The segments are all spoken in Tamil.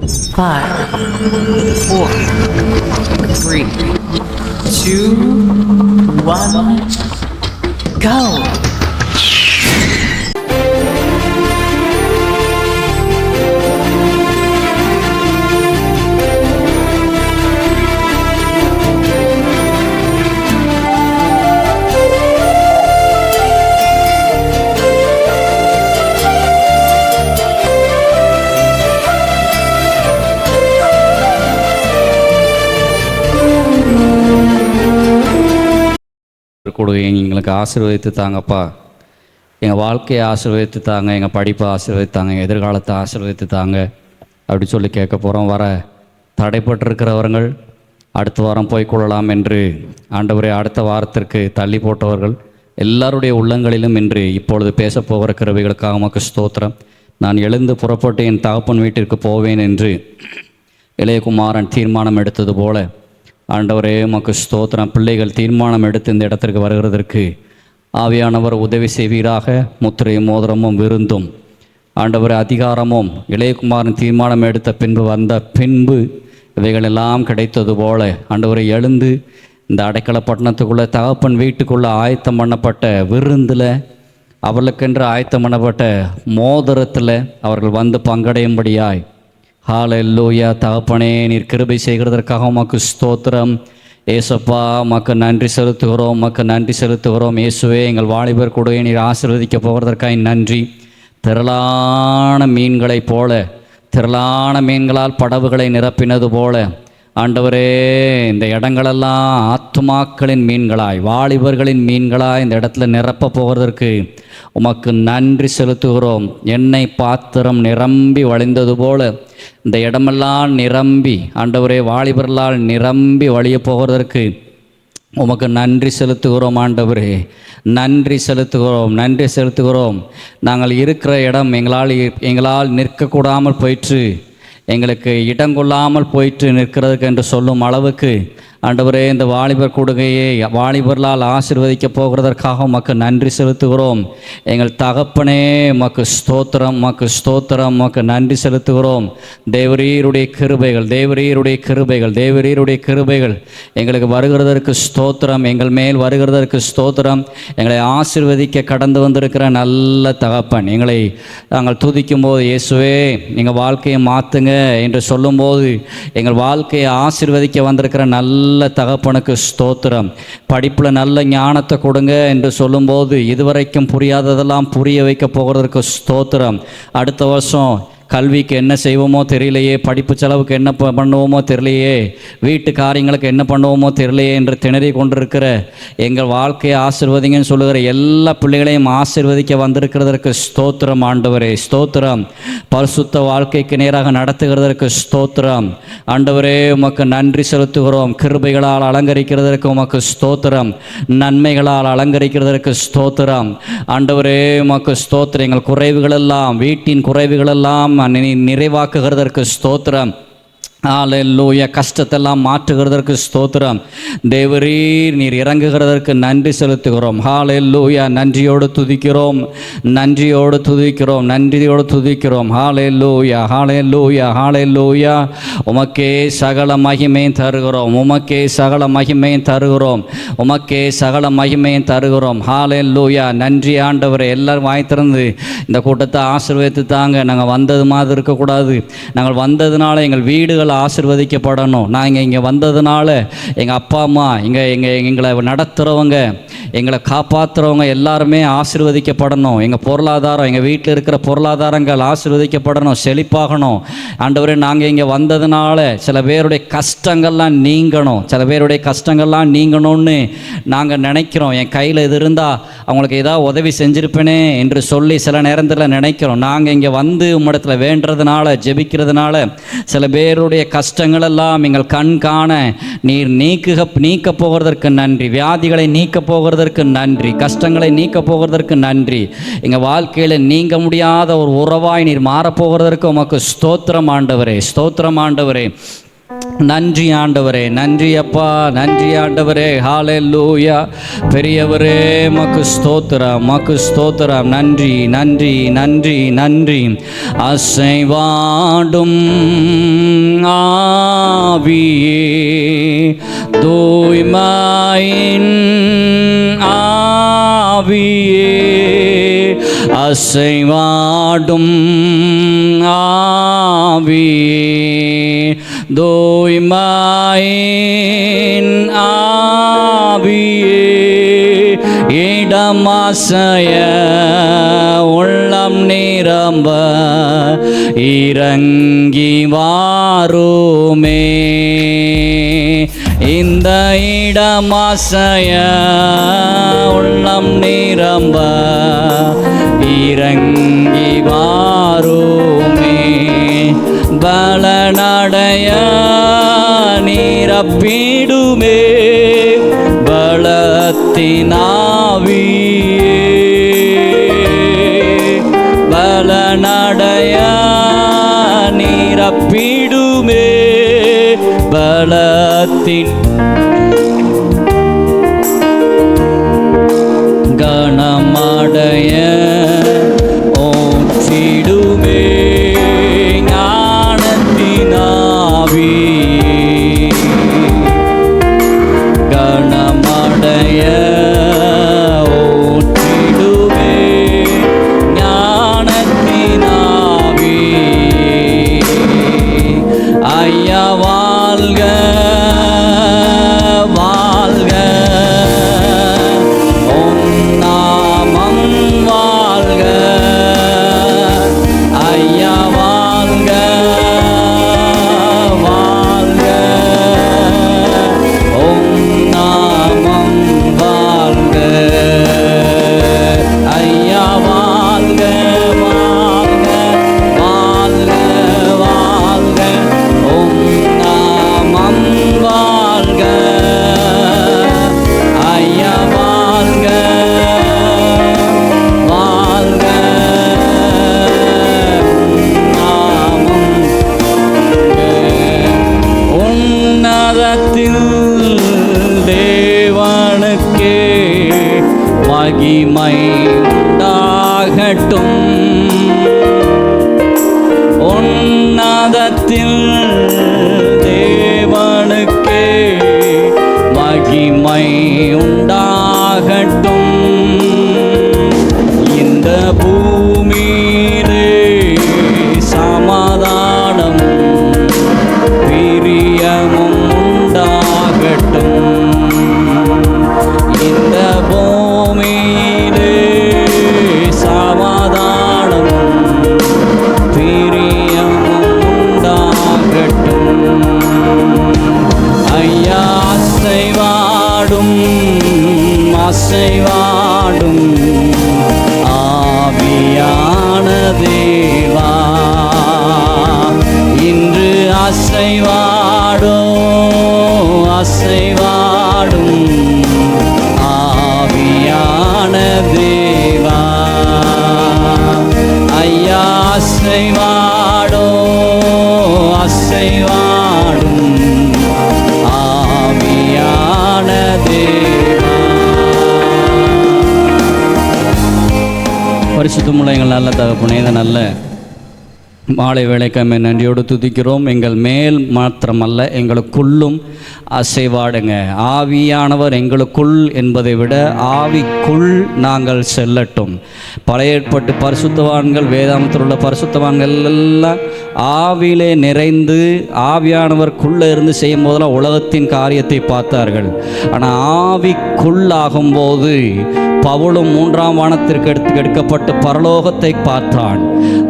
5, 4, 3, 2, 1, go! கொடுங்க, எங்களுக்கு ஆசீர்வதித்து தாங்கப்பா. எங்கள் வாழ்க்கையை ஆசீர்வதித்து தாங்க, எங்கள் படிப்பை ஆசீர்வதித்தாங்க, எங்கள் எதிர்காலத்தை ஆசீர்வதித்து தாங்க அப்படி சொல்லி கேட்க போகிறோம். வர தடைப்பட்டிருக்கிறவர்கள் அடுத்த வாரம் போய்க்கொள்ளலாம் என்று ஆண்டவரே அடுத்த வாரத்திற்கு தள்ளி போட்டவர்கள் எல்லாருடைய உள்ளங்களிலும் இன்று இப்பொழுது பேசப்போகிற கிருபைகளுக்காக உமக்கு ஸ்தோத்திரம். நான் எழுந்து புறப்பட்டு என் தகப்பன் வீட்டிற்கு போவேன் என்று இளையகுமாரன் தீர்மானம் எடுத்தது போல ஆண்டவரே உமக்கு ஸ்தோத்திரம். பிள்ளைகள் தீர்மானம் எடுத்து இந்த இடத்திற்கு வருகிறதற்கு ஆவியானவர் உதவி செய்வீராக. முத்திரையும் மோதிரமும் விருந்தும் ஆண்டவர் அதிகாரமும் இளையகுமாரன் தீர்மானம் எடுத்த பின்பு வந்த பின்பு இவைகளெல்லாம் கிடைத்தது போல ஆண்டவரை எழுந்து இந்த அடைக்கல பட்டணத்துக்குள்ளே தகப்பன் வீட்டுக்குள்ளே ஆயத்தம் பண்ணப்பட்ட விருந்தில் அவர்களுக்கென்று ஆயத்தம் பண்ணப்பட்ட மோதிரத்தில் அவர்கள் வந்து பங்கடையும்படியாய் ஹல்லேலூயா. தகப்பனே நீர் கிருபை செய்கிறதற்காக உமக்கு ஸ்தோத்திரம். ஏசப்பா உமக்கு நன்றி செலுத்துகிறோம், உமக்கு நன்றி செலுத்துகிறோம். இயேசுவே எங்கள் வாலிபர் கூட நீர் ஆசீர்வதிக்க போகிறதற்காக நன்றி. திரளான மீன்களைப் போல திரளான மீன்களால் படவுகளை நிரப்பினது போல ஆண்டவரே இந்த இடங்களெல்லாம் ஆத்துமாக்களின் மீன்களாய் வாலிபர்களின் மீன்களாய் இந்த இடத்துல நிரப்ப போகிறதற்கு உமக்கு நன்றி செலுத்துகிறோம். எண்ணெய் பாத்திரம் நிரம்பி வழிந்தது போல இந்த இடமெல்லாம் நிரம்பி ஆண்டவரே வாலிபர்களால் நிரம்பி வழிய போகிறதற்கு உமக்கு நன்றி செலுத்துகிறோம். ஆண்டவரே நன்றி செலுத்துகிறோம், நன்றி செலுத்துகிறோம். நாங்கள் இருக்கிற இடம் எங்களால் நிற்கக்கூடாமல் போயிற்று, எங்களுக்கு இடங்கொள்ளாமல் போயிட்டு நிற்கிறதுக்கு என்று சொல்லும் அளவுக்கு ஆண்டவரே இந்த வாலிபர் கூடுகையை வாலிபர்களால் ஆசீர்வதிக்க போகிறதற்காக உமக்கு நன்றி செலுத்துகிறோம். எங்கள் தகப்பனே உமக்கு ஸ்தோத்திரம், உமக்கு ஸ்தோத்திரம், உமக்கு நன்றி செலுத்துகிறோம். தேவரீருடைய கிருபைகள், தேவரீருடைய கிருபைகள், தேவரீருடைய கிருபைகள் எங்களுக்கு வருகிறதற்கு ஸ்தோத்திரம், எங்கள் மேல் வருகிறதற்கு ஸ்தோத்திரம். எங்களை ஆசீர்வதிக்க கடந்து வந்திருக்கிற நல்ல தகப்பன், எங்களை நாங்கள் துதிக்கும் போது இயேசுவே எங்கள் வாழ்க்கையை மாற்றுங்க என்று சொல்லும்போது எங்கள் வாழ்க்கையை ஆசீர்வதிக்க வந்திருக்கிற நல்ல தகப்பனுக்கு ஸ்தோத்திரம். படிப்பில் நல்ல ஞானத்தை கொடுங்க என்று சொல்லும்போது இதுவரைக்கும் புரியாததெல்லாம் புரிய வைக்க போகிறதற்கு ஸ்தோத்திரம். அடுத்த வருஷம் கல்விக்கு என்ன செய்வோமோ தெரியலையே, படிப்பு செலவுக்கு என்ன பண்ணுவோமோ தெரியலையே, வீட்டு காரியங்களுக்கு என்ன பண்ணுவோமோ தெரியலையே என்று திணறி கொண்டிருக்கிற எங்கள் வாழ்க்கையை ஆசீர்வதிங்கன்னு சொல்லுகிற எல்லா பிள்ளைகளையும் ஆசீர்வதிக்க வந்திருக்கிறதற்கு ஸ்தோத்திரம். ஆண்டவரே ஸ்தோத்திரம். பரிசுத்த வாழ்க்கைக்கு நேராக நடத்துகிறதற்கு ஸ்தோத்திரம். ஆண்டவரே உமக்கு நன்றி செலுத்துகிறோம். கிருபைகளால் அலங்கரிக்கிறதற்கு உமக்கு ஸ்தோத்திரம், நன்மைகளால் அலங்கரிக்கிறதற்கு ஸ்தோத்திரம். ஆண்டவரே உமக்கு ஸ்தோத்திரம். எங்கள் குறைவுகளெல்லாம், வீட்டின் குறைவுகளெல்லாம் நிறைவாக்குகிறதற்கு ஸ்தோத்திரம். ஹல்லேலூயா. கஷ்டத்தெல்லாம் மாற்றுகிறதற்கு ஸ்தோத்திரம். தேவரீர் நீர் இறங்குகிறதற்கு நன்றி செலுத்துகிறோம். ஹல்லேலூயா. நன்றியோடு துதிக்கிறோம், நன்றியோடு துதிக்கிறோம், நன்றியோடு துதிக்கிறோம். ஹல்லேலூயா, ஹல்லேலூயா, ஹல்லேலூயா. உமக்கே சகல மகிமையும் தருகிறோம், உமக்கே சகல மகிமையும் தருகிறோம், உமக்கே சகல மகிமையும் தருகிறோம். ஹல்லேலூயா. நன்றி ஆண்டவரே. எல்லாரும் வாய் திறந்து இந்த கூட்டத்தை ஆசீர்வதித்து தாங்க. நாங்கள் வந்தது மாதிரி இருக்கக்கூடாது, நாங்கள் வந்ததுனால எங்கள் வீடுகள் ஆசீர்வதிக்கப்படணும். நாங்கள் இங்கே வந்ததுனால எங்கள் அப்பா அம்மா எங்களை நடத்துகிறவங்க, எங்களை காப்பாற்றுறவங்க எல்லாருமே ஆசீர்வதிக்கப்படணும். எங்கள் பொருளாதாரம், எங்கள் வீட்டில் இருக்கிற பொருளாதாரங்கள் ஆசீர்வதிக்கப்படணும், செழிப்பாகணும். ஆண்டவரே நாங்கள் இங்கே வந்ததுனால சில பேருடைய கஷ்டங்கள்லாம் நீங்கணும், சில பேருடைய கஷ்டங்கள்லாம் நீங்கணும்னு நாங்கள் நினைக்கிறோம். என் கையில் இது இருந்தால் அவங்களுக்கு ஏதாவது உதவி செஞ்சுருப்பேனே என்று சொல்லி சில நேரத்தில் நினைக்கிறோம். நாங்கள் இங்கே வந்து உம்மிடத்தில் வேண்டுறதுனால, ஜெபிக்கிறதுனால சில பேருடைய கஷ்டங்களெல்லாம் எங்கள் கண் காண நீர் நீக்க போகிறதற்கு நன்றி. வியாதிகளை நீக்க போகிறதற்கு நன்றி, கஷ்டங்களை நீக்க போகிறதற்கு நன்றி. எங்கள் வாழ்க்கையில் நீங்க முடியாத ஒரு உறவாய் நீர் மாறப்போகிறதற்கு உமக்கு ஸ்தோத்திரம் ஆண்டவரே, ஸ்தோத்திரம் ஆண்டவரே. நன்றி ஆண்டவரே, நன்றி அப்பா, நன்றி ஆண்டவரே. ஹalleluya. பெரியவரே மக்கு ஸ்தோத்திரம், மக்கு ஸ்தோத்திரம். நன்றி நன்றி நன்றி நன்றி. அசைவாடும் ஆவியே, தூய்மையின் ஆவியே, அசைவாடும் ஆவியே, தூய்மையின் ஆவியே, இடமாசைய உள்ளம் நிரம்ப இறங்கி வாருமே. இந்த இடமாசைய உள்ளம் நிரம்ப இறங்கி வாருமே. பலனடைய நீரப்பிடுமே, பலத்தினாவியே, பலனடைய நீரப்பிடுமே, பலத்தின் கணமடைய ஓற்றிடுமே. கணமடைய ஓற்றிடுமே, ஞானத்தினாவி. ஐயா வாழ்க வாழ்க, உம் நாமம் வாழ்க. ஐயா வாழ்க வாழ்க, உம் நாமம் வாழ்க. ஐயா வாழ்க வாழ்க வாழ்க வாழ்க, உம் நாமம் வாழ்க. ஐயா வாழ்க வாழ்க, நாமம் உன்னதத்தில் தேவனுக்கே மகிமை உண்டாகட்டும். உன்னதத்தில் தேவனுக்கே மகிமை உண்டாகட்டும். இந்த பூமியிலே சமாதானம் பிரியமும் உண்டாகட்டும். இந்த பூமியிலே சமாதானம் பிரியமும் உண்டாகட்டும். ஐயா அசைவாடும் அசைவாடும் ஆவியான தேவா, இன்று அசைவாடும் அசைவாடும் ஆவியான தேவா. ஐயா அசைவாடும் அசைவாடும் ஆவியான தேவா. பரிசுத்தமுள்ள எங்கள் நல்ல தகப்பனே, இந்த நல்ல மாலை வேளைக்காமை நன்றியோடு துதிக்கிறோம். எங்கள் மேல் மாத்திரமல்ல, எங்களுக்குள்ளும் அசைவாடுங்க. ஆவியானவர் எங்களுக்குள் என்பதை விட ஆவிக்குள் நாங்கள் செல்லட்டும். பழைய ஏற்பாட்டு பரிசுத்தவான்கள், வேதாந்தத்தில் உள்ள பரிசுத்தவான்கள் எல்லாம் ஆவியிலே நிறைந்து ஆவியானவருக்குள்ளே இருந்து செய்யும் போதெல்லாம் உலகத்தின் காரியத்தை பார்த்தார்கள். ஆனால் ஆவிக்குள்ளாகும்போது பவுலும் 3ஆம் வானத்திற்கு எடுக்கப்பட்டு பரலோகத்தை பார்த்தான்.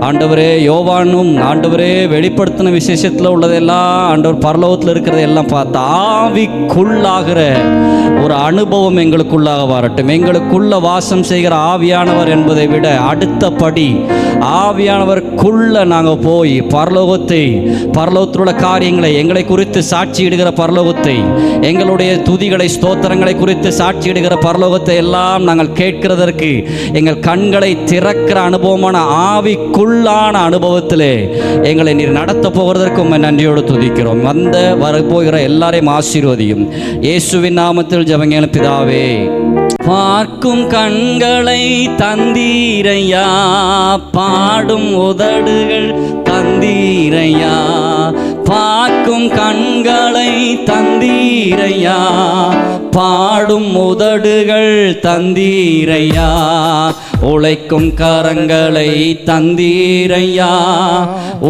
ஆண்டவரே, யோவானும் ஆண்டவரே வெளிப்படுத்தின விசேஷத்தில் உள்ளதெல்லாம் ஆண்டவர் பரலோகத்தில் இருக்கிறதெல்லாம் பார்த்து ஆவிக்குள்ளாகிற ஒரு அனுபவம் எங்களுக்குள்ளாக வரட்டும். எங்களுக்குள்ள வாசம் செய்கிற ஆவியானவர் என்பதை விட அடுத்த படி ஆவியானவருக்குள்ள நாங்கள் போய் பரலோகத்தில் உள்ள காரியங்களை, எங்களை குறித்து சாட்சியிடுகிற பரலோகத்தை, எங்களுடைய துதிகளை ஸ்தோத்திரங்களை குறித்து சாட்சியிடுகிற பரலோகத்தை எல்லாம் நாங்கள் கேட்கிறதற்கு எங்கள் கண்களை திறக்கிற அனுபவமான ஆவிக்குள்ளான அனுபவத்தை அனுபவத்திலே எங்களை நீர் நடத்த போகிறதற்கு உம்மை நன்றியோடு துதிக்கிறோம். வந்த வரப்போகிற எல்லாரையும் ஆசீர்வதியும். இயேசுவின் நாமத்தில் ஜெபங்கள் பிதாவே. பார்க்கும் கண்களை தந்தீரையா, பாடும் உதடுகள் தந்தீரையா, பார்க்கும் கண்களை தந்தீரையா, பாடும் உதடுகள் தந்தீரையா, உழைக்கும் கரங்களை தந்தீரையா,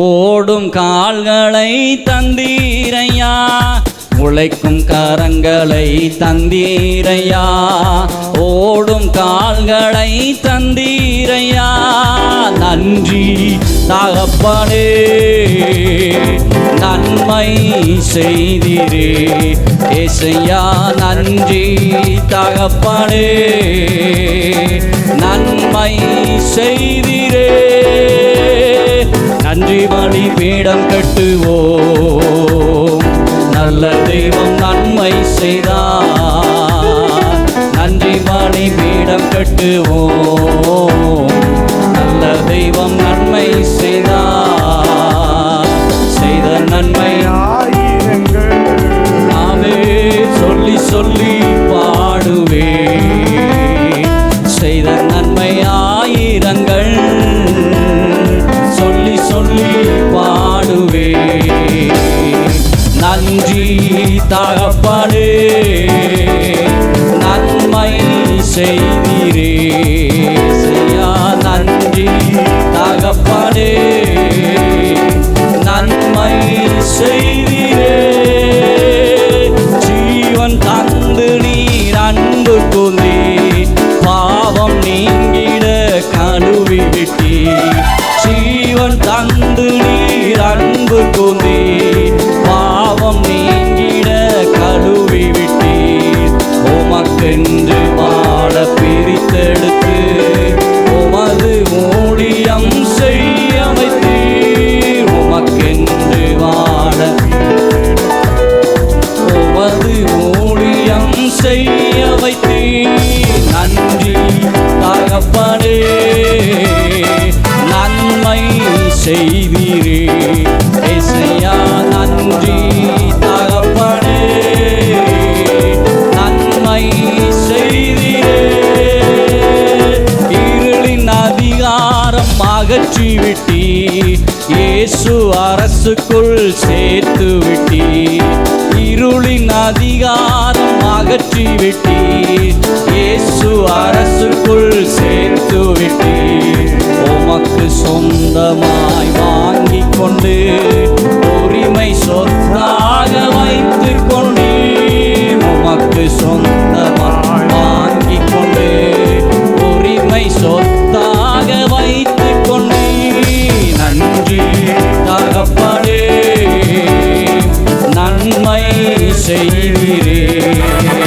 ஓடும் கால்களை தந்தீரையா, உழைக்கும் கரங்களை தந்தீரையா, ஓடும் கால்களை தந்தீரையா. நன்றி தகப்பனே, நன்மை செய்தீரே ஏசையா. நன்றி தகப்பனே, நன்மை செய்தீரே. நன்றி பலிபீடம் கட்டுவோம், நல்ல தெய்வம் நன்மை செய்தார். நன்றி பலிபீடம் கட்டுவோம், நல்ல தெய்வம் நன்மை செய்தார். செய்த நன்மை நாமே சொல்லி சொல்லி பாடுவே, செய்த நன்மை ஆயிரங்கள் சொல்லி சொல்லி பாடுவே. நன்றி தகப்பனே, நன்மை செய்தீரே செய்யா. நன்றி தகப்பனே, நன்மை செய்தீரே. ஜீவன் தந்து நீர் அன்பு கூர்ந்தே, பாவம் நீங்கிட கழுவி விட்டீ. ஜீவன் தந்து நீர் அன்பு கூர்ந்தே, பாவம் நீங்கிட கழுவி விட்டீர். உமக்கென்று வாழ பிரித்தெடுத்து உமது ஊழியம் செய்ய வைத்தீர். உமக்கென்று வாழ உமது ஊழியம் செய்ய வைத்தீர். நன்றி தகப்பனே, நன்மை செய்தீரே ஏசையா. நன்றி தகப்பனே, நன்மை செய்தீரே. இருளின் அதிகாரம் அகற்றி விட்டீ, இயேசு அரசுக்குள் சேர்த்து விட்டீ. இருளின் அதிகாரம் அகற்றி விட்டீ, இயேசு அரசுக்குள் சேர்த்து விட்டீ. உமக்கு சொந்தமாய் வாங்கி கொண்டு உரிமை சொத்தாக வைத்து கொண்டீர். உமக்கு சொந்தமாய் வாங்கி கொண்டு உரிமை சொத்தாக வைத்து கொண்டீர். நன்றி தகப்பனே, நன்மை செய்தீரே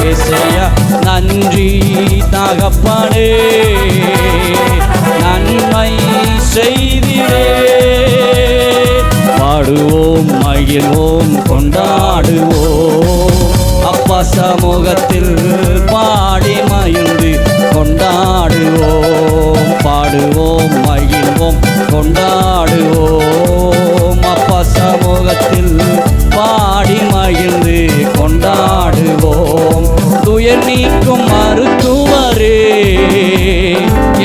ஏசையா. நன்றி தகப்பனே, நன்மை செய்தீரே. பாடுவோம், மகிழ்வோம், கொண்டாடுவோம். அப்பா சமூகத்தில் பாடி மகிழ்ந்து கொண்டாடுவோம். பாடுவோம், மகிழ்வோம், கொண்டாடுவோம். அப்பா சமூகத்தில் பாடி மகிழ்ந்து கொண்டாடுவோம். துயர் நீக்கும் மருத்துவரே,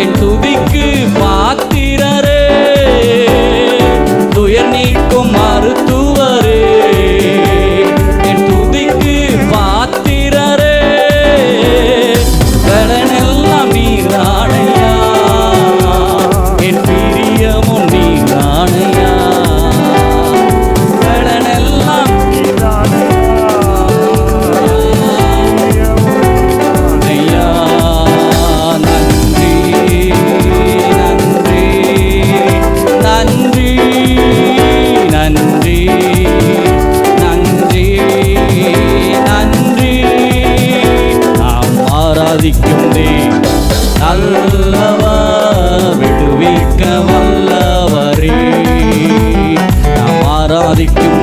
என் துதிக்கு பாத்திரரே. துயர் நீக்கும் மருத்துவரே, என் துதிக்கு பாத்திரரே. பலனெல்லாம் நீரானையா, என் பிரியமும் நீரானையா. பலனெல்லாம் ஐயா. நன்றி நன்றி நன்றி நன்றி நன்றி நன்றி. நாம் ஆராதிக்கும் நல்லவர், விடுவிக்க வல்லவரே. நாம் ஆராதிக்கும்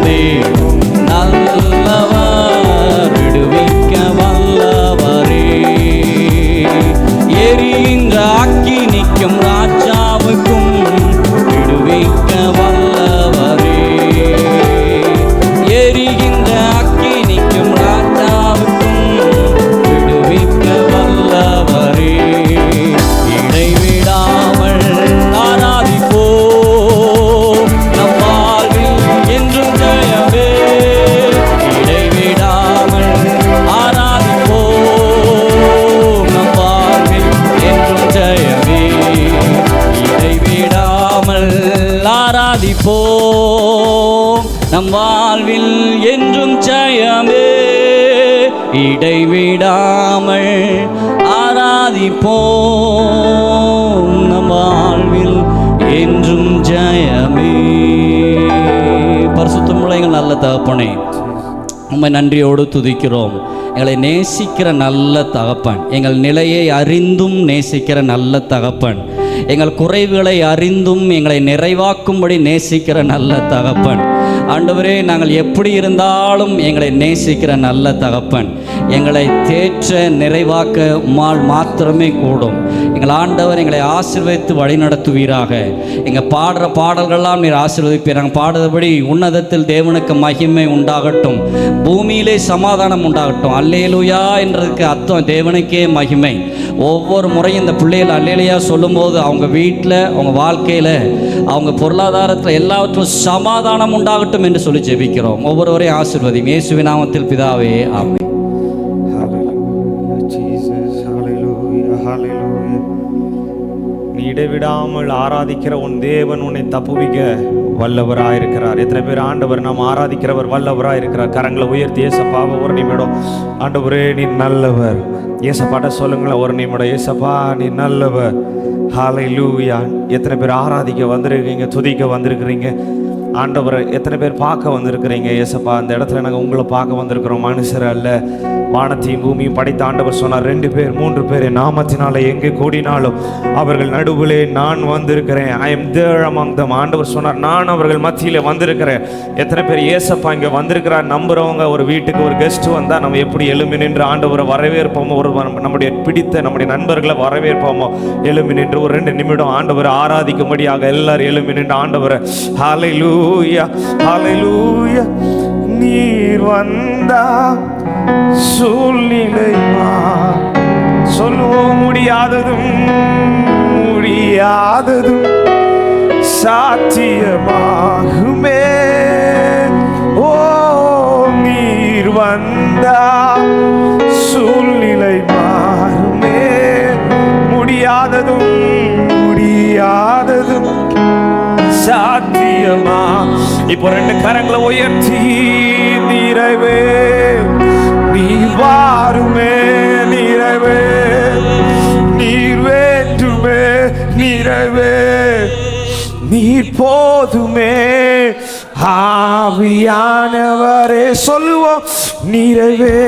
நல்லவர், விடுவிக்க வல்லவரே. எரிகின்ற அக்கினிக்கும் ராஜாவுக்கும் விடுவிக்க வல்ல நம் வாழ்வில் என்றும் ஜெயமே. இடைவிடாமல் ஆராதிப்போம், நம் வாழ்வில் என்றும் ஜெயமே. பரிசுத்தமுள்ள எங்கள் நல்ல தகப்பனே, உம்மை நன்றியோடு துதிக்கிறோம். எங்களை நேசிக்கிற நல்ல தகப்பன், எங்கள் நிலையை அறிந்தும் நேசிக்கிற நல்ல தகப்பன், எங்கள் குறைவுகளை அறிந்தும் எங்களை நிறைவாக்கும்படி நேசிக்கிற நல்ல தகப்பன். ஆண்டவரே, நாங்கள் எப்படி இருந்தாலும் எங்களை நேசிக்கிற நல்ல தகப்பன், எங்களை தேற்ற நிறைவாக்க உம்மால் மாத்திரமே கூடும். எங்கள் ஆண்டவர் எங்களை ஆசீர்வதித்து வழிநடத்துவீராக. எங்கள் பாடுற பாடல்கள்லாம் நீர் ஆசீர்வதிப்பீர். நாங்கள் பாடுறபடி உன்னதத்தில் தேவனுக்கு மகிமை உண்டாகட்டும், பூமியிலே சமாதானம் உண்டாகட்டும். அல்லேலூயா என்றதுக்கு அர்த்தம் தேவனுக்கே மகிமை. ஒவ்வொரு முறையும் இந்த பிள்ளைகள் அல்லேலூயா சொல்லும்போது அவங்க வீட்டில், அவங்க வாழ்க்கையில், அவங்க பொருளாதாரத்தில் எல்லாவற்றும் சமாதானம் உண்டாகட்டும் என்று சொல்லி ஜெபிக்கிறோம். ஒவ்வொருவரையும் ஆசீர்வதியும் இயேசுவின் நாமத்தில் பிதாவே, ஆமென். நீ இடைவிடாமல் ஆராதிக்கிற உன் தேவன் உன்னை தப்புவிக்க வல்லவராயிருக்கிறார். எத்தனை பேர் ஆண்டவர் நாம் ஆராதிக்கிறவர் வல்லவராயிருக்கிறார்? கரங்களை உயர்த்தி ஏசப்பாவை ஒரு நிமிடம், ஆண்டவரே நீ நல்லவர், ஏசப்பாட்ட சொல்லுங்களேன் ஒரு நிமிடம், ஏசப்பா நீ நல்லவர். ஹல்லேலூயா. எத்தனை பேர் ஆராதிக்க வந்திருக்கீங்க, துதிக்க வந்திருக்கிறீங்க ஆண்டவரை? எத்தனை பேர் பார்க்க வந்திருக்கிறீங்க? ஏசப்பா அந்த இடத்துல நாங்கள் உங்களை பார்க்க வந்திருக்கிறோம், மனுஷர் அல்ல. வானத்தையும் பூமியும் படைத்த ஆண்டவர் சொன்னார், 2 பேர் 3 பேர் என் நாமத்தினால எங்கே கூடினாலும் அவர்கள் நடுவிலே நான் வந்திருக்கிறேன். I am there among them. ஆண்டவர் சொன்னார், நான் அவர்கள் மத்தியில் வந்திருக்கிறேன். எத்தனை பேர் ஏசப்பா இங்கே வந்திருக்கிறார் நம்புறவங்க? ஒரு வீட்டுக்கு ஒரு கெஸ்ட் வந்தால் நம்ம எப்படி எழும்பி நின்று ஆண்டவரை வரவேற்போமோ, ஒரு நம்முடைய பிடித்த நம்முடைய நண்பர்களை வரவேற்போமோ, எழும்பி நின்று ஒரு 2 நிமிடம் ஆண்டவரை ஆராதிக்கும்படியாக எல்லாரும் எழும்பி நின்று ஆண்டவரை ஹல்லேலூயா ஹல்லேலூயா. நீர் வந்தா சூழ்நிலை சொல்லுவோம், முடியாததும் முடியாததும் சாத்தியமாகுமே. ஓ நீர் வந்தா சூழ்நிலை மாறுமே. முடியாததும் முடியாததும் சாத்தியமா. இப்போ 2 கரங்களை உயர்த்தி, நிறைவே நீ வாருமே, நிறைவே நீர் வேண்டுமே, நிறைவே நீர் போதுமே. ஆவியானவரே சொல்லுவோம், நிறைவே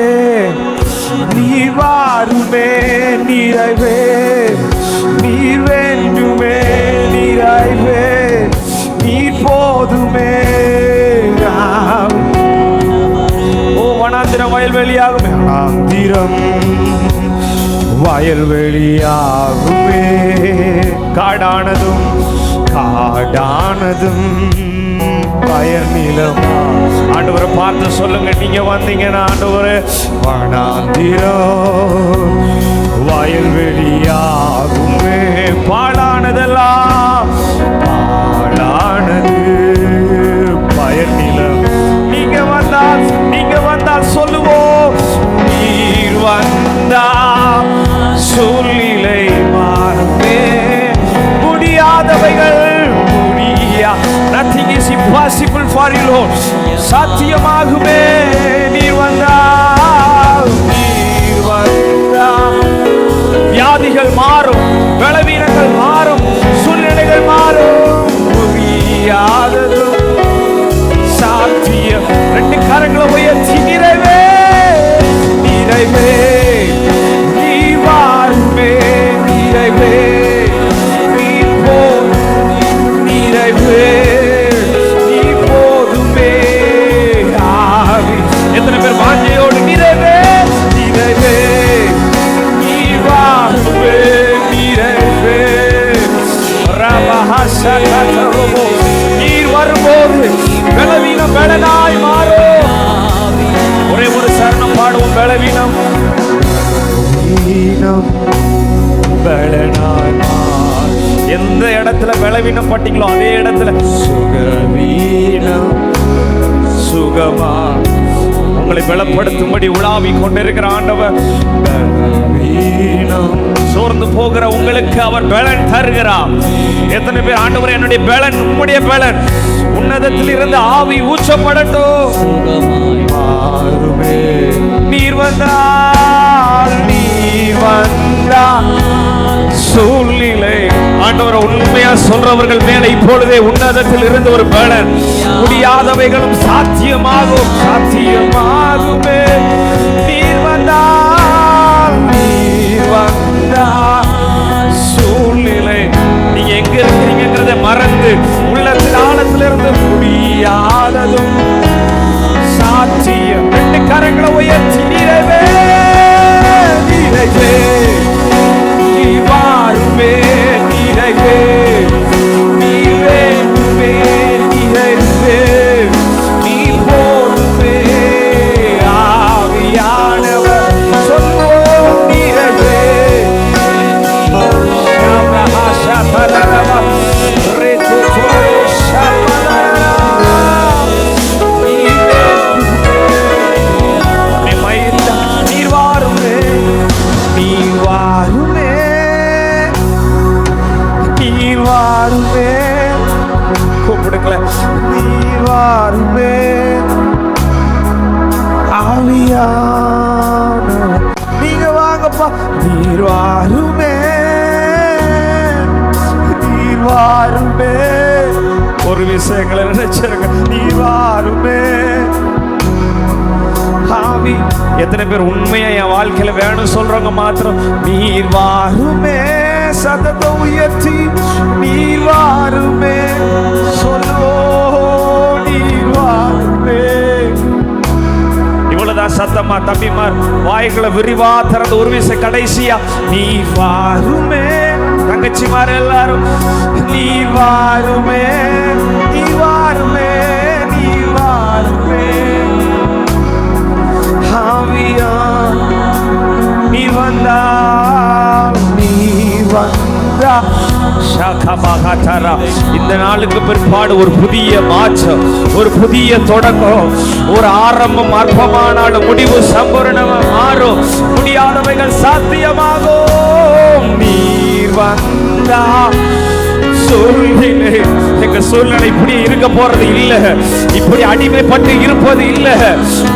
நீர் வாருமே, நிறைவே நீர் வேண்டுமே, நிறைவே நீர் போதுமே. ஓ வனாந்திரம் வயல்வெளியாகுமே, வனாந்திரம் வயல்வெளியாகுமே. காடானதும் காடானதும் பயிர் நிலமா. ஆண்டவரை பார்த்து சொல்லுங்க, நீங்க வந்தீங்கன்னா ஆண்டவரே, வனாந்திரம் வயல்வெளியாகுமே. பாழானதெல்லாம் பாழானது பயிர் நிலம். நீங்க வந்தால் சொல்லுவோம், நீர் வந்தா சூழ்நிலை மாறுமே. முடியாதவைகள் nothing is impossible for you Lord. சாத்தியமாகுமே. நீர் வந்தா வியாதிகள் மாறும், பலவீனங்கள் மாறும், சூழ்நிலைகள் மாறும். முடியாததும் சாத்தியம். 2 கரங்களை உயர்த்தி, நிறைவே நிறைவே நீ வாருமே, நிறைவே நீ நிறைவே நீ போதுமே. ஆவி எத்தனை பேர் வாஞ்சையோடு நிறைவே நிறைவே நீ வாருமே, நிறைவே ரபஹசகதரோபோ. நீர் வரும்போது பலவீனம் பலனாய் மாறும். ஒரே ஒரு சரணம் பாடுவோம், பலவீனம் பலனாய் மாறும். எந்த இடத்துல பலவீனம் பட்டீங்களோ அதே இடத்துல சுகவீனம் சுகமா உங்களை பலப்படுத்தும்படி உலாவி கொண்டிருக்கிற ஆண்டவர். பலவீனம் சோர்ந்து போகிற உங்களுக்கு அவர் பலன் தருகிறார். எத்தனை பேர் ஆண்டவர் என்னுடைய பலன், உம்முடைய பலன், உன்னதத்தில் இருந்து ஆவி ஊற்றப்படட்டும். சுகமாய் மாறுமே நீர் வந்தால், நீர் வந்தால் சூழ்நிலை. ஆண்டவர் உண்மையா சொல்றவர்கள் மேல இப்பொழுதே உன்னதத்தில் இருந்து ஒரு பலன், முடியாதவைகளும் சாத்தியமாகும், சாத்தியமாகுமே. நீர் வந்தால், நீர் வந்தால் சூழ்நிலை. நீங்க எங்க இருக்கிறீங்கிறத மறந்து உள்ளத்தின் ஆழத்திலிருந்து முடியாததும் சாத்தியம். ரெண்டு கரங்களை உயர்த்தி நிறைவே, நிறைவே நீ வாருமே, நிறைவே நீ வேண்டுமே, நிறைவே நீ போதுமே. ஆவியானவர் சொல்வோம் நிறைவே. கூப்பிடுங்கள, நீர் வாருமே ஆவியானவர். நீங்க வாங்கப்பா. நீர் வாருமே, நீர் வாருமே. ஒரு விஷயங்களை நினைச்சிருங்க, நீர் வாருமே ஆவி. எத்தனை பேர் உண்மையா என் வாழ்க்கையில வேணும் சொல்றவங்க மாத்திரம் நீர் வாருமே. சத்தத்தை உயர்த்தி நீர் வாருமே சொல்லுவோம், நீர் வாருமே. இவ்வளவுதான் சத்தமா தம்பிமார் வாய்களை விரிவா திறந்து ஒரு விஷயம் கடைசியா நீர் வாருமே. தங்கச்சிமார் எல்லாரும் நீர் வாருமே, நீர் வாருமே, நீர் வாருமே. ஆவியா நீ வந்தால், நீ வந்தா இந்த நாளுக்கு பிற்பாடு ஒரு புதிய மாற்றம், ஒரு புதிய தொடக்கம், ஒரு ஆரம்பம் அற்பமானாலும் முடிவு சம்பூர்ணமா மாறும். முடியாதவைகள் சாத்தியமாகும். நீர் வந்தா சூழ்நிலை, எங்க சூழ்நிலை இப்படி இருக்க போறது இல்ல, இப்படி அடிமைப்பட்டு இருப்பது இல்ல.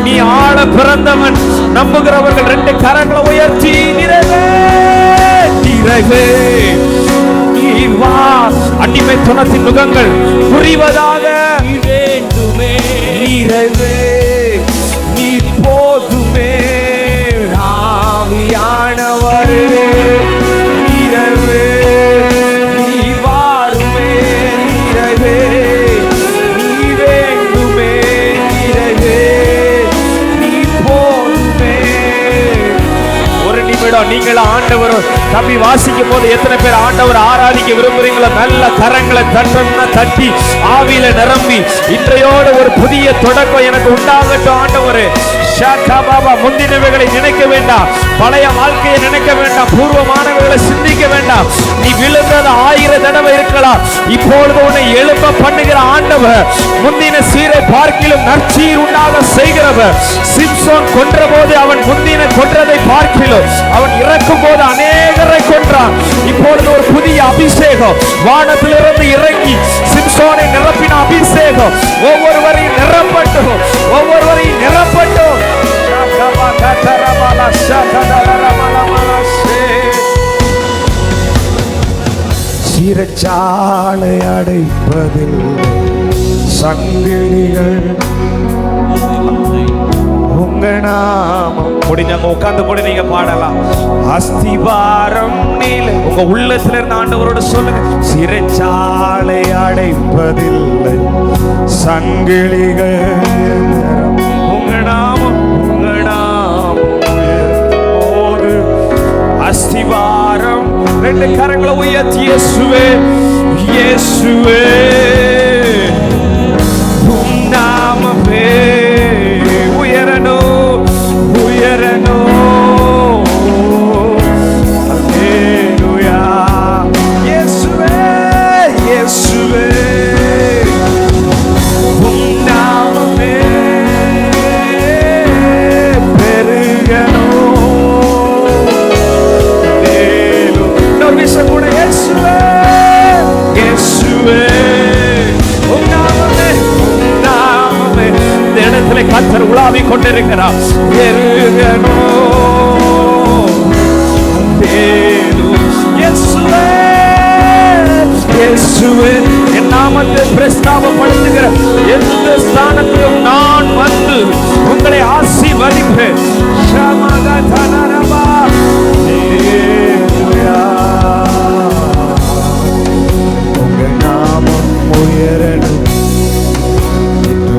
நீ ஆள பிறந்தவன். நம்புகிறவர்கள் ரெண்டு கரங்களை உயர்த்தி நிறைவே, நிறைவே நீர் வா. அடிமைத்தனத்தின் முகங்கள் புரிவதாக வேண்டுமே. நிறைவே நீ போதுமே ஆவியானவரே. நிறைவே நீ வாருமே, நிறைவே நீ வேண்டுமே, நிறைவே நீ போதுமே. ஒரு நிமிடம் நீங்கள் ஆண்டவர் தப்பி வாசிக்கும் போது எத்தனை பேர் ஆண்டவர் ஆராதிக்க விரும்புறீங்களோ நல்ல கரங்களை தட்டி ஆவியில நிரம்பி இன்றையோடு ஒரு புதிய தொடக்கம் எனக்கு உண்டாகட்டும். ஆண்டவரே பாபா, முந்தினவைகளை நினைக்க வேண்டாம், பழைய வாழ்க்கையை நினைக்க வேண்டாம், பூர்வமானவைகளை சிந்திக்க வேண்டாம். நீ விழுந்தது 1000 தடவை இருக்கலாம், இப்பொழுது உன்னை எழுப்ப பண்ணுகிற ஆண்டவர், முந்தின சீரை பார்க்கிலும் நற்சீர் உண்டாக செய்கிறவர். சிம்சோன் கொன்ற போது அவன் முந்தின கொன்றதை பார்க்கிலும் அவன் இறக்கும் போது அநேகரை கொன்றான். இப்பொழுது ஒரு புதிய அபிஷேகம் வானத்திலிருந்து இறங்கி சிம்சோனை நிரப்பின அபிஷேகம் ஒவ்வொருவரையும் நிரப்பட்டும், ஒவ்வொருவரையும் நிரப்பட்டும். சிறைச்சாலை அடைப்பதில் சங்கிலிகள் உங்க நாமம் முடிஞ்சவங்க உட்கார்ந்து கூட நீங்க பாடலாம். அஸ்திவாரம் நீல உங்க உள்ளத்துல இருந்த ஆண்டவரோட சொல்லுங்க. சிறைச்சாலை அடைப்பதில்லை சங்கிலிகள் உங்க நாமம், உங்க நாமம் போது. அஸ்திவாரம் ரெண்டு கரங்களை உயர்த்தி இயேசுவே, இயேசுவே உம் நாமமே உயரணும், உயரணும். அல்லேலூயா. இயேசுவே, இயேசுவே உம் நாமமே பெருகணும். அல்லேலூயா. இன்னொரு விஷயம் கூட இயேசுவே, இயேசுவே இடத்துல கர்த்தர் உலாவிக் கொண்டிருக்கிறார். இயேசுவே, என் நாமத்தை பிரஸ்தாபப்படுத்துகிற எந்த ஸ்தானத்திலும் நான் வந்து உங்களை ஆசீர்வதிப்பேன். உங்க நாமம் உயரணும்,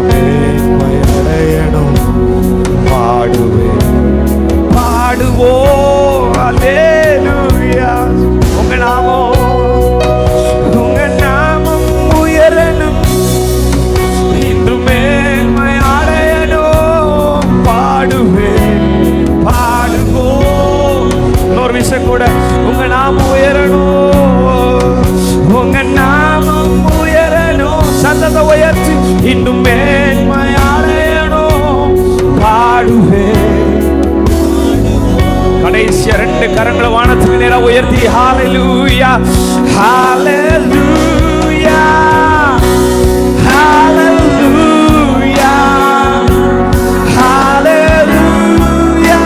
மேன்மையடையணும். பாடுவேன், பாடுவோம் அல்லேலூயா. உங்க நாமம் உயரணும், இன்று மேன்மை அடையணும். பாடுவேன், பாடுவோம். இன்னொரு விஷயம் கூட, உங்க நாமம் உயரணும், உங்க நாமம் உயரணும். சத்தத்தை உயர்த்தி இன்னும் மேன்மை அடையணும். பாடுவேன். கடைசியா 2 கரங்களை வானத்துக்கு நேரா உயர்த்தி ஹalleluya, ஹalleluya, ஹalleluya, ஹalleluya,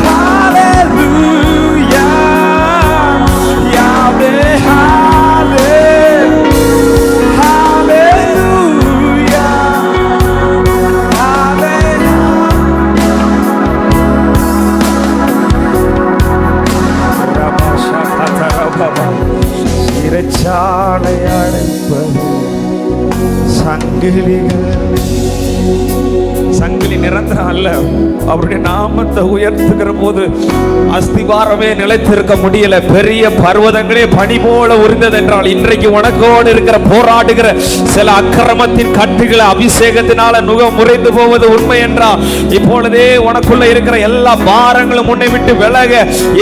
ஹalleluya, யாவே ஹalleluya, சிறைச்சாலை அடைப்பது சங்கிலி நிரந்தரம் அல்ல. அவருடைய நாமத்தை உயர்த்துகிற போது அஸ்திவாரமே நிலைத்திருக்க முடியல. பெரிய பர்வதங்களே பனி போல உரிந்தது என்றால், இன்றைக்கு உனக்கோடு இருக்கிற போராடுகிற சில அக்கிரமத்தின் கட்டுகளை அபிஷேகத்தினால முறைந்து போவது உண்மை என்றால், இப்பொழுதே உனக்குள்ள இருக்கிற எல்லா பாரங்களும் உன்னை விட்டு விலக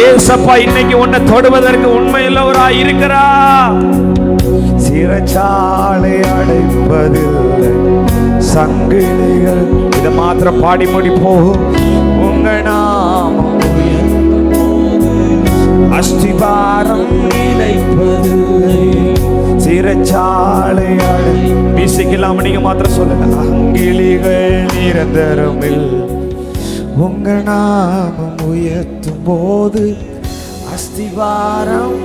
ஏசப்பா இன்னைக்கு உன்னை தொடுவதற்கு உண்மை உள்ளவராய் இருக்கிறார். சிறைச்சாலை அடைப்பதில்லை சங்கிலிகள். இதை மாத்திரம் பாடி முடிப்போம். உங்க நாமம் அஸ்திவாரம் நிலைப்பதில்லை. சிறைச்சாலை அடை வீசிக்கலாம். நீங்க மாத்திரம் சொல்லுங்க. அங்கிலிகள் நிரந்தரமில். உங்க நாமம் உயர்த்தும் போது அஸ்திவாரம்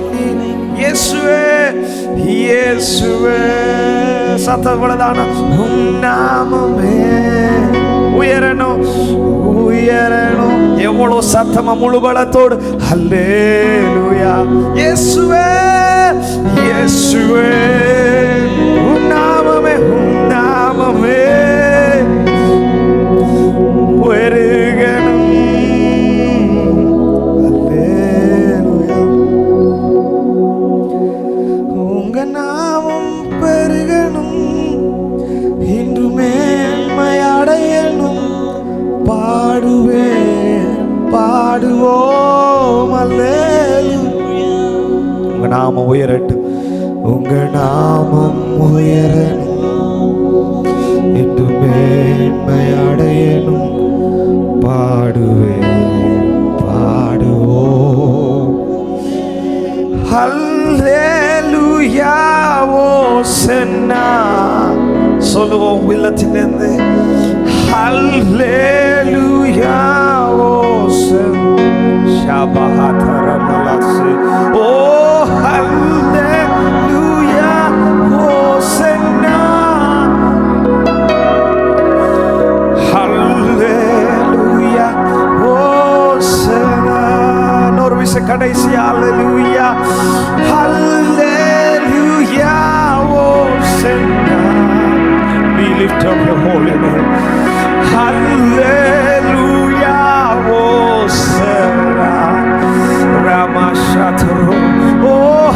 இயேசுவே, இயேசுவே. சத்தப்படதான உன் நாமமே உயரணும், உயரணும். எவ்வளவு சத்தமா முழு பலத்தோடு அல்லேலூயா. இயேசுவே, இயேசுவே, உன் நாமமே, உன் நாமமே உயருகணும். அல்லேலூயா. உங்க நாமம் பெருகணும், இன்று மேன்மை அடையணும். பாடுவேன், பாடுவோம் அல்லேலூயா. உங்க நாமம் உயரட்டும், உங்க நாமம் உயரணும், இன்று மேன்மை அடையணும். பாடுவேன், பாடுவோம் அல்லேலூயா. ஓசன்னா சொல்லுவோம் உள்ளத்திலிருந்து. அல்லேலூயா ஓசன்னா ஷாபஹாதரமலஸ். ஓ அல்லேலூயா ஓசன்னா, அல்லேலூயா ஓசன்னா. இன்னொரு விஷயம் கடைசி. அல்லேலூயா, அல்லேலூயா ஓசன்னா. We lift up your holy name. Hallelujah, Hosanna, Ramashatru. Oh,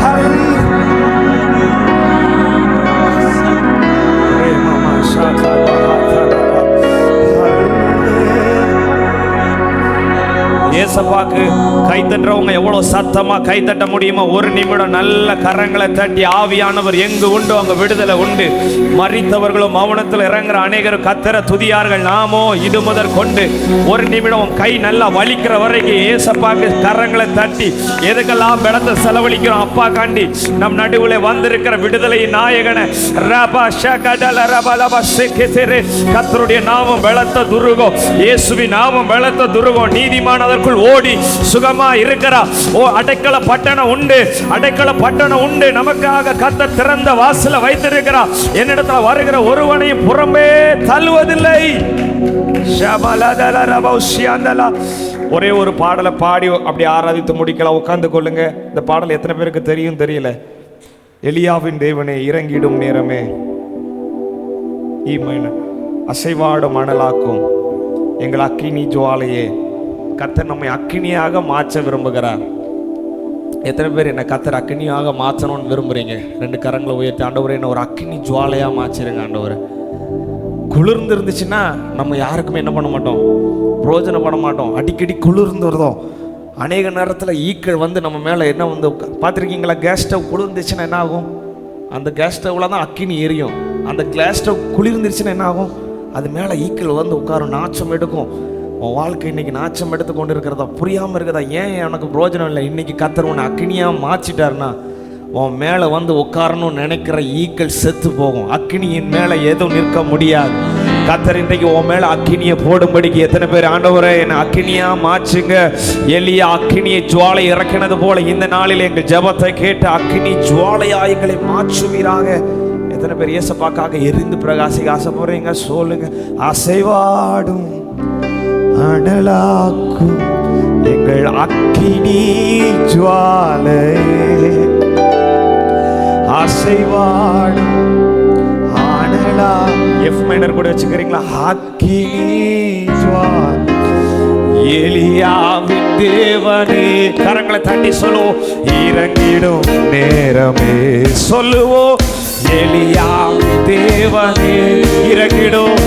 ஏசப்பாக்கு கை தட்டுறவங்க எவ்வளவு சத்தமா கை தட்ட முடியுமோ ஒரு நிமிடம் நல்ல கரங்களை தட்டி, ஆவியானவர் எங்கு உண்டு அங்க விடுதலை உண்டு. மரித்தவர்களும் மௌனத்தில் இறங்குற அநேகர் கத்தர துதியார்கள். நாமோ இது முதல் கொண்டு ஒரு நிமிடம் கை நல்லா வலிக்கிற வரைக்கும் ஏசப்பாக்கு கரங்களை தட்டி எதுக்கெல்லாம் பலத்தை செலவழிக்கிறோம் அப்பா காண்டி நம் நடுவில் வந்திருக்கிற விடுதலையின் நாயகனை கர்த்தருடைய நாமம் பலத்த துருகம், இயேசுவின் நாமம் பலத்த துருகம். நீதிமான் அதற்குள் ஓடி சுகமா இருக்கிறார். அடைக்கல பட்டணம் உண்டு, அடைக்கல பட்டணம் உண்டு. நமக்காக கர்த்தர் திறந்த வாசல வைத்திருக்கிறார். என்னிடத்துல வருகிற ஒருவனையும் புறம்பே தள்ளுவதில்லை. ஒரே ஒரு பாடலை பாடி அப்படி ஆராதித்து முடிக்கலாம். உட்கார்ந்து கொள்ளுங்க. இந்த பாடல் எத்தனை பேருக்கு தெரியும் தெரியல. எலியாவின் தேவனே இறங்கிடும் நேரமே, அசைவாடும் மணலாக்கும் எங்கள் அக்கினி ஜுவாலையே. கர்த்தர் நம்மை அக்கினியாக மாற்ற விரும்புகிறார். எத்தனை பேர் என்ன கர்த்தர் அக்கினியாக மாற்றணும்னு விரும்புறீங்க? ரெண்டு கரங்களை உயர்த்தி, ஆண்டவரே என்ன ஒரு அக்கினி ஜுவாலையா மாற்றிருங்க ஆண்டவரே. குளிர்ந்து இருந்துச்சுன்னா நம்ம யாருக்குமே என்ன பண்ண மாட்டோம், பிரயோஜனப்பட மாட்டோம். அடிக்கடி குளிர்ந்து வருதோம். அநேக நேரத்தில் ஈக்கள் வந்து நம்ம மேலே என்ன வந்து பார்த்துருக்கீங்களா? கேஸ் ஸ்டவ் குளிர்ந்துச்சுன்னா என்ன ஆகும்? அந்த கேஸ் ஸ்டவ்வில் தான் அக்கினி எரியும். அந்த கேஸ் ஸ்டவ் குளிர்ந்துருச்சுன்னா என்ன ஆகும்? அது மேலே ஈக்கள் வந்து உட்காரும், நாச்சம் எடுக்கும். உன் வாழ்க்கை இன்னைக்கு நாச்சம் எடுத்து கொண்டு இருக்கிறதா, புரியாமல் இருக்கிறதா, ஏன் எனக்கு பிரயோஜனம் இல்லை? இன்னைக்கு கர்த்தர் உன்னை அக்கினியாக மாற்றிட்டாருன்னா உன் மேலே வந்து உட்காரணும்னு நினைக்கிற ஈக்கள் செத்து போகும். அக்கினியின் மேலே எதுவும் நிற்க முடியாது. கர்த்தர் இன்றைக்கு உன் மேலே அக்கினியை போடும்படிக்கு எத்தனை பேர் ஆண்டவரே என்னை அக்கினியா மாற்றுங்க? எலியா அக்கினியை ஜுவாலை இறக்கினது போல இந்த நாளில் எங்கள் ஜெபத்தை கேட்டு அக்கினி ஜுவாலையா எங்களை மாற்றுவீராக. எத்தனை பேர் இயேசுவுக்காக எரிந்து பிரகாசிக்க ஆசைப்படுறீங்க? சொல்லுங்க. அசைவாடும் அனலாக்கும் எங்கள் அக்கினி ஜுவாலை, அசைவாடும் அனலா. எஃப் மைனர் கூட வச்சுக்கிறீங்களா? அக்கினி ஜுவாலை. எலியாவின் தேவனே, கரங்களை தட்டி சொல்லுவோம். இறங்கிடும் நேரமே சொல்லுவோம். எலியாவின் தேவனே இறங்கிடும்,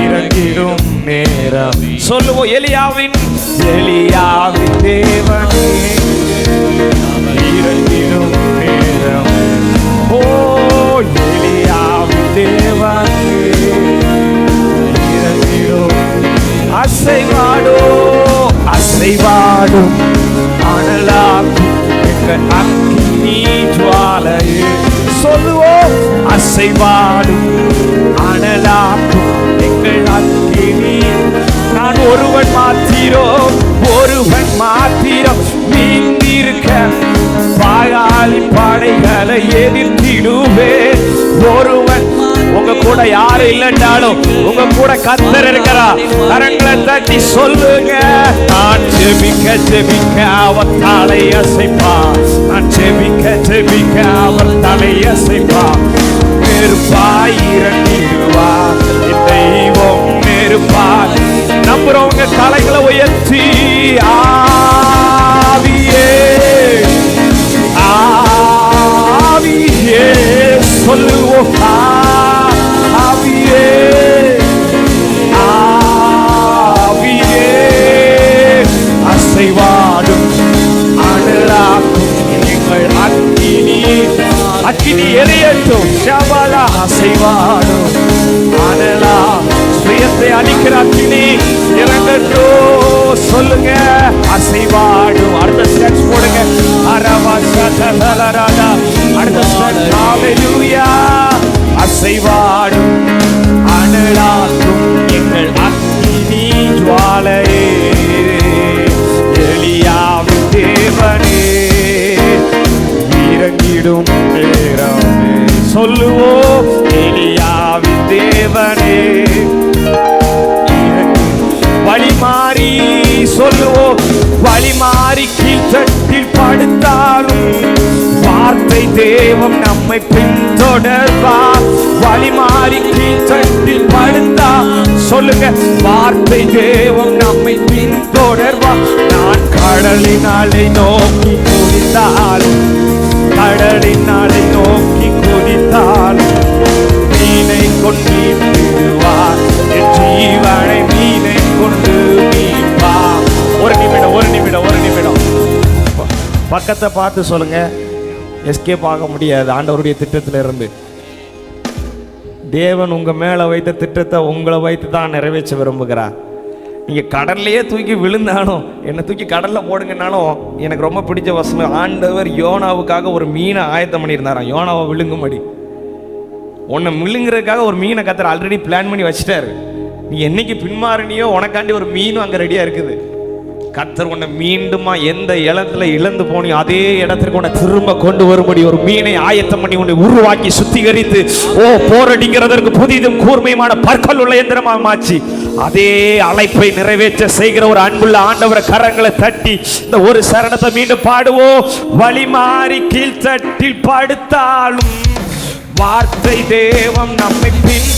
இறங்கிடும் நேரம் சொல்லுவோம். எலியாவின் தேவனே இறங்கிடும் நேரம். ஓ எலியாவின் தேவனே இறங்கிடும். அசைவாடும் அனலாக்கும் எங்கள் அக்கினி ஜுவாலையே சொல்லுவோம். அசைவாடும் அனலாக்கும் எங்கள் அக்கினி. நான் ஒருவன் மாத்திரம் நீந்திருக்க பாகாளி படைகளை எதிர்த்திடுவே. ஒருவன் உங்க கூட யாரும் இல்லைன்னாலும் உங்க கூட கர்த்தர் இருக்கிறார். கரங்களை தட்டி சொல்லுங்க. நான் ஜெபிக்க அவர் தலை அசைப்பா. நான் ஜெபிக்க அவர் தலை அசைப்பா. நெருப்பாய் இறங்கிடுவா தெய்வம், நெருப்பாய். நம்புறவங்க தலைகளை உயர்த்தி ஆவியே ஆவியே சொல்லுவோம். ஆவியே ஆவியே அசைவாடும் அனலாக்கும் எங்கள் அக்கினி எரியட்டும். ஷபாலா அசைவாடும் அனலா சுயத்தை அடிக்கிற அக்கினி இறங்கட்டோ சொல்லுங்க. அசைவாடும். அடுத்த ஸ்டெப்ஸ் போடுங்க. அரவா சதலராடா. அடுத்த ஸ்டெப் ஹalleluya. அசைவாடும் அனலாக்கும் எங்கள் அக்கினி ஜுவாலையே. எலியாவின் தேவனே இறங்கிடும் நேரமே சொல்லுவோம். எலியாவின் தேவனே வழி மாறி சொல்லுவோம். வழி மாறி கீழ்த்தட்டில் படுத்தாலும் வார்த்தை தேவம் நம்மை பின்தொடர்வா. வழி மாறி கீழ்த்தட்டில் படுத்தா சொல்லுங்க. வார்த்தை தேவம் நம்மை பின்தொடர்வா. நான் கடலினாலே நோக்கி குதித்தாலும், கடலினாலே நோக்கி குதித்தாலும் மீனை கொண்டு மீட்பிடுவார். என் ஜீவனை மீனை கொண்டு மீட்பா. ஒரு நிமிடம் பக்கத்தை பார்த்து சொல்லுங்க, எஸ்கேப் ஆக முடியாது ஆண்டவருடைய திட்டத்துல இருந்து. தேவன் உங்க மேல வைத்த திட்டத்தை உங்களை வைத்து தான் நிறைவேற்ற விரும்புகிறார். நீங்க கடல்லையே தூக்கி விழுந்தாலும், என்னை தூக்கி கடல்ல போடுங்கன்னாலும், எனக்கு ரொம்ப பிடிச்ச வசனம், ஆண்டவர் யோனாவுக்காக ஒரு மீனை ஆயத்தம் பண்ணியிருந்தாராம். யோனாவை விழுங்கும்படி உன்னை விழுங்குறதுக்காக ஒரு மீனை கத்தர் ஆல்ரெடி பிளான் பண்ணி வச்சுட்டாரு. நீ என்னைக்கு பின்மாறினியோ உனக்காண்டி ஒரு மீனும் அங்கே ரெடியாக இருக்குது. கத்தர் உன்னை மீண்டுமா எந்த இடத்துல இழந்து போனியோ அதே இடத்திற்கு உன்னை திரும்ப கொண்டு வரும்படி ஒரு மீனை ஆயத்தம் பண்ணி உன்னை உருவாக்கி சுத்திகரித்து போரடிக்கிறதற்கு புதிதும் கூர்மையுமான பற்கள் உள்ள எந்திரமா மாற்றி அதே அழைப்பை நிறைவேற்ற செய்கிற ஒரு அன்புள்ள ஆண்டவரை கரங்களை தட்டி இந்த ஒரு சரணத்தை மீண்டும் பாடுவோம். வழி மாறி கீழ்த்தட்டில் படுத்தாலும் வார்த்தை தேவம் நம்மை பின்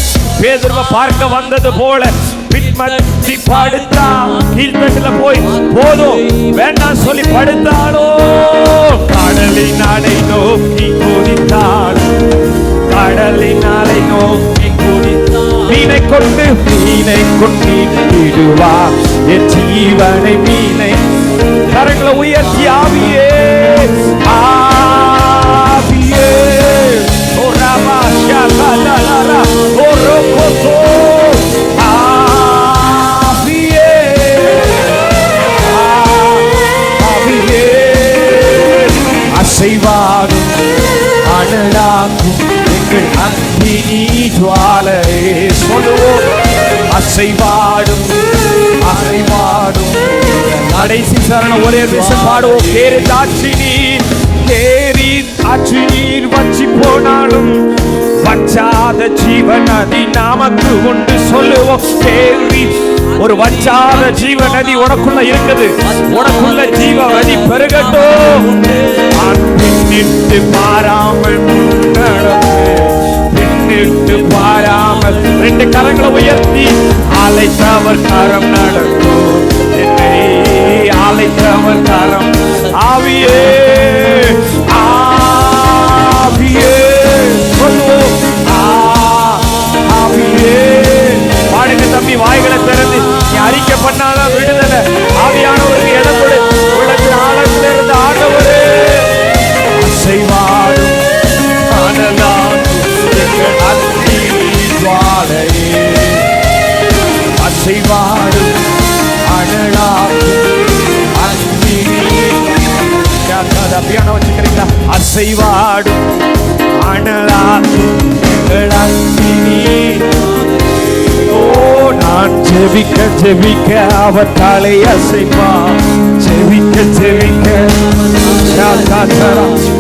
பேதுருவை பார்க்க வந்தது போல பின்மத்தி படுத்தா கீழ்த்தட்டுல போய் போதும் வேண்டாம் சொல்லி படுத்தாலோ கடலின் அலை நோக்கி குதித்தாலும் கடலின் அலை நோக்கி குதித்தாலும் மீனை கொண்டு விடுவா என் ஜீவனை மீனை கரங்களை உயர்த்தி ஆவியே ஆவியே அசைவாடும் அனலாக்கும் எங்கள் அக்கினி ஜுவாலையே சொல்லுவோம். அசைவாடும் அசைவாடும் கடைசி சரணம் ஒரே விஷயம் பாடுவோம். பேரு தாட்சி நீர் தேரி ஆட்சி நீர் வச்சி போனாலும் வச்சாத ஜீவன் நதி நமக்கு உண்டு சொல்லுவோம். தேவி ஒரு வச்சாத ஜீவ நதி உனக்குள்ள இருக்குது. உனக்குள்ள ஜீவ நதி பெருகட்டும். பின்னிட்டு பாராமல் பின்னிட்டு பாராமல் ரெண்டு கரங்களை உயர்த்தி அழைத்தவர் கரம் நடக்கும். என்னை அழைத்தவர் கரம் ஆவியே ஆவியே சொல்லுவோம். ஆவியே பாடுங்க தம்பி, வாய்களை திறந்து நீ அறிக்கை பண்ணாலும் விடுதலை ஆவியானவருக்கு இடம் கொடு. உள்ளத்தின் ஆழத்தில் இருந்து ஆண்டவரே அசைவாடும் அசைவாடும் அனலாக்கும் வச்சுக்கிறீங்களா? அசைவாடும் அனலாக்கும் நான் ஜெபிக்க ஜெபிக்க அவர் தலை அசைப்பா. ஜெபிக்க ஜெபிக்க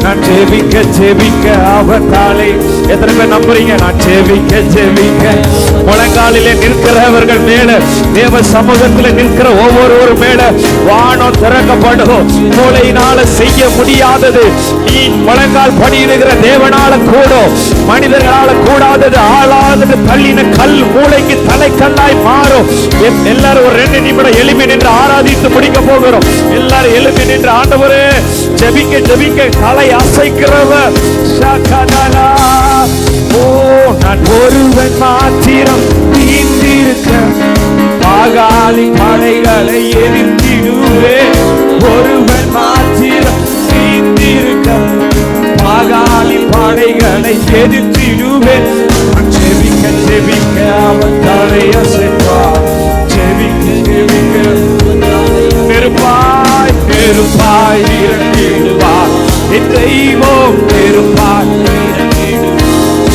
நான் ஜெபிக்க ஜெபிக்க அவர் தலை. எத்தனை பேர் நம்புறீங்க? நான் ஜெபிக்க ஜெபிக்க முழங்காலிலே நிற்கிறவர்கள் மேல, தேவ சமூகத்தில் நிற்கிற ஒவ்வொருவரும் மேல வானம் திறக்கப்படும். மூளையினால செய்ய முடியாதது நீ முழங்கால் படியிடுகிற தேவனால கூடும். மனிதர்களால கூடாதது ஆளாதது தள்ளின கல் மூளைக்கு தலை கல்லாய் மாறும். எல்லாரும் ஒரு 2 நிமிடம் எழுப்பி நின்று ஆராதித்து முடிக்க போகிறோம். எல்லாரும் எழுப்பி நின்று ஆண்டவரே ஜெபிக்க ஜெபிக்க தலை அசைக்கிறவர். நான் ஒருவன் மாத்திரம் தீர்ந்திருக்க பாகாலி படைகளை எதிர்த்திடுவே. ஒருவன் மாத்திரம் தீர்ந்திருக்க பாகாலி படைகளை எதிர்த்திடுவே. ஜெபிக்க ஜெபிக்க அவன் தலை அசைப்பார். ஜெபிக்க ஜெபிக்க நெருப்பாய் நெருப்பாய் இறங்கிடுவார். என் தெய்வம் நெருப்பாய்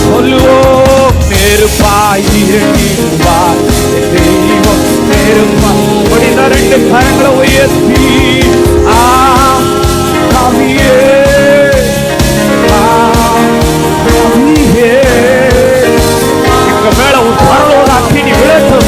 சொல்லுவோம். நெருப்பாய் இறங்கிடுவார். என் தெய்வம் நெருப்பாய். முடிந்த 2 கரங்களை உயர்த்தி ஆவியே ஆவியே எங்க மேல ஒரு பரலோக அக்கினி விழட்டும்.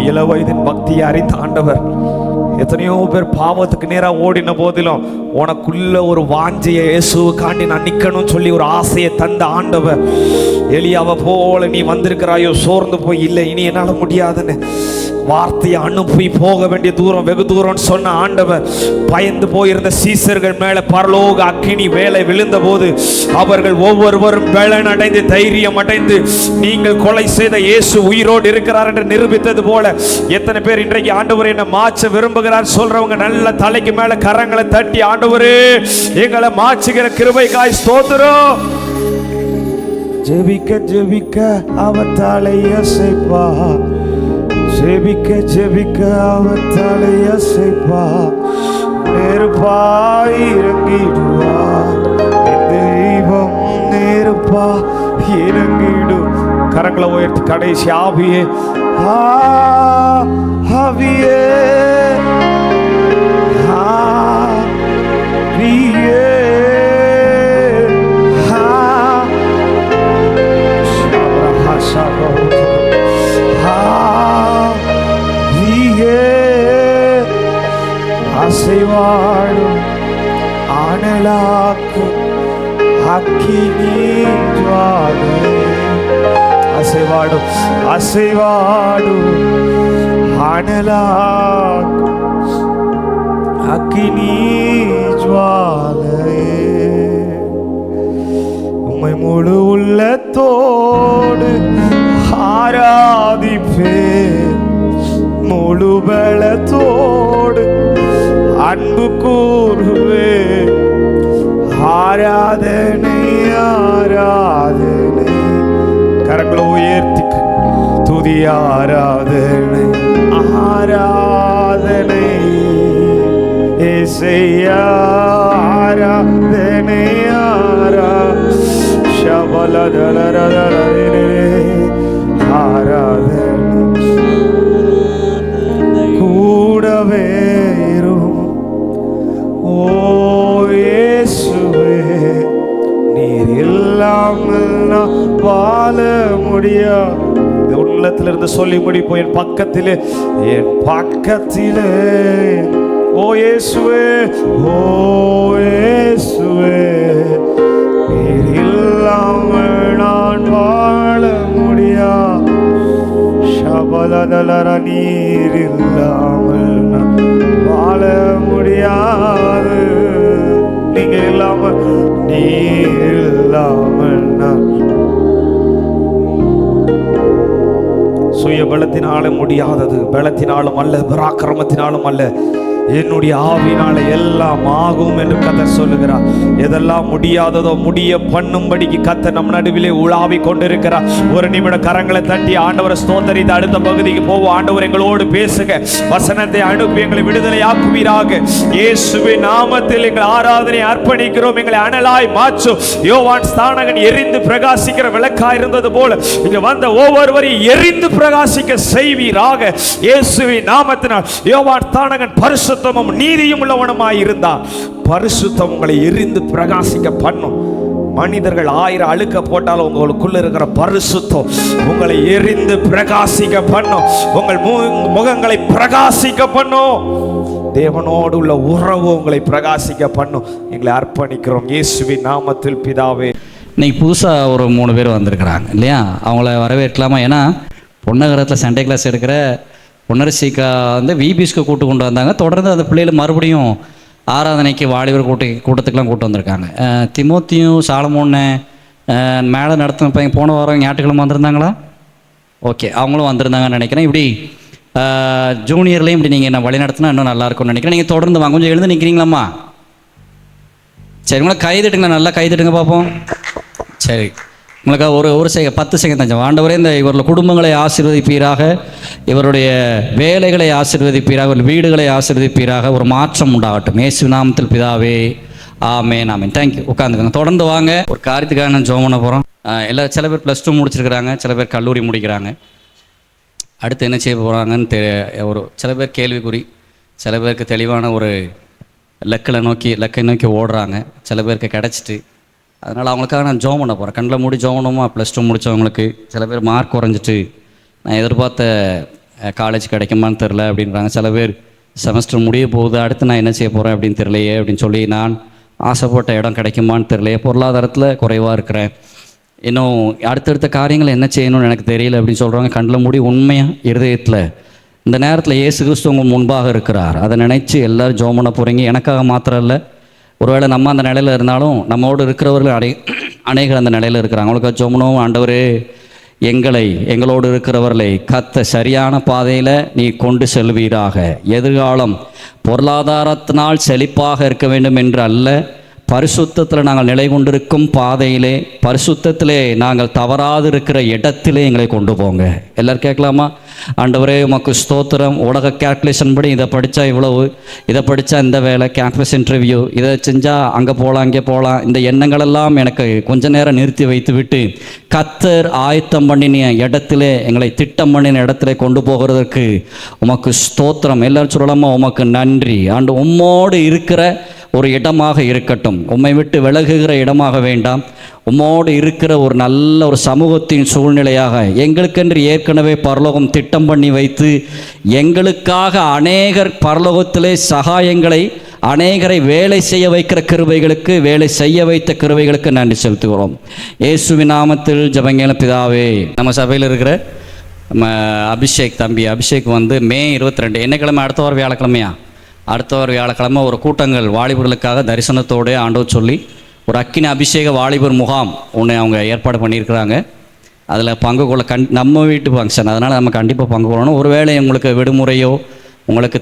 இள வயதின் பக்தியை அறிந்த ஆண்டவர் எத்தனையோ பேர் பாவத்துக்கு நேராக ஓடின போதிலும் உனக்குள்ள ஒரு வாஞ்சையை இயேசுவை காண்டி நான் நிற்கணும்னு சொல்லி ஒரு ஆசையை தந்த ஆண்டவர். எலியாவை போல நீ வந்திருக்கிறாயோ, சோர்ந்து போய் இல்லை இனி என்னால் முடியாதுன்னு வார்த்தையை அனுப்பி போக வேண்டிய தூரம் வெகு தூரம்னு சொன்ன ஆண்டவர் பயந்து போயிருந்த சீசர்கள் மேல பரலோக அக்கினி வேலை விழுந்த போது அவர்கள் ஒவ்வொருவரும் பலன் அடைந்து தைரியம் அடைந்து நீங்கள் கொலை செய்த இயேசு உயிரோடு இருக்கிறார் என்று நிரூபித்தது போல எத்தனை பேர் இன்றைக்கு ஆண்டவர் என்ன மாற்ற விரும்புகிறார் சொல்றவங்க நல்ல தலைக்கு மேல கரங்களை தட்டி ஆண்டவரே எங்களை மாற்றுகிற கிருபைக்காய் ஸ்தோத்திரம். ஜெபிக்க ஜெபிக்க அவர் தலையசைப்பா, ஜெபிக்க ஜெபிக்க அவர் தலையசைப்பா, நெருப்பாய் இறங்கிடுவா தெய்வம், நெருப்பா இறங்கிடு. கரங்களை உயர்த்தி கடைசி ஆவியே ஆவியே ஆவியே அசைவாடும் ஆனலாக்கும் அக்கினி ஜுவாலை, அசைவாடும் அசைவாடும் ஆனலாக்கும் அக்கினி ஜுவாலை, உம்மை முழு உள்ளத்தோடு ஆராதிப்பே, முழு பலத்தோடு அன்பு கூறுவே, ஆராதனை ஆராதனை. கரங்களை உயர்த்தி துதி ஆராதனை ஆராதனை ஏசையா ஆராதனை ஆரா ஆராதனை கூடவே நீர் இல்லாமல் நான் வாழ முடியாது. உள்ளத்திலிருந்து சொல்லி முடிப்போம். என் பக்கத்திலே ஓ இயேசுவே, ஓ இயேசுவே, நீர் இல்லாமல் நான் வாழ முடியாது. ஷபலதலர நீர் இல்லாமல் நான் வாழ முடியாது. நீங்க இல்லாமல் நீர் இல்லாமல் நான் சுய பலத்தினாலும் முடியாதது, பலத்தினாலும் அல்ல, பராக்கிரமத்தினாலும் அல்ல, என்னுடைய ஆவினால எல்லாம் ஆகும் என்று கர்த்தர் சொல்லுகிறார். எதெல்லாம் முடியாததோ முடிய பண்ணும்படிக்கு கர்த்தர் நம் நடுவிலே உலாவி கொண்டிருக்கிறார். ஒரு நிமிடம் கரங்களை தட்டி ஆண்டவரை ஸ்தோத்தரித்து அடுத்த பகுதிக்கு போவோம். ஆண்டவர் எங்களோடு பேசுங்க, வசனத்தை அனுப்பி எங்களை விடுதலை ஆக்குவீராக. இயேசுவின் நாமத்தில் எங்கள் ஆராதனை அர்ப்பணிக்கிறோம். எங்களை அனலாய் மாற்றும். யோவான் ஸ்நானகன் எரிந்து பிரகாசிக்கிற விளக்காய் இருந்தது போல இங்க வந்த ஒவ்வொருவரையும் எரிந்து பிரகாசிக்க செய்வீராக இயேசுவின் நாமத்தினால். யோவான் ஸ்நானகன் பரிசுத்தமும் நீதியும் உள்ளவனுமாய் இருந்தார். பரிசுத்தம் உங்களை எரிந்து பிரகாசிக்க பண்ணும். மனிதர்கள் 1000 அழுக்க போட்டாலும் உங்களுக்குள்ள இருக்கிற பரிசுத்தம் உங்களை எரிந்து பிரகாசிக்க பண்ணும். உங்கள் முகங்களை பிரகாசிக்க பண்ணும். தேவனோடு உள்ள உறவு உங்களை பிரகாசிக்க பண்ணும். எங்களை அர்ப்பணிக்கிறோம் இயேசுவின் நாமத்தில் பிதாவே. இன்னைக்கு புதுசாக ஒரு 3 பேர் வந்திருக்கிறாங்க இல்லையா? அவங்கள வரவேற்கலாமா? ஏன்னா பொன்னகரத்தில் சண்டே கிளாஸ் எடுக்கிற பொன்னரசிக்கா வந்து விபிஎஸ்க்கு கொண்டு வந்தாங்க. தொடர்ந்து அந்த பிள்ளைகள் மறுபடியும் ஆராதனைக்கு வாலிபர் கூட்டத்துக்கெலாம் கூட்டு வந்திருக்காங்க. திமோத்தியும் சாலமோன்னு மேலே நடத்தின பையன் போன வாரம் ஞாயிற்றுக்கிழமை வந்திருந்தாங்களா? ஓகே, அவங்களும் வந்திருந்தாங்கன்னு நினைக்கிறேன். இப்படி ஜூனியர்லேயும் இப்படி நீங்கள் என்ன வழி நடத்தினா இன்னும் நல்லாயிருக்கும்னு நினைக்கிறேன். நீங்கள் தொடர்ந்து வாங்க. கொஞ்சம் எழுந்து நிற்கிறீங்களாம்மா? சரி, உங்களை கைதட்டுங்களா? நல்லா கைதட்டுங்க பார்ப்போம். சரி, உங்களுக்கு ஒரு 10 செகண்ட் தான். ஆண்டவரே, இந்த இவருடைய குடும்பங்களை ஆசீர்வதிப்பீராக, இவருடைய வேலைகளை ஆசீர்வதிப்பீராக, வீடுகளை ஆசீர்வதிப்பீராக. ஒரு மாற்றம் உண்டாகட்டும் இயேசு நாமத்தில் பிதாவே, ஆமென் ஆமென். தேங்க்யூ. உட்காந்துக்கோங்க, தொடர்ந்து வாங்க. ஒரு காரியத்துக்காக நான் ஜெபம் பண்ண போகிறோம். சில பேர் +2 முடிச்சிருக்கிறாங்க, சில பேர் கல்லூரி முடிக்கிறாங்க. அடுத்து என்ன செய்ய போகிறாங்கன்னு சில பேர் கேள்விக்குறி, சில பேருக்கு தெளிவான ஒரு லக்கை நோக்கி ஓடுறாங்க, சில பேருக்கு கிடச்சிட்டு அதனால் அவங்களுக்காக நான் ஜோம் பண்ண போகிறேன். கண்ணில் மூடி ஜோம் பண்ணுமா? +2 முடித்தவங்களுக்கு சில பேர் மார்க் குறைஞ்சிட்டு நான் எதிர்பார்த்த காலேஜ் கிடைக்குமான்னு தெரில அப்படின்றாங்க. சில பேர் செமஸ்டர் முடிய போகுது, அடுத்து நான் என்ன செய்ய போகிறேன் அப்படின்னு தெரியலையே அப்படின்னு சொல்லி நான் ஆசைப்பட்ட இடம் கிடைக்குமான்னு தெரியலையே, பொருளாதாரத்தில் குறைவாக இருக்கிறேன், இன்னும் அடுத்தடுத்த காரியங்கள் என்ன செய்யணும்னு எனக்கு தெரியல அப்படின்னு சொல்கிறாங்க. கண்ணில் மூடி உண்மையாக இருதயத்தில் இந்த நேரத்தில் இயேசு கிறிஸ்து உங்கள் முன்பாக இருக்கிறார். அதை நினச்சி எல்லோரும் ஜெபம் பண்ண போகிறீங்க. எனக்காக மாத்திரம் இல்லை, ஒருவேளை நம்ம அந்த நிலையில் இருந்தாலும் நம்மோடு இருக்கிறவர்கள் அநேகர் அந்த நிலையில் இருக்கிறாங்க. அவங்களுக்கு ஜெபம் பண்ணுவோம். ஆண்டவரே, எங்களோடு இருக்கிறவர்களை கத்த சரியான பாதையில் நீ கொண்டு செல்வீராக. எதிர்காலம் பொருளாதாரத்தினால் செழிப்பாக இருக்க வேண்டும் என்று அல்ல, பரிசுத்தத்தில் நாங்கள் நிலை கொண்டிருக்கும் பாதையிலே, பரிசுத்தத்திலே நாங்கள் தவறாது இருக்கிற இடத்திலே எங்களை கொண்டு போங்க. எல்லோரும் கேட்கலாமா? ஆண்டவரே உமக்கு ஸ்தோத்திரம். உலக கேல்குலேஷன் படி இதை படித்தா இவ்வளவு, இதை படித்தா இந்த வேலை, கேம்பஸ் இன்டர்வியூ, இதை செஞ்சால் அங்கே போகலாம் இங்கே போகலாம், இந்த எண்ணங்களெல்லாம் எனக்கு கொஞ்ச நேரம் நிறுத்தி வைத்து விட்டு கர்த்தர் ஆயத்தம் பண்ணின இடத்திலே, எங்களை திட்டம் பண்ணின இடத்துல கொண்டு போகிறதுக்கு உமக்கு ஸ்தோத்திரம். எல்லோரும் சொல்லலாமா? உமக்கு நன்றி. ஆண்டு உம்மோடு இருக்கிற ஒரு இடமாக இருக்கட்டும், உம்மை விட்டு விலகுகிற இடமாக வேண்டாம், உம்மோடு இருக்கிற ஒரு நல்ல ஒரு சமூகத்தின் சூழ்நிலையாக எங்களுக்கென்று ஏற்கனவே பரலோகம் திட்டம் பண்ணி வைத்து எங்களுக்காக அநேகர் பரலோகத்திலே சகாயங்களை, அநேகரை வேலை செய்ய வைக்கிற கிருபைகளுக்கு, வேலை செய்ய வைத்த கிருபைகளுக்கு நன்றி செலுத்துகிறோம். இயேசுவின் நாமத்தில் ஜெபங்கேல பிதாவே. நம்ம சபையில் இருக்கிற நம்ம அபிஷேக் தம்பி அபிஷேக் மே 22 என்ன கிழமை? அடுத்த வாரம் வியாழக்கிழமையா? அடுத்த வாரம் வியாழக்கிழமை ஒரு கூட்டங்கள் வாலிபர்களுக்காக தரிசனத்தோடு ஆண்டவர் சொல்லி ஒரு அக்கினி அபிஷேக வாலிபர் முகாம் ஒன்று அவங்க ஏற்பாடு பண்ணியிருக்கிறாங்க. அதில் பங்கு கொள்ள நம்ம வீட்டு ஃபங்க்ஷன், அதனால் நம்ம கண்டிப்பாக பங்கு கொள்ளணும். ஒருவேளை உங்களுக்கு விடுமுறையோ உங்களுக்கு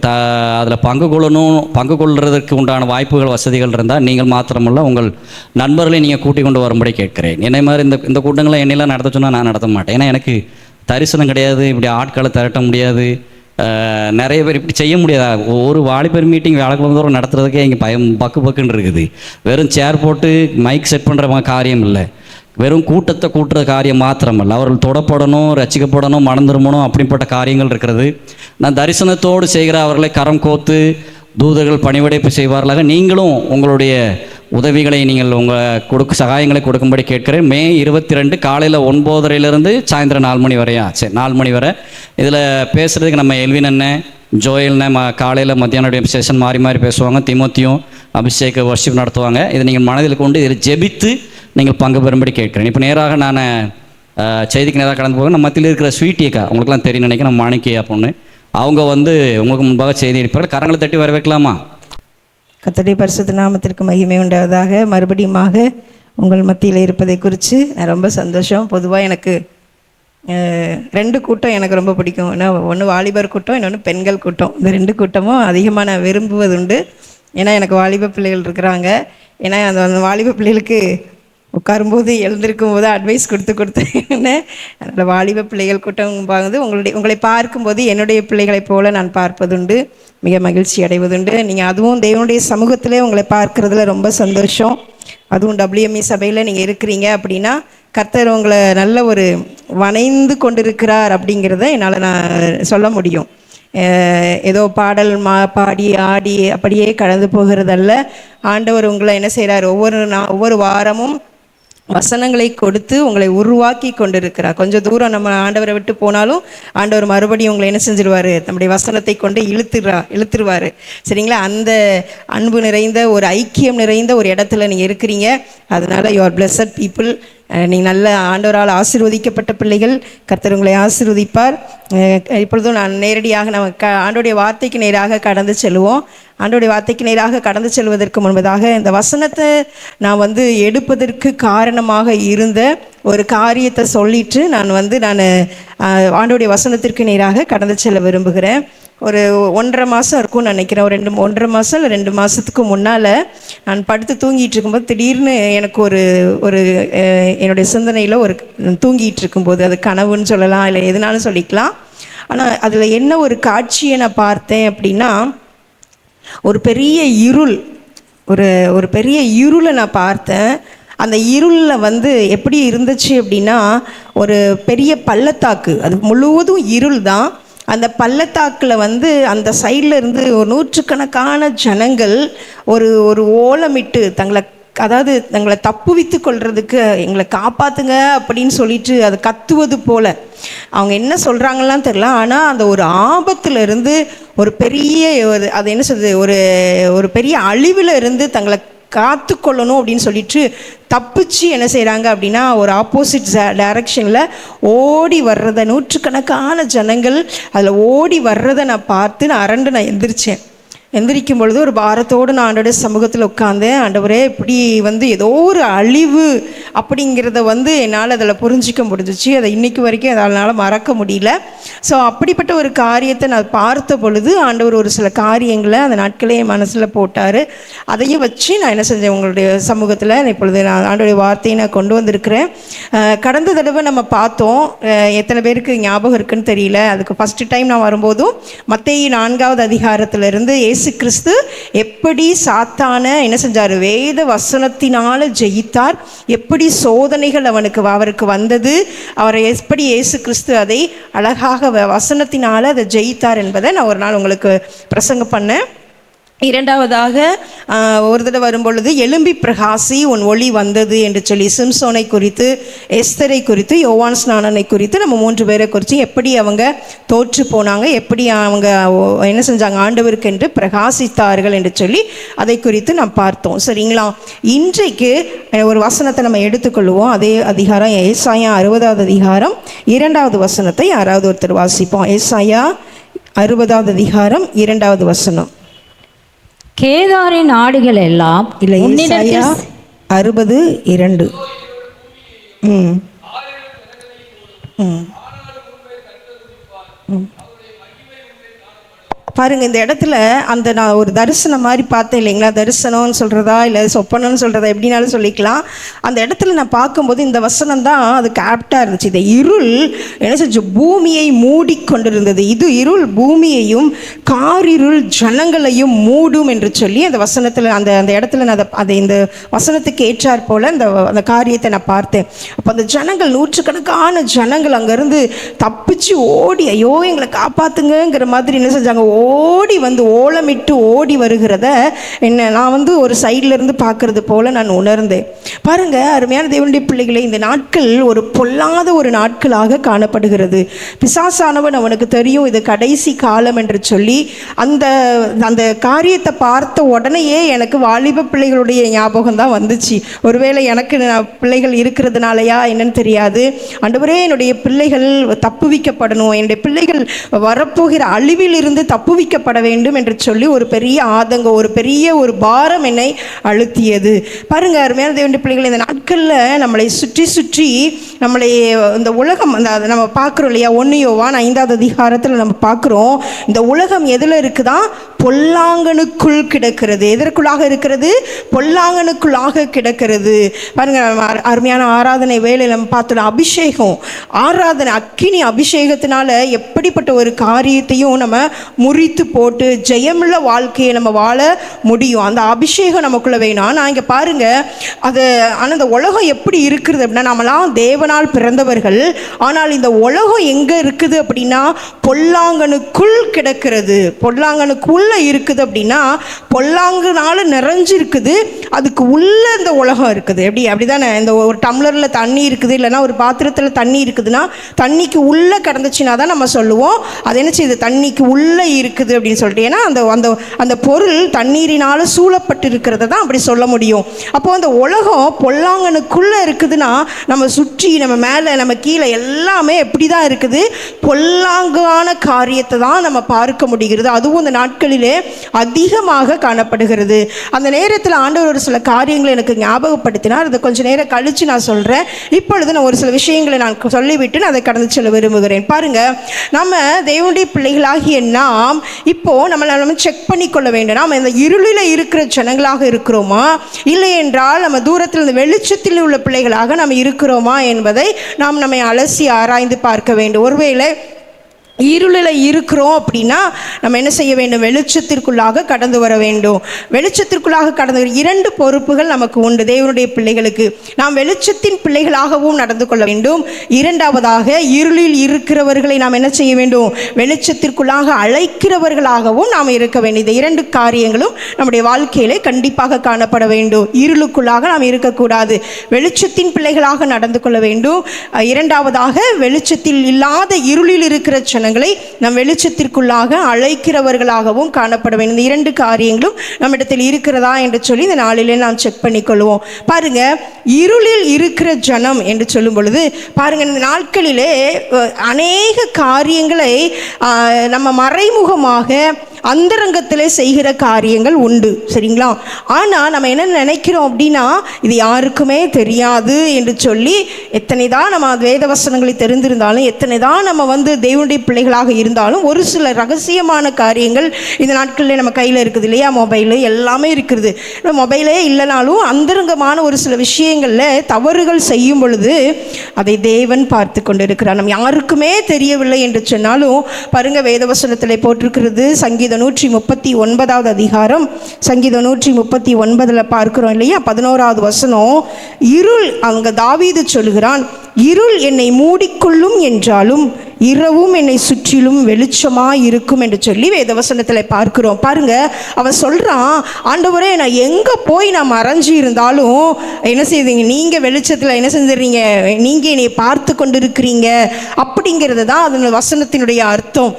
அதில் பங்கு கொள்வதற்கு உண்டான வாய்ப்புகள் வசதிகள் இருந்தால் நீங்கள் மாத்திரமல்ல உங்கள் நண்பர்களை நீங்கள் கூட்டிக் கொண்டு வரும்படி கேட்குறேன். என்னை மாதிரி இந்த கூட்டங்களை என்னெல்லாம் நடத்த சொன்னால் நான் நடத்த மாட்டேன். ஏன்னா எனக்கு தரிசனம் கிடையாது, இப்படி ஆட்களை திரட்ட முடியாது, நிறைய பேர் இப்படி செய்ய முடியாது. ஒரு வாலிபர் மீட்டிங் வியாழக்கிழமை தோறும் நடத்துறதுக்கே இங்கே பக்குன்னு இருக்குது. வெறும் சேர் போட்டு மைக் செட் பண்ணுற காரியம் இல்லை, வெறும் கூட்டத்தை கூட்டுற காரியம் மாத்திரமல்ல, அவர்கள் தொடப்படணும், ரசிக்கப்படணும், மனம் திரும்பணும், அப்படிப்பட்ட காரியங்கள் இருக்கிறது. நான் தரிசனத்தோடு செய்கிற அவர்களை கரம் கோத்து தூதர்கள் பணிவிடைப்பு செய்வார்களாக நீங்களும் உங்களுடைய உதவிகளை நீங்கள் உங்கள் சகாயங்களை கொடுக்கும்படி கேட்கிறேன். மே 22 காலையில் 9:30 சாயந்தரம் 4 மணி வரையா? சரி, 4 மணி வரை. இதில் பேசுகிறதுக்கு நம்ம எல்வின் அண்ணன், ஜோயல்ண்ணே காலையில் மத்தியானம் செஷன் மாறி மாறி பேசுவாங்க. திமோத்தியும் அபிஷேக் வர்ஷிப் நடத்துவாங்க. இதை நீங்கள் மனதில் கொண்டு இதில் ஜெபித்து நீங்கள் பங்கு பெறும்படி கேட்குறேன். இப்போ நேராக நான் செய்திக்கு நேராக கடந்து போக, நம்ம மத்தியில் இருக்கிற ஸ்வீட்டியக்கா, உங்களுக்குலாம் தெரியும் நினைக்கிறேன், நம்ம மாணிக்கையா பொண்ணு, அவங்க உங்களுக்கு முன்பாக செய்தி அளிப்பார்கள். கரங்களை தட்டி வரவேற்கலாமா? கர்த்தருடைய பரிசுத்த நாமத்திற்கு மகிமை உண்டாவதாக. மறுபடியுமாக உங்கள் மத்தியில் இருப்பதை குறித்து நான் ரொம்ப சந்தோஷம். பொதுவாக எனக்கு 2 கூட்டம் எனக்கு ரொம்ப பிடிக்கும். ஒன்று வாலிபர் கூட்டம், இன்னொன்று பெண்கள் கூட்டம். இந்த 2 கூட்டமும் அதிகமாக நான் விரும்புவதுண்டு. ஏன்னா எனக்கு வாலிப பிள்ளைகள் இருக்கிறாங்க. ஏன்னா அந்த வாலிப பிள்ளைகளுக்கு உட்காரும்போது எழுந்திருக்கும் போது அட்வைஸ் கொடுத்து அதனால் வாலிப பிள்ளைகள் கூட்டம் உங்களை பார்க்கும்போது என்னுடைய பிள்ளைகளைப் போல நான் பார்ப்பதுண்டு, மிக மகிழ்ச்சி அடைவதுண்டு. நீங்கள் அதுவும் தேவனுடைய சமூகத்திலே உங்களை பார்க்குறதுல ரொம்ப சந்தோஷம். அதுவும் WME சபையில் நீங்கள் இருக்கிறீங்க அப்படின்னா கர்த்தர் உங்களை நல்ல ஒரு வணைந்து கொண்டிருக்கிறார் அப்படிங்கிறத என்னால் நான் சொல்ல முடியும். ஏதோ பாடல் பாடி ஆடி அப்படியே கடந்து போகிறதல்ல. ஆண்டவர் உங்களை என்ன செய்கிறார்? ஒவ்வொரு வாரமும் வசனங்களை கொடுத்து உங்களை உருவாக்கி கொண்டிருக்கிறார். கொஞ்சம் தூரம் நம்ம ஆண்டவரை விட்டு போனாலும் ஆண்டவர் மறுபடியும் உங்களை என்ன செஞ்சிருவார்? நம்முடைய வசனத்தை கொண்டு இழுத்துருவார். சரிங்களா? அந்த அன்பு நிறைந்த ஒரு ஐக்கியம் நிறைந்த ஒரு இடத்துல நீங்கள் இருக்கிறீங்க. அதனால் யூ ஆர் பிளஸட் பீப்புள். நீங்கள் நல்ல ஆண்டவரால் ஆசீர்வதிக்கப்பட்ட பிள்ளைகள். கர்த்தர் உங்களை ஆசீர்வதிப்பார். இப்பொழுதும் நான் நேரடியாக நம்ம ஆண்டோடைய வார்த்தைக்கு நேராக கடந்து செல்வோம். ஆண்டோடைய வார்த்தைக்கு நேராக கடந்து செல்வதற்கு முன்பதாக இந்த வசனத்தை நான் எடுப்பதற்கு காரணமாக இருந்த ஒரு காரியத்தை சொல்லிட்டு நான் ஆண்டோடைய வசனத்திற்கு நேராக கடந்து செல்ல விரும்புகிறேன். ஒரு 1.5 மாதம் இருக்கும்னு நினைக்கிறேன். ஒரு 1.5 மாதம் இல்லை 2 மாதத்துக்கு முன்னால் நான் படுத்து தூங்கிட்டு இருக்கும்போது திடீர்னு எனக்கு ஒரு என்னுடைய சிந்தனையில் ஒரு தூங்கிட்டு இருக்கும்போது, அது கனவுன்னு சொல்லலாம், இல்லை எதுனாலும் சொல்லிக்கலாம். ஆனால் அதில் என்ன ஒரு காட்சியை நான் பார்த்தேன் அப்படின்னா, ஒரு பெரிய இருள், ஒரு பெரிய இருளை நான் பார்த்தேன். அந்த இருளில் எப்படி இருந்துச்சு அப்படின்னா, ஒரு பெரிய பள்ளத்தாக்கு, அது முழுவதும் இருள் தான். அந்த பள்ளத்தாக்கில் அந்த சைடில் இருந்து ஒரு 100கணக்கான ஜனங்கள் ஒரு ஓலமிட்டு தங்களை அதாவது எங்களை தப்புவித்து கொள்றதுக்கு எங்களை காப்பாற்றுங்க அப்படின்னு சொல்லிட்டு அது கத்துவது போல் அவங்க என்ன சொல்கிறாங்கலாம் தெரியல. ஆனால் அந்த ஒரு ஆபத்துலேருந்து ஒரு பெரிய அது என்ன சொல்றது ஒரு பெரிய அழிவில் இருந்து தங்களை காத்து கொள்ளணும் அப்படின்னு சொல்லிட்டு தப்பிச்சு என்ன செய்கிறாங்க அப்படின்னா ஒரு ஆப்போசிட் டைரக்ஷனில் ஓடி வர்றதை, நூற்றுக்கணக்கான ஜனங்கள் அதில் ஓடி வர்றதை நான் பார்த்து நான் அரண்டு எந்திரிச்சேன். எந்திரிக்கும் பொழுது ஒரு பாரத்தோடு நான் ஆண்டோடைய சமூகத்தில் உட்காந்தேன். ஆண்டவரே, இப்படி ஏதோ ஒரு அழிவு அப்படிங்கிறத என்னால் அதில் புரிஞ்சிக்க முடிஞ்சிச்சு. அதை இன்றைக்கு வரைக்கும் அதனால் மறக்க முடியல. ஸோ அப்படிப்பட்ட ஒரு காரியத்தை நான் பார்த்த பொழுது ஆண்டவர் ஒரு சில காரியங்களை அந்த நாட்களே என் மனசில் போட்டார். அதையும் வச்சு நான் என்ன செஞ்சேன், உங்களுடைய சமூகத்தில் இப்பொழுது நான் ஆண்டோடைய வார்த்தையை நான் கொண்டு வந்திருக்கிறேன். கடந்த தடவை நம்ம பார்த்தோம், எத்தனை பேருக்கு ஞாபகம் இருக்குன்னு தெரியல. அதுக்கு ஃபஸ்ட்டு டைம் நான் வரும்போதும் மத்தேயு 4வது அதிகாரத்திலிருந்து இயேசு கிறிஸ்து எப்படி சாத்தான என்ன செஞ்சார், வேத வசனத்தினால ஜெயித்தார், எப்படி சோதனைகள் அவருக்கு வந்தது, அவரை எப்படி இயேசு கிறிஸ்து அதை அழகாக வசனத்தினால அதை ஜெயித்தார் என்பதை நான் ஒரு நாள் உங்களுக்கு பிரசங்கம் பண்ணேன். இரண்டாவதாக ஒரு தடவை வரும்பொழுது எழும்பி பிரகாசி உன் ஒளி வந்தது என்று சொல்லி சிம்சோனை குறித்து, எஸ்தரை குறித்து, யோவான் ஸ்நானனை குறித்து நம்ம 3 பேரை குறித்து எப்படி அவங்க தோற்று போனாங்க, எப்படி அவங்க என்ன செஞ்சாங்க, ஆண்டவருக்கு என்று பிரகாசித்தார்கள் என்று சொல்லி அதை குறித்து நாம் பார்த்தோம். சரிங்களா? இன்றைக்கு ஒரு வசனத்தை நம்ம எடுத்துக்கொள்வோம். அதே அதிகாரம் ஏசாயா 60வது அதிகாரம் 2வது வசனத்தை யாராவது ஒருத்தர் வாசிப்போம். ஏசாயா 60வது அதிகாரம் 2வது வசனம். கேதாரின் ஆடுகள் எல்லாம் இல்லை, ஏசாயா 60:2. பாருங்க, இந்த இடத்துல அந்த நான் ஒரு தரிசனம் மாதிரி பார்த்தேன் இல்லைங்களா? தரிசனம்னு சொல்கிறதா இல்லை சொப்பனம்னு சொல்கிறதா எப்படினாலும் சொல்லிக்கலாம். அந்த இடத்துல நான் பார்க்கும்போது இந்த வசனம் தான் அதுக்கு ஆப்டாக இருந்துச்சு. இந்த இருள் என்ன செஞ்சு பூமியை மூடி கொண்டிருந்தது. இது இருள் பூமியையும் காரிருள் ஜனங்களையும் மூடும் என்று சொல்லி அந்த வசனத்தில் அந்த இடத்துல நான் அதை இந்த வசனத்துக்கு ஏற்றார் போல் அந்த காரியத்தை நான் பார்த்தேன். அப்போ அந்த ஜனங்கள், நூற்றுக்கணக்கான ஜனங்கள் அங்கேருந்து தப்பிச்சு ஓடி, ஐயோ எங்களை காப்பாற்றுங்கிற மாதிரி என்ன செஞ்சாங்க, ஓடி ஓலமிட்டு ஓடி வருகிறத நான் ஒரு சைட்ல இருந்து பார்க்கறது போல நான் உணர்ந்தேன். பாருங்க, அருமையான தேவனுடைய பிள்ளைகளே, இந்த நாட்கள் ஒரு பொல்லாத ஒரு நாட்களாக காணப்படுகிறது. பிசாசானவன் அவனுக்கு தெரியும் இது கடைசி காலம் என்று சொல்லி அந்த காரியத்தை பார்த்த உடனேயே எனக்கு வாலிப பிள்ளைகளுடைய ஞாபகம் தான் வந்துச்சு. ஒருவேளை எனக்கு பிள்ளைகள் இருக்கிறதுனாலயா என்னன்னு தெரியாது. ஆண்டவரே, என்னுடைய பிள்ளைகள் தப்புவிக்கப்படணும், என்னுடைய பிள்ளைகள் வரப்போகிற அழிவில் இருந்து தப்புவிக்கப்பட வேண்டும் என்று சொல்லி ஒரு பெரிய ஆதங்கம், ஒரு பெரிய ஒரு பாரம் என்னை அழுத்தியது. பாருங்க அருமையான தேவனுடைய பிள்ளைகள், இந்த நாட்களில் நம்மளை சுற்றி சுற்றி நம்மளை இந்த உலகம் நம்ம பார்க்குறோம் இல்லையா? 1 யோவான் 5வது அதிகாரத்தில் நம்ம பார்க்குறோம், இந்த உலகம் எதில் இருக்குதா? பொல்லாங்கனுக்குள் கிடக்கிறது. எதற்குள்ளாக இருக்கிறது? பொல்லாங்கனுக்குள்ளாக கிடக்கிறது. பாருங்க, அருமையான ஆராதனை வேலையில் நம்ம பார்த்தோம், அபிஷேகம், ஆராதனை, அக்கினி அபிஷேகத்தினால எப்படிப்பட்ட ஒரு காரியத்தையும் நம்ம முறித்து போட்டு ஜெயமுள்ள வாழ்க்கையை நம்ம வாழ முடியும். அந்த அபிஷேகம் நமக்குள்ள வேணும். ஆனால் இங்கே பாருங்க, ஆனால் இந்த உலகம் எப்படி இருக்கிறது அப்படின்னா, நம்மளாம் தேவனால் பிறந்தவர்கள், ஆனால் இந்த உலகம் எங்கே இருக்குது அப்படின்னா பொல்லாங்கனுக்குள் கிடக்கிறது. பொல்லாங்கனுக்குள்ள இருக்குது அப்படின்னா பொல்லாங்கனால நிறைஞ்சிருக்குது, அதுக்கு உள்ள இந்த உலகம் இருக்குது. அப்படிதானே? இந்த ஒரு டம்ளரில் தண்ணி இருக்குது, இல்லைன்னா ஒரு பாத்திரத்தில் தண்ணி இருக்குதுன்னா தண்ணிக்கு உள்ளே கிடந்துச்சுன்னா தான் நம்ம சொல்லுவோம் அது என்ன செய்யுது, தண்ணிக்கு உள்ளே இருக்குது அப்படின்னு சொல்லிட்டு. ஏன்னா அந்த பொருள் தண்ணீரினால் சூழப்பட்டு இருக்கிறத தான் அப்படி சொல்ல முடியும். அப்போது அந்த உலகம் பொல்லாங்கனுக்குள்ளே இருக்குதுன்னா நம்ம சுற்றி, நம்ம மேலே, நம்ம கீழே எல்லாமே எப்படி தான் இருக்குது, பொல்லாங்கான காரியத்தை தான் நம்ம பார்க்க முடிகிறது. அதுவும் இந்த நாட்களிலே அதிகமாக காணப்படுகிறது. அந்த நேரத்தில் ஆண்டவர் ஒரு சில காரியங்களை எனக்கு ஞாபகப்படுத்தினார். அதை கொஞ்சம் நேரம் கழித்து நான் சொல்கிறேன். இப்பொழுது நான் ஒரு சில விஷயங்களை நான் சொல்லிவிட்டு நான் அதை கடந்து செல்ல விரும்புகிறேன். பாருங்க, நம்ம தேவனுடைய பிள்ளைகளாகிய நாம் இப்போ நம்ம செக் பண்ணி கொள்ள வேண்டும். நாம் இந்த இருளில் இருக்கிற ஜனங்களாக இருக்கிறோமா, இல்லை என்றால் நம்ம தூரத்தில் இந்த வெளிச்சத்தில் உள்ள பிள்ளைகளாக நாம் இருக்கிறோமா என்பதை நாம் நம்மை அலசி ஆராய்ந்து பார்க்க வேண்டும். ஒருவேளை இருளில் இருக்கிறோம் அப்படின்னா நம்ம என்ன செய்ய வேண்டும்? வெளிச்சத்திற்குள்ளாக கடந்து வர வேண்டும். வெளிச்சத்திற்குள்ளாக கடந்து வர 2 பொறுப்புகள் நமக்கு உண்டு தேவனுடைய பிள்ளைகளுக்கு. நாம் வெளிச்சத்தின் பிள்ளைகளாகவும் நடந்து கொள்ள வேண்டும். இரண்டாவதாக இருளில் இருக்கிறவர்களை நாம் என்ன செய்ய வேண்டும்? வெளிச்சத்திற்குள்ளாக அழைக்கிறவர்களாகவும் நாம் இருக்க வேண்டும். இந்த 2 காரியங்களும் நம்முடைய வாழ்க்கையிலே கண்டிப்பாக காணப்பட வேண்டும். இருளுக்குள்ளாக நாம் இருக்கக்கூடாது, வெளிச்சத்தின் பிள்ளைகளாக நடந்து கொள்ள வேண்டும். இரண்டாவதாக வெளிச்சத்தில் இல்லாத இருளில் இருக்கிற நம் வெளிச்சத்திற்குள்ளாக அழைக்கிறவர்களாகவும் காணப்பட வேண்டும். இந்த 2 காரியங்களும் நம்மிடத்தில் இருக்கிறதா என்று சொல்லி இந்த நாளிலே நாம் செக் பண்ணிக்கொள்வோம். பாருங்க, இருளில் இருக்கிற ஜனம் என்று சொல்லும் பொழுது பாருங்க, இந்த நாட்களிலே அநேக காரியங்களை நம்ம மறைமுகமாக அந்தரங்கத்திலே செய்கிற காரியங்கள் உண்டு, சரிங்களா? ஆனால் நம்ம என்ன நினைக்கிறோம் அப்படின்னா, இது யாருக்குமே தெரியாது என்று சொல்லி எத்தனை தான் நம்ம வேத வசனங்களை தெரிந்திருந்தாலும், எத்தனை தான் நம்ம தேவனுடைய பிள்ளைகளாக இருந்தாலும், ஒரு சில ரகசியமான காரியங்கள் இந்த நாட்களில் நம்ம கையில் இருக்குது இல்லையா? மொபைலு எல்லாமே இருக்குது. மொபைலே இல்லைனாலும் அந்தரங்கமான ஒரு சில விஷயங்களில் தவறுகள் செய்யும் பொழுது அதை தேவன் பார்த்து கொண்டு இருக்கிறார். நம்ம யாருக்குமே தெரியவில்லை என்று சொன்னாலும் பாருங்க, வேதவசனத்தில் போட்டிருக்கிறது. சங்கீதம் 139 அதிகாரம், சங்கீதம் 139 பார்க்கிறோம் இல்லையா? 11வது வசனம், இருள், அங்க தாவீது சொல்கிறான், இருள் என்னை மூடிக்கொள்ளும் என்றாலும் இரவும் என்னை சுற்றிலும் வெளிச்சமாக இருக்கும் என்று சொல்லி வேதவசனத்தில் பார்க்கிறோம். பாருங்க, அவன் சொல்றான், ஆண்டவரே, நான் எங்கே போய் நான் மறைஞ்சி இருந்தாலும் என்ன செய்வீங்க? நீங்கள் வெளிச்சத்தில் என்ன செஞ்சிடறீங்க? நீங்கள் என்னை பார்த்து கொண்டு இருக்கிறீங்க அப்படிங்கிறது தான் அதன் வசனத்தினுடைய அர்த்தம்.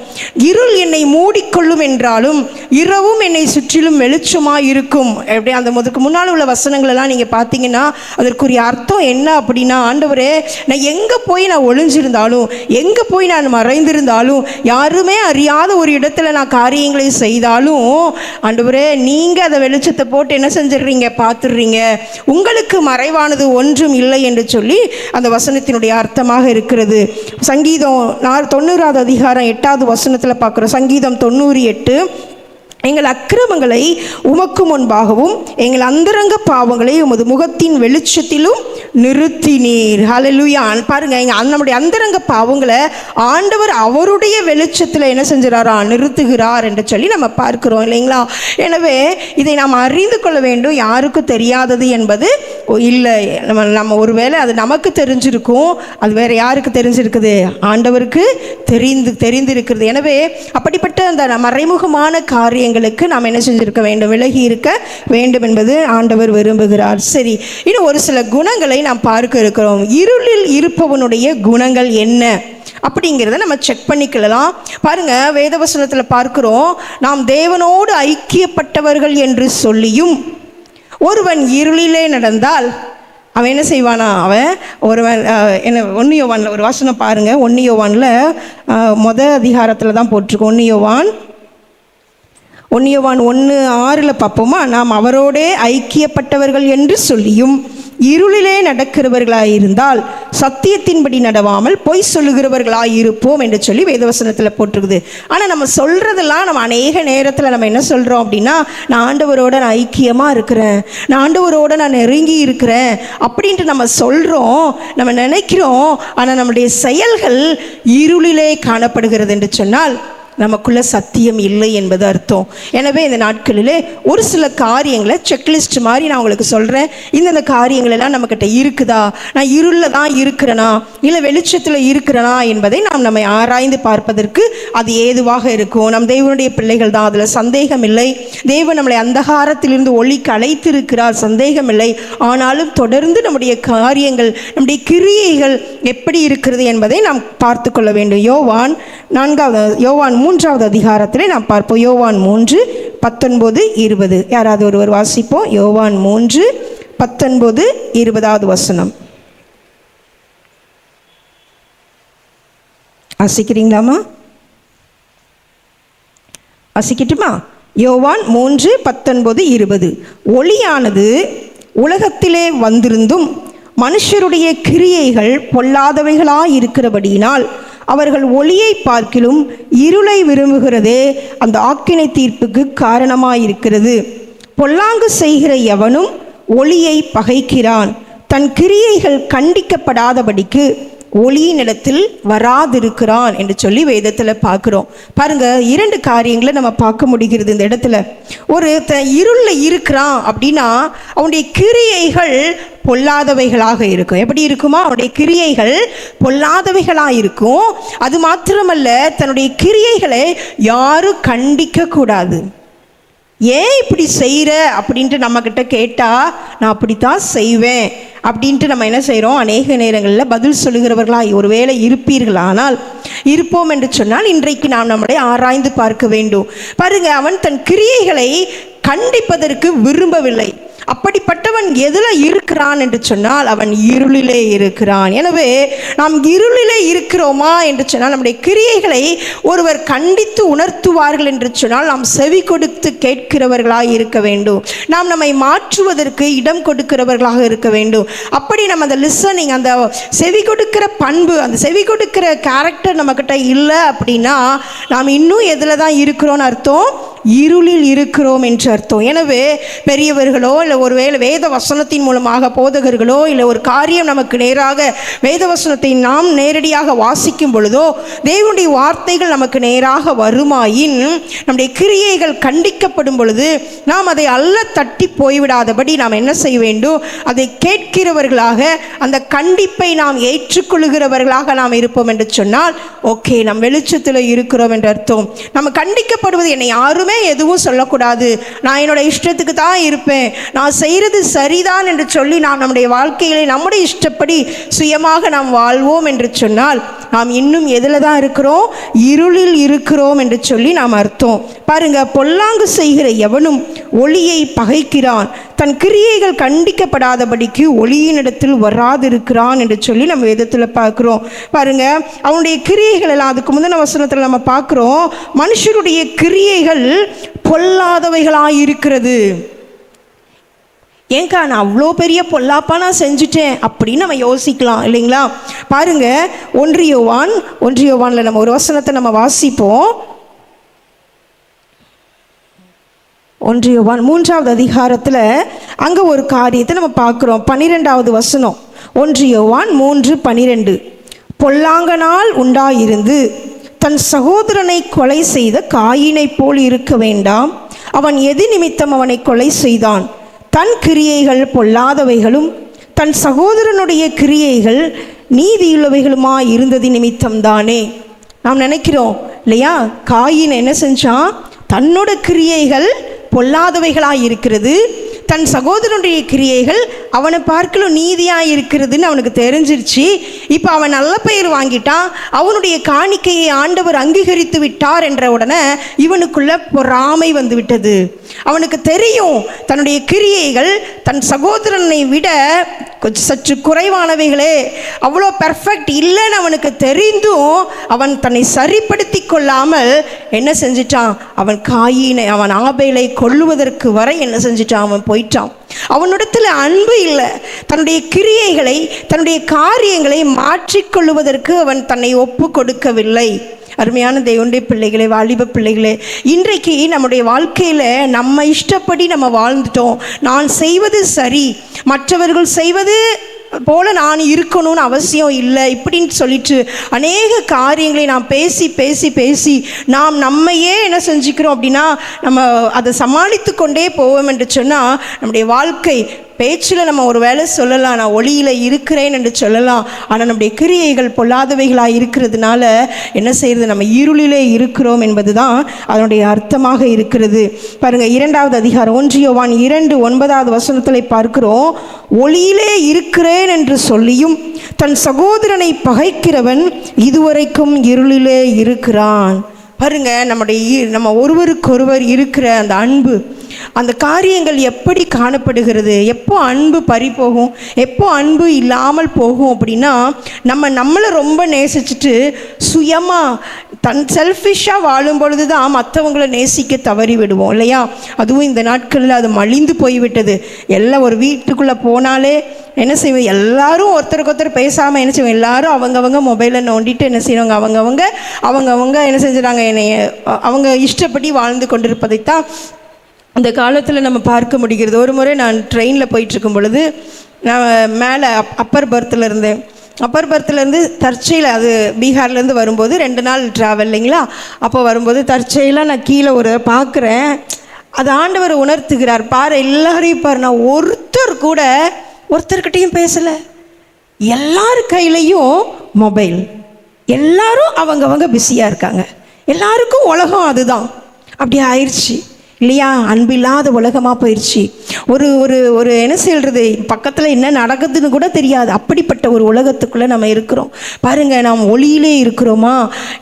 இருள் என்னை மூடிக்கொள்ளும் என்றாலும் இரவும் என்னை சுற்றிலும் வெளிச்சமாக இருக்கும். எப்படி அந்த முன்னால் உள்ள வசனங்கள் எல்லாம் நீங்கள் பார்த்தீங்கன்னா அதற்குரிய அர்த்தம் என்ன அப்படின்னா, ஆண்டவரே, நான் எங்கே போய் நான் ஒளிஞ்சிருந்தாலும், எங்கே போய் நான் மறைந்திருந்தாலும், யாருமே அறியாத ஒரு இடத்துல நான் காரியங்களை செய்தாலும், ஆண்டவரே, நீங்கள் அதை வெளிச்சத்தை போட்டு என்ன செஞ்சிடுறீங்க? பார்த்துடுறீங்க. உங்களுக்கு மறைவானது ஒன்றும் இல்லை என்று சொல்லி அந்த வசனத்தினுடைய அர்த்தமாக இருக்கிறது. சங்கீதம் 90வது அதிகாரம் 8வது வசனத்தில் பார்க்குறோம். சங்கீதம் 98, எங்கள் அக்கிரமங்களை உமக்கு முன்பாகவும் எங்கள் அந்தரங்க பாவங்களை உமது முகத்தின் வெளிச்சத்திலும் நிறுத்தினீர். ஹல்லேலூயா. பாருங்க, நம்முடைய அந்தரங்க பாவங்களை ஆண்டவர் அவருடைய வெளிச்சத்தில் என்ன செஞ்சிறாரா? நிறுத்துகிறார் என்று சொல்லி நம்ம பார்க்கிறோம் இல்லைங்களா? எனவே இதை நாம் அறிந்து கொள்ள வேண்டும். யாருக்கும் தெரியாதது என்பது இல்லை. நம்ம ஒருவேளை அது நமக்கு தெரிஞ்சிருக்கும், அது வேற யாருக்கு தெரிஞ்சிருக்குது? ஆண்டவருக்கு தெரிந்திருக்கிறது. எனவே அப்படிப்பட்ட அந்த மறைமுகமான காரியங்களுக்கு நாம் என்ன செஞ்சிருக்க வேண்டும்? விலகி இருக்க வேண்டும் என்பது ஆண்டவர் விரும்புகிறார். சரி, இன்னும் ஒரு சில குணங்களை நாம் பார்க்க இருக்கிறோம். இருளில் இருப்பவனுடைய குணங்கள் என்ன அப்படிங்கிறத நம்ம செக் பண்ணிக்கலாம். பாருங்க, வேதவசனத்தில் பார்க்கிறோம், நாம் தேவனோடு ஐக்கியப்பட்டவர்கள் என்று சொல்லியும் ஒருவன் இருளிலே நடந்தால் அவன் என்ன செய்வானா? அவன் ஒருவன் என்ன 1 யோவானில் ஒரு வசனம் பாருங்க. 1 யோவானில் முதல் அதிகாரத்தில் தான் போட்டிருக்கோம். 1 யோவான் 1:6 பார்ப்போமா? நாம் அவரோடே ஐக்கியப்பட்டவர்கள் என்று சொல்லியும் இருளிலே நடக்கிறவர்களாயிருந்தால் சத்தியத்தின்படி நடவாமல் பொய் சொல்லுகிறவர்களாயிருப்போம் என்று சொல்லி வேதவசனத்தில் போட்டிருக்குது. ஆனால் நம்ம சொல்கிறதெல்லாம் நம்ம அநேக நேரத்தில் நம்ம என்ன சொல்கிறோம் அப்படின்னா, நான் ஆண்டவரோட நான் ஐக்கியமாக இருக்கிறேன், நான் ஆண்டவரோட நான் நெருங்கி இருக்கிறேன் அப்படின்ட்டு நம்ம சொல்கிறோம், நம்ம நினைக்கிறோம். ஆனால் நம்முடைய செயல்கள் இருளிலே காணப்படுகிறது என்று சொன்னால் நமக்குள்ள சத்தியம் இல்லை என்பது அர்த்தம். எனவே இந்த நாட்களிலே ஒரு சில காரியங்களை செக்லிஸ்ட் மாதிரி நான் உங்களுக்கு சொல்கிறேன். இந்தந்த காரியங்கள் எல்லாம் நம்மக்கிட்ட இருக்குதா, நான் இருளில் தான் இருக்கிறேனா இல்லை வெளிச்சத்தில் இருக்கிறேனா என்பதை நம்மை ஆராய்ந்து பார்ப்பதற்கு அது ஏதுவாக இருக்கும். நம் தேவனுடைய பிள்ளைகள் தான், அதில் சந்தேகம் இல்லை. தேவன் நம்மளை அந்தகாரத்திலிருந்து ஒளிக்கு அழைத்திருக்கிறார், சந்தேகம் இல்லை. ஆனாலும் தொடர்ந்து நம்முடைய காரியங்கள், நம்முடைய கிரியைகள் எப்படி இருக்கிறது என்பதை நாம் பார்த்து கொள்ள வேண்டும். யோவான் 3வது அதிகாரத்திலே நாம் பார்ப்போம். யோவான் 3:19-20. யாராவது ஒருவர் வாசிப்போம். யோவான் 3:19-20 வசனம் வாசிக்கிறீங்களாமா? வாசிக்கட்டுமா? யோவான் 3:19-20. ஒளியானது உலகத்திலே வந்திருந்தும் மனுஷருடைய கிரியைகள் பொல்லாதவைகளாய் இருக்கிறபடியினால் அவர்கள் ஒளியை பார்க்கிலும் இருளை விரும்புகிறதே அந்த ஆக்கினை தீர்ப்புக்கு காரணமாயிருக்கிறது. பொல்லாங்கு செய்கிற எவனும் ஒளியை பகைக்கிறான், தன் கிரியைகள் கண்டிக்கப்படாதபடிக்கு ஒளியினிடத்தில் வராதிருக்கிறான் என்று சொல்லி வேதத்தில் பார்க்குறோம். பாருங்க, 2 காரியங்களை நம்ம பார்க்க முடிகிறது இந்த இடத்துல. ஒரு இருளில் இருக்கிறான் அப்படின்னா அவனுடைய கிரியைகள் பொல்லாதவைகளாக இருக்கும். எப்படி இருக்குமா? அவனுடைய கிரியைகள் பொல்லாதவைகளாக இருக்கும். அது மாத்திரமல்ல, தன்னுடைய கிரியைகளை யாரும் கண்டிக்க கூடாது. ஏன் இப்படி செய்கிற அப்படின்ட்டு நம்மக்கிட்ட கேட்டால் நான் அப்படித்தான் செய்வேன் அப்படின்ட்டு நம்ம என்ன செய்கிறோம்? அநேக நேரங்களில் பதில் சொல்லுகிறவர்களாக ஒருவேளை இருப்பீர்களானால், இருப்போம் என்று சொன்னால் இன்றைக்கு நாம் நம்மளை ஆராய்ந்து பார்க்க வேண்டும். பாருங்க, அவன் தன் கிரியைகளை கண்டிப்பதற்கு விரும்பவில்லை. அப்படிப்பட்டவன் எதில் இருக்கிறான் என்று சொன்னால் அவன் இருளிலே இருக்கிறான். எனவே நாம் இருளிலே இருக்கிறோமா என்று சொன்னால், நம்முடைய கிரியைகளை ஒருவர் கண்டித்து உணர்த்துவார்கள் என்று சொன்னால் நாம் செவி கொடுத்து கேட்கிறவர்களாக இருக்க வேண்டும். நாம் நம்மை மாற்றுவதற்கு இடம் கொடுக்கிறவர்களாக இருக்க வேண்டும். அப்படி நம்ம அந்த லிசனிங், அந்த செவி கொடுக்கிற பண்பு, அந்த செவி கொடுக்கிற கேரக்டர் நம்மக்கிட்ட இல்லை அப்படின்னா நாம் இன்னும் எதில் தான் இருக்கிறோன்னு அர்த்தம்? இருளில் இருக்கிறோம் என்று அர்த்தம். எனவே பெரியவர்களோ இல்லை ஒருவேளை வேத வசனத்தின் மூலமாக போதகர்களோ இல்லை ஒரு காரியம் நமக்கு நேராக வேத வசனத்தை நாம் நேரடியாக வாசிக்கும் பொழுதோ தேவனுடைய வார்த்தைகள் நமக்கு நேராக வருமாயின் நம்முடைய கிரியைகள் கண்டிக்கப்படும் பொழுது நாம் அதை அல்ல தட்டி போய்விடாதபடி நாம் என்ன செய்ய வேண்டும்? அதை கேட்கிறவர்களாக, அந்த கண்டிப்பை நாம் ஏற்றுக்கொள்கிறவர்களாக நாம் இருப்போம் என்று சொன்னால் ஓகே, நம் வெளிச்சத்தில் இருக்கிறோம் என்று அர்த்தம். நம்ம கண்டிக்கப்படுவது என்னை யாருமே எதுவும் சொல்லக்கூடாது, நான் என்னோட இஷ்டத்துக்கு தான் இருப்பேன், நான் செய்கிறது சரிதான் என்று சொல்லி நாம் நம்முடைய வாழ்க்கையிலே நம்முடைய இஷ்டப்படி சுயமாக நாம் வாழ்வோம் என்று சொன்னால் நாம் இன்னும் எதில் தான் இருக்கிறோம்? இருளில் இருக்கிறோம் என்று சொல்லி நாம் அர்த்தம். பாருங்க, பொல்லாங்கு செய்கிற எவனும் ஒளியை பகைக்கிறான், தன் கிரியைகள் கண்டிக்கப்படாதபடிக்கு ஒளியினிடத்தில் வராதிருக்கிறான் என்று சொல்லி நம்ம வேதத்தில் பார்க்குறோம். பாருங்க, அவனுடைய கிரியைகள் எல்லாம் அதுக்கு முந்தின வசனத்தில் நம்ம பார்க்குறோம், மனுஷருடைய கிரியைகள் பொல்லாதவைகளாக இருக்கிறது. ஏங்கா நான் அவ்வளோ பெரிய பொல்லாப்பா நான் செஞ்சுட்டேன் அப்படின்னு நம்ம யோசிக்கலாம் இல்லைங்களா? பாருங்க, 1 யோவானில் நம்ம ஒரு வசனத்தை நம்ம வாசிப்போம். 1 யோவான் 3வது அதிகாரத்தில் அங்கே ஒரு காரியத்தை நம்ம பார்க்குறோம். 12வது வசனம், 1 யோவான் 3:12. பொல்லாங்கனால் உண்டாயிருந்து தன் சகோதரனை கொலை செய்த காயினை போல் இருக்க வேண்டாம். அவன் எது நிமித்தம் அவனை கொலை செய்தான்? தன் கிரியைகள் பொல்லாதவைகளும் தன் சகோதரனுடைய கிரியைகள் நீதியுள்ளவைகளுமா இருந்தது நிமித்தம்தானே. நாம் நினைக்கிறோம் இல்லையா, காயின் என்ன செஞ்சான்? தன்னோட கிரியைகள் பொல்லாதவைகளாக இருக்கிறது, தன் சகோதரனுடைய கிரியைகள் அவனை பார்க்கலும் நீதியாக இருக்கிறதுன்னு அவனுக்கு தெரிஞ்சிருச்சு. இப்போ அவன் நல்ல பெயர் வாங்கிட்டான், அவனுடைய காணிக்கையை ஆண்டவர் அங்கீகரித்து விட்டார் என்ற உடனே இவனுக்குள்ள பொறாமை வந்து விட்டது. அவனுக்கு தெரியும் தன்னுடைய கிரியைகள் தன் சகோதரனை விட கொஞ்சம் சற்று குறைவானவைகளே, அவ்வளோ பெர்ஃபெக்ட் இல்லைன்னு அவனுக்கு தெரிந்தும் அவன் தன்னை சரிப்படுத்தி கொள்ளாமல் என்ன செஞ்சிட்டான்? அவன் காயினை, அவன் ஆபேலை கொல்லுவதற்கு வரை என்ன செஞ்சிட்டான்? அவன் போயிட்டான். அவனிடத்தில் அன்பு இல்லை. தன்னுடைய கிரியைகளை, தன்னுடைய காரியங்களை மாற்றிக்கொள்ளுவதற்கு அவன் தன்னை ஒப்பு கொடுக்கவில்லை. அருமையான தேவனுடைய பிள்ளைகளே, வாலிப பிள்ளைகளே, இன்றைக்கு நம்முடைய வாழ்க்கையில் நம்ம இஷ்டப்படி நம்ம வாழ்ந்துட்டோம். நான் செய்வது சரி, மற்றவர்கள் செய்வது போல நான் இருக்கணும்னு அவசியம் இல்லை இப்படின்னு சொல்லிட்டு அநேக காரியங்களை நாம் பேசி நாம் நம்மையே என்ன செஞ்சுக்கிறோம் அப்படின்னா நம்ம அதை சமாளித்து கொண்டே போவோம் என்று சொன்னால் நம்முடைய வாழ்க்கை பேச்சில் நம்ம ஒரு வேலை சொல்லலாம், நான் ஒளியில் இருக்கிறேன் என்று சொல்லலாம். ஆனால் நம்முடைய கிரியைகள் பொல்லாதவைகளாக இருக்கிறதுனால என்ன செய்கிறது? நம்ம இருளிலே இருக்கிறோம் என்பது தான் அதனுடைய அர்த்தமாக இருக்கிறது. பாருங்கள், 2வது அதிகாரம் 1 யோவான் 2:9 வசனத்தில் பார்க்கிறோம், ஒளியிலே இருக்கிறேன் என்று சொல்லியும் தன் சகோதரனை பகைக்கிறவன் இதுவரைக்கும் இருளிலே இருக்கிறான். பாருங்க, நம்ம ஒருவருக்கொருவர் இருக்கிற அந்த அன்பு, அந்த காரியங்கள் எப்படி காணப்படுகிறது? எப்போ அன்பு பறி போகும், எப்போ அன்பு இல்லாமல் போகும் அப்படின்னா நம்மளை ரொம்ப நேசிச்சுட்டு சுயமாக செல்ஃபிஷாக வாழும் பொழுது தான் மற்றவங்களை நேசிக்க தவறி விடுவோம் இல்லையா? அதுவும் இந்த நாட்களில் அது மலிந்து போய்விட்டது. எல்லாம் ஒரு வீட்டுக்குள்ளே போனாலே என்ன செய்வோம்? எல்லாரும் ஒருத்தருக்கு ஒருத்தர் பேசாமல் என்ன செய்வோம்? எல்லாரும் அவங்கவங்க மொபைலை நோண்டிட்டு என்ன செய்வாங்க? அவங்கவங்க என்ன செஞ்சுறாங்க? அவங்க இஷ்டப்படி வாழ்ந்து கொண்டிருப்பதைத்தான் அந்த காலத்தில் நம்ம பார்க்க முடிகிறது. ஒரு முறை நான் ட்ரெயினில் போயிட்டுருக்கும் பொழுது, நான் மேலே அப்பர் பர்த்தில் இருந்தேன். அப்பர்பர்த்துலேருந்து தற்செயல அது பீகார்லேருந்து வரும்போது 2 நாள் ட்ராவல் இல்லைங்களா, அப்போ வரும்போது தற்செயலாக நான் கீழே ஒரு பார்க்குறேன். அது ஆண்டவர் உணர்த்துகிறார், பாரு எல்லாரையும் பாரு, நான் ஒருத்தர்கிட்டையும் பேசலை, எல்லார் கையிலையும் மொபைல், எல்லாரும் அவங்கவங்க பிஸியாக இருக்காங்க, எல்லாருக்கும் உலகம் அதுதான். அப்படி ஆயிடுச்சு இல்லையா? அன்பில்லாத உலகமாக போயிடுச்சு. ஒரு ஒரு ஒரு என்ன சொல்கிறது, பக்கத்தில் என்ன நடக்குதுன்னு கூட தெரியாது. அப்படிப்பட்ட ஒரு உலகத்துக்குள்ளே நம்ம இருக்கிறோம். பாருங்கள், நாம் ஒளியிலே இருக்கிறோமா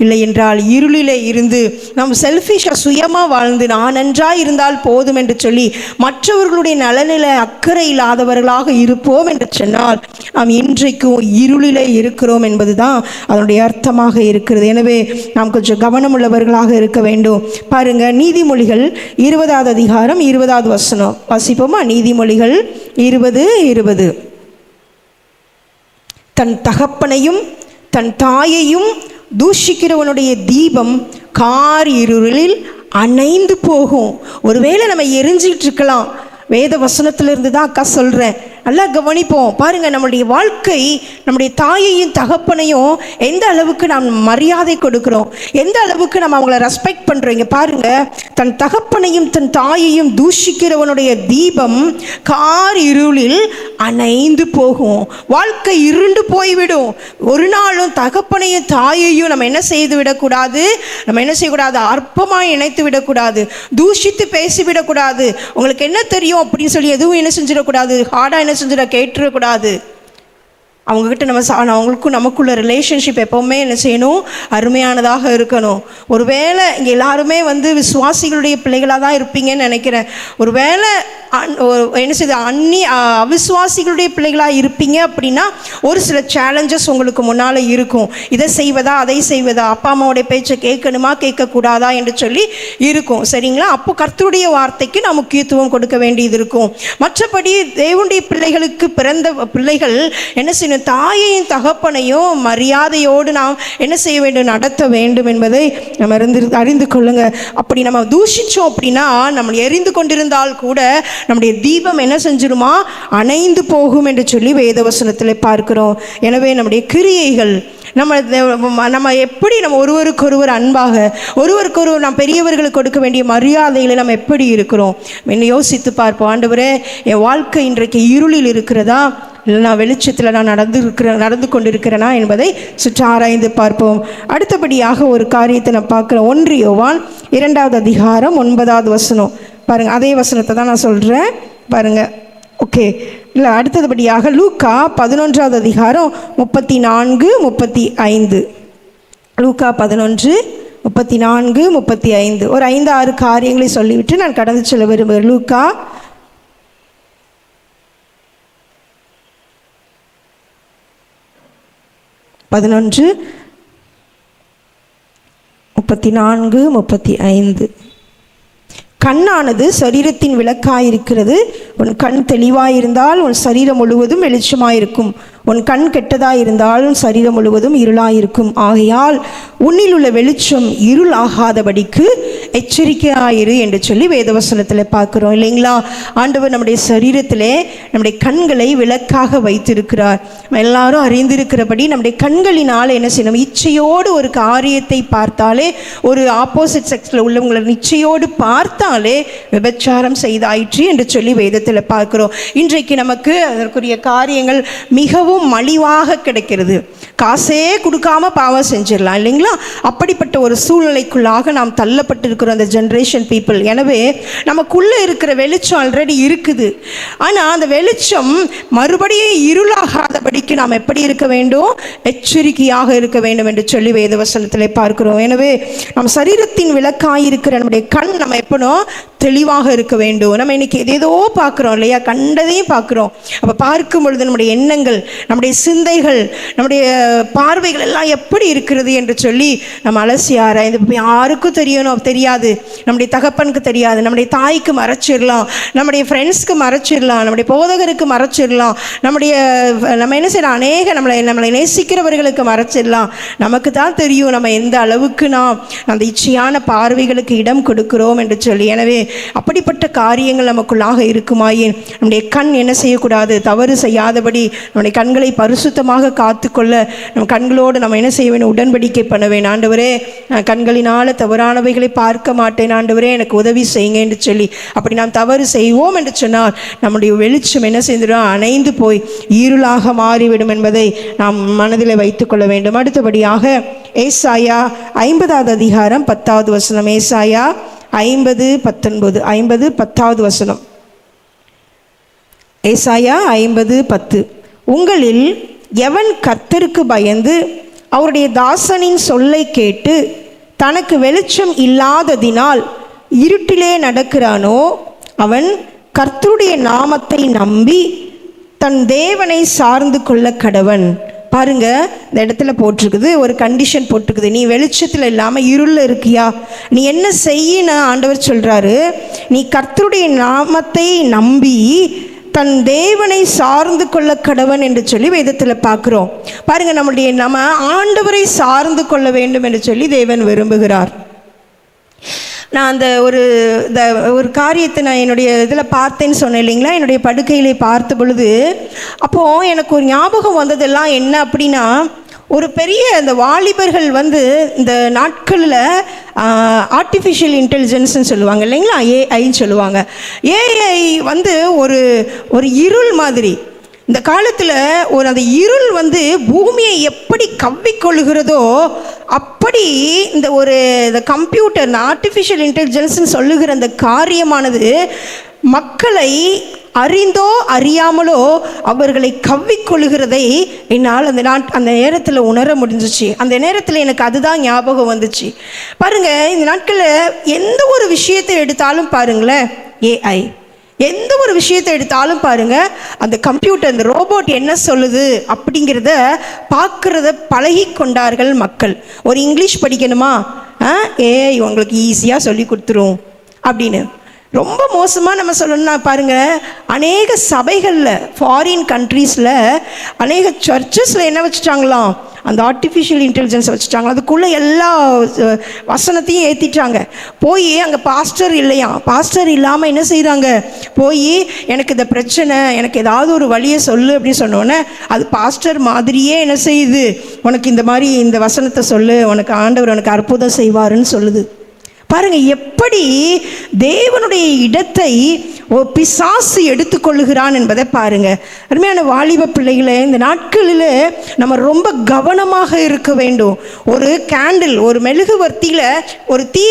இல்லை என்றால் இருளிலே இருந்து நாம் செல்ஃபிஷாக சுயமாக வாழ்ந்து நான் நன்றாக இருந்தால் போதும் என்று சொல்லி மற்றவர்களுடைய நலனில் அக்கறை இல்லாதவர்களாக இருப்போம் என்று சொன்னால் நாம் இன்றைக்கும் இருளிலே இருக்கிறோம் என்பது தான் அதனுடைய அர்த்தமாக இருக்கிறது. எனவே நாம் கொஞ்சம் கவனமுள்ளவர்களாக இருக்க வேண்டும். பாருங்கள், நீதிமொழிகள் 20வது அதிகாரம் 20வது வசனம் வாசிப்போமா? நீதிமொழிகள் 20:20. தன் தகப்பனையும் தன் தாயையும் தூஷிக்கிறவனுடைய தீபம் கார் இருளில் அணைந்து போகும். ஒருவேளை நம்ம எரிஞ்சிட்டு இருக்கலாம். வேத வசனத்திலிருந்து தான் அக்கா சொல்கிறேன், நல்லா கவனிப்போம். பாருங்கள், நம்முடைய வாழ்க்கை நம்முடைய தாயையும் தகப்பனையும் எந்த அளவுக்கு நாம் மரியாதை கொடுக்குறோம், எந்த அளவுக்கு நம்ம அவங்கள ரெஸ்பெக்ட் பண்ணுறோம். இங்கே பாருங்கள், தன் தகப்பனையும் தன் தாயையும் தூஷிக்கிறவனுடைய தீபம் கார் இருளில் அணைந்து போகும். வாழ்க்கை இருண்டு போய்விடும். ஒரு நாளும் தகப்பனையும் தாயையும் நம்ம என்ன செய்து விடக்கூடாது, நம்ம என்ன செய்யக்கூடாது, அற்பமாக நினைத்து விடக்கூடாது, தூஷித்து பேசிவிடக்கூடாது. உங்களுக்கு என்ன தெரியும் அப்படின்னு சொல்லி எதுவும் என்ன செஞ்சிடக்கூடாது, ஹார்டாக என்ன செஞ்சிட கேட்டுறக்கூடாது. அவங்கக்கிட்ட அவங்களுக்கும் நமக்குள்ள ரிலேஷன்ஷிப் எப்போவுமே என்ன செய்யணும், அருமையானதாக இருக்கணும். ஒருவேளை இங்கே எல்லாருமே விசுவாசிகளுடைய பிள்ளைகளாக தான் இருப்பீங்கன்னு நினைக்கிறேன். ஒருவேளை என்ன செய்யுது அவிசுவாசிகளுடைய பிள்ளைகளாக இருப்பீங்க அப்படின்னா ஒரு சில சேலஞ்சஸ் உங்களுக்கு முன்னால் இருக்கும். இதை செய்வதா அதை செய்வதா, அப்பா அம்மாவுடைய பேச்சை கேட்கணுமா கேட்கக்கூடாதா என்று சொல்லி இருக்கும். சரிங்களா? அப்போ கர்த்தருடைய வார்த்தைக்கு நான் முக்கியத்துவம் கொடுக்க வேண்டியது இருக்கும். மற்றபடி தேவனுடைய பிள்ளைகளுக்கு பிறந்த பிள்ளைகள் என்ன செய்யணும், தாயையும் தகப்பனையும் மரியாதையோடு நாம் என்ன செய்ய வேண்டும், நடத்த வேண்டும் என்பதை நம்ம அறிந்து கொள்ளுங்க. அப்படி நம்ம தூஷிச்சோம் அப்படின்னா நம்ம எரிந்து கொண்டிருந்தால் கூட நம்முடைய தீபம் என்ன செஞ்சிருமா, அணைந்து போகும் என்று சொல்லி வேதவசனத்தில் பார்க்கிறோம். எனவே நம்முடைய கிரியைகள் நம்ம எப்படி நம்ம ஒருவருக்கொருவர் அன்பாக, ஒருவருக்கொருவர் நாம் பெரியவர்களுக்கு கொடுக்க வேண்டிய மரியாதையில் நம்ம எப்படி இருக்கிறோம் யோசித்து பார்ப்போம். ஆண்டவரே, என் வாழ்க்கை இன்றைக்கு இருளில் இருக்கிறதா இல்லை நான் வெளிச்சத்தில் நான் நடந்து கொண்டிருக்கிறேனா என்பதை சுற்று ஆராய்ந்து பார்ப்போம். அடுத்தபடியாக ஒரு காரியத்தை நான் பார்க்குறேன். 1 யோவான் 2வது அதிகாரம் 9வது வசனம். பாருங்கள், அதே வசனத்தை தான் நான் சொல்கிறேன். பாருங்கள், ஓகே இல்லை. அடுத்தபடியாக லூக்கா 11வது அதிகாரம் 34-35. லூக்கா 11:34-35. ஒரு 5-6 காரியங்களை சொல்லிவிட்டு நான் கடந்து செல்ல விரும்புகிறேன். லூக்கா 11:34-35. கண்ணானது சரீரத்தின் விளக்காயிருக்கிறது. உன் கண் தெளிவாயிருந்தால் உன் சரீரம் முழுவதும் வெளிச்சமாயிருக்கும். உன் கண் கெட்டதாயிருந்தால் உன் சரீரம் முழுவதும் இருளாயிருக்கும். ஆகையால் உன்னில் உள்ள வெளிச்சம் இருள் ஆகாதபடிக்கு எச்சரிக்கையாயிரு என்று சொல்லி வேதவசனத்தில் பார்க்குறோம் இல்லைங்களா? ஆண்டவர் நம்முடைய சரீரத்திலே நம்முடைய கண்களை விளக்காக வைத்திருக்கிறார். எல்லாரும் அறிந்திருக்கிறபடி நம்முடைய கண்களினால் என்ன செய்யணும், இச்சையோடு ஒரு காரியத்தை பார்த்தாலே, ஒரு ஆப்போசிட் செக்ஸில் உள்ளவங்களை இச்சையோடு பார்த்தாலே விபச்சாரம் செய்தாயிற்று என்று சொல்லி வேதத்தில் பார்க்கிறோம். இன்றைக்கு நமக்கு அதற்குரிய காரியங்கள் மிகவும் மலிவாக கிடைக்கிறது. காசே கொடுக்காம பாவம் செஞ்சிடலாம் இல்லைங்களா? அப்படிப்பட்ட ஒரு சூழ்நிலைக்குள்ளாக நாம் தள்ளப்பட்டிருக்கிறோம் அந்த ஜென்ரேஷன் பீப்புள். எனவே நமக்குள்ளே இருக்கிற வெளிச்சம் ஆல்ரெடி இருக்குது. ஆனால் அந்த வெளிச்சம் மறுபடியும் இருளாகாதபடிக்கு நாம் எப்படி இருக்க வேண்டும், எச்சரிக்கையாக இருக்க வேண்டும் என்று சொல்லி வேதவசனத்தில் பார்க்கிறோம். எனவே நம் சரீரத்தின் விளக்காயிருக்கிற நம்முடைய கண் நம்ம எப்போ தெளிவாக இருக்க வேண்டும். நம்ம இன்னைக்கு ஏதேதோ பார்க்குறோம் இல்லையா, கண்டதையும் பார்க்குறோம். அப்போ பார்க்கும் பொழுது நம்முடைய எண்ணங்கள், நம்முடைய சிந்தைகள், நம்முடைய பார்வைகள் எல்லாம் எப்படி இருக்கிறது என்று சொல்லி நம்ம அலசி ஆராய்ந்து யாருக்கும் தெரியாது, நம்முடைய தகப்பனுக்கு தெரியாது, நம்முடைய தாய்க்கு மறைச்சிடலாம், நம்முடைய ஃப்ரெண்ட்ஸ்க்கு மறைச்சிடலாம், நம்முடைய போதகருக்கு மறைச்சிடலாம், நம்ம என்ன செய்யலாம், அநேக நம்மளை நேசிக்கிறவர்களுக்கு மறைச்சிடலாம். நமக்கு தான் தெரியும் நம்ம எந்த அளவுக்கு நாம் அந்த இச்சையான பார்வைகளுக்கு இடம் கொடுக்கிறோம் என்று சொல்லி. எனவே அப்படிப்பட்ட காரியங்கள் நமக்குள்ளாக இருக்குமாயின் நம்முடைய கண் என்ன செய்யக்கூடாது, தவறு செய்யாதபடி நம்முடைய கண்கள் கண்களை பரிசுத்தமாக காத்துக்கொள்ள நம்ம கண்களோடு நம்ம என்ன செய்ய வேண்டும்? உடன்படிக்கை பண்ண வேண்டும். ஆண்டவரே, நான் கண்களினால் தவறானவைகளை பார்க்க மாட்டேன், ஆண்டவரே எனக்கு உதவி செய்யுங்க என்று சொல்லி அப்படி நாம் தவறு செய்வோம் என்று சொன்னால் நம்முடைய வெளிச்சம் என்ன செய்திடும்? அணைந்து போய் இருளாக மாறிவிடும் என்பதை நாம் மனதில் வைத்துக்கொள்ள வேண்டும். அடுத்தபடியாக ஏசாயா 50வது அதிகாரம் 10வது வசனம். ஏசாயா 50:19, 50:10வது வசனம். ஏசாயா 50:10. உங்களில் எவன் கர்த்தருக்கு பயந்து அவருடைய தாசனின் சொல்லை கேட்டு தனக்கு வெளிச்சம் இல்லாததினால் இருட்டிலே நடக்கிறானோ அவன் கர்த்தருடைய நாமத்தை நம்பி தன் தேவனை சார்ந்து கொள்ள கடவன். பாருங்க, இந்த இடத்துல போட்டிருக்குது, ஒரு கண்டிஷன் போட்டிருக்குது. நீ வெளிச்சத்தில் இல்லாமல் இருளில் இருக்கியா? நீ என்ன செய்யின? ஆண்டவர் சொல்கிறாரு, நீ கர்த்தருடைய நாமத்தை நம்பி தன் தேவனை சார்ந்து கொள்ள கடவன் என்று சொல்லி வேதத்தில் பார்க்குறோம். பாருங்க, நம்ம ஆண்டவரை சார்ந்து கொள்ள வேண்டும் என்று சொல்லி தேவன் விரும்புகிறார். நான் அந்த ஒரு காரியத்தை நான் என்னுடைய இதில் பார்த்தேன்னு சொன்னேன் இல்லைங்களா, என்னுடைய படுக்கையிலே பார்த்த பொழுது அப்போது எனக்கு ஒரு ஞாபகம் வந்ததெல்லாம் என்ன அப்படின்னா, ஒரு பெரிய அந்த வாலிபர்கள் இந்த நாட்களில் ஆர்டிஃபிஷியல் இன்டெலிஜென்ஸ்ன்னு சொல்லுவாங்க இல்லைங்களா, ஏஐன்னு சொல்லுவாங்க. ஏஐ ஒரு இருள் மாதிரி. இந்த காலத்தில் அந்த இருள் பூமியை எப்படி கவ்விக்கொள்ளுகிறதோ அப்படி இந்த கம்ப்யூட்டர், இந்த ஆர்டிஃபிஷியல் இன்டெலிஜென்ஸ்ன்னு சொல்லுகிற அந்த காரியமானது மக்களை அறிந்தோ அறியாமலோ அவர்களை கவ்விக்கொள்ளுகிறதை என்னால் அந்த நேரத்தில் உணர முடிஞ்சிச்சு. அந்த நேரத்தில் எனக்கு அதுதான் ஞாபகம் வந்துச்சு. பாருங்கள், இந்த நாட்களில் எந்த ஒரு விஷயத்தை எடுத்தாலும் பாருங்களேன், ஏஐ எந்த ஒரு விஷயத்தை எடுத்தாலும் பாருங்கள், அந்த கம்ப்யூட்டர், அந்த ரோபோட் என்ன சொல்லுது அப்படிங்கிறத பார்க்குறத பழகி கொண்டார்கள் மக்கள். ஒரு இங்கிலீஷ் படிக்கணுமா, ஏஐ உங்களுக்கு ஈஸியாக சொல்லி கொடுத்துரும் அப்படின்னு. ரொம்ப மோசமாக நம்ம சொல்லணும்னா பாருங்கள், அநேக சபைகளில், ஃபாரின் கண்ட்ரீஸில், அநேக சர்ச்சஸில் என்ன வச்சுட்டாங்களாம், அந்த ஆர்டிஃபிஷியல் இன்டெலிஜென்ஸ் வச்சுட்டாங்க. அதுக்குள்ளே எல்லா வசனத்தையும் ஏற்றிட்டாங்க. போய் அங்கே பாஸ்டர் இல்லையா, பாஸ்டர் இல்லாமல் என்ன செய்கிறாங்க, போய் எனக்கு இந்த பிரச்சனை, எனக்கு ஏதாவது ஒரு வழியை சொல்லு அப்படின்னு சொன்னோன்னே அது பாஸ்டர் மாதிரியே என்ன செய்யுது, உனக்கு இந்த மாதிரி இந்த வசனத்தை சொல்லு, உனக்கு ஆண்டவர் உனக்கு அற்புதம் செய்வாருன்னு சொல்லுது. பாருங்க, எப்படி தேவனுடைய இடத்தை ஒரு பிசாசு எடுத்துக்கொள்ளுகிறான் என்பதை பாருங்க. அருமையான வாலிப பிள்ளைகளே, இந்த நாட்களில் நம்ம ரொம்ப கவனமாக இருக்க வேண்டும். ஒரு கேண்டில், ஒரு மெழுகுவர்த்தியில் ஒரு தீ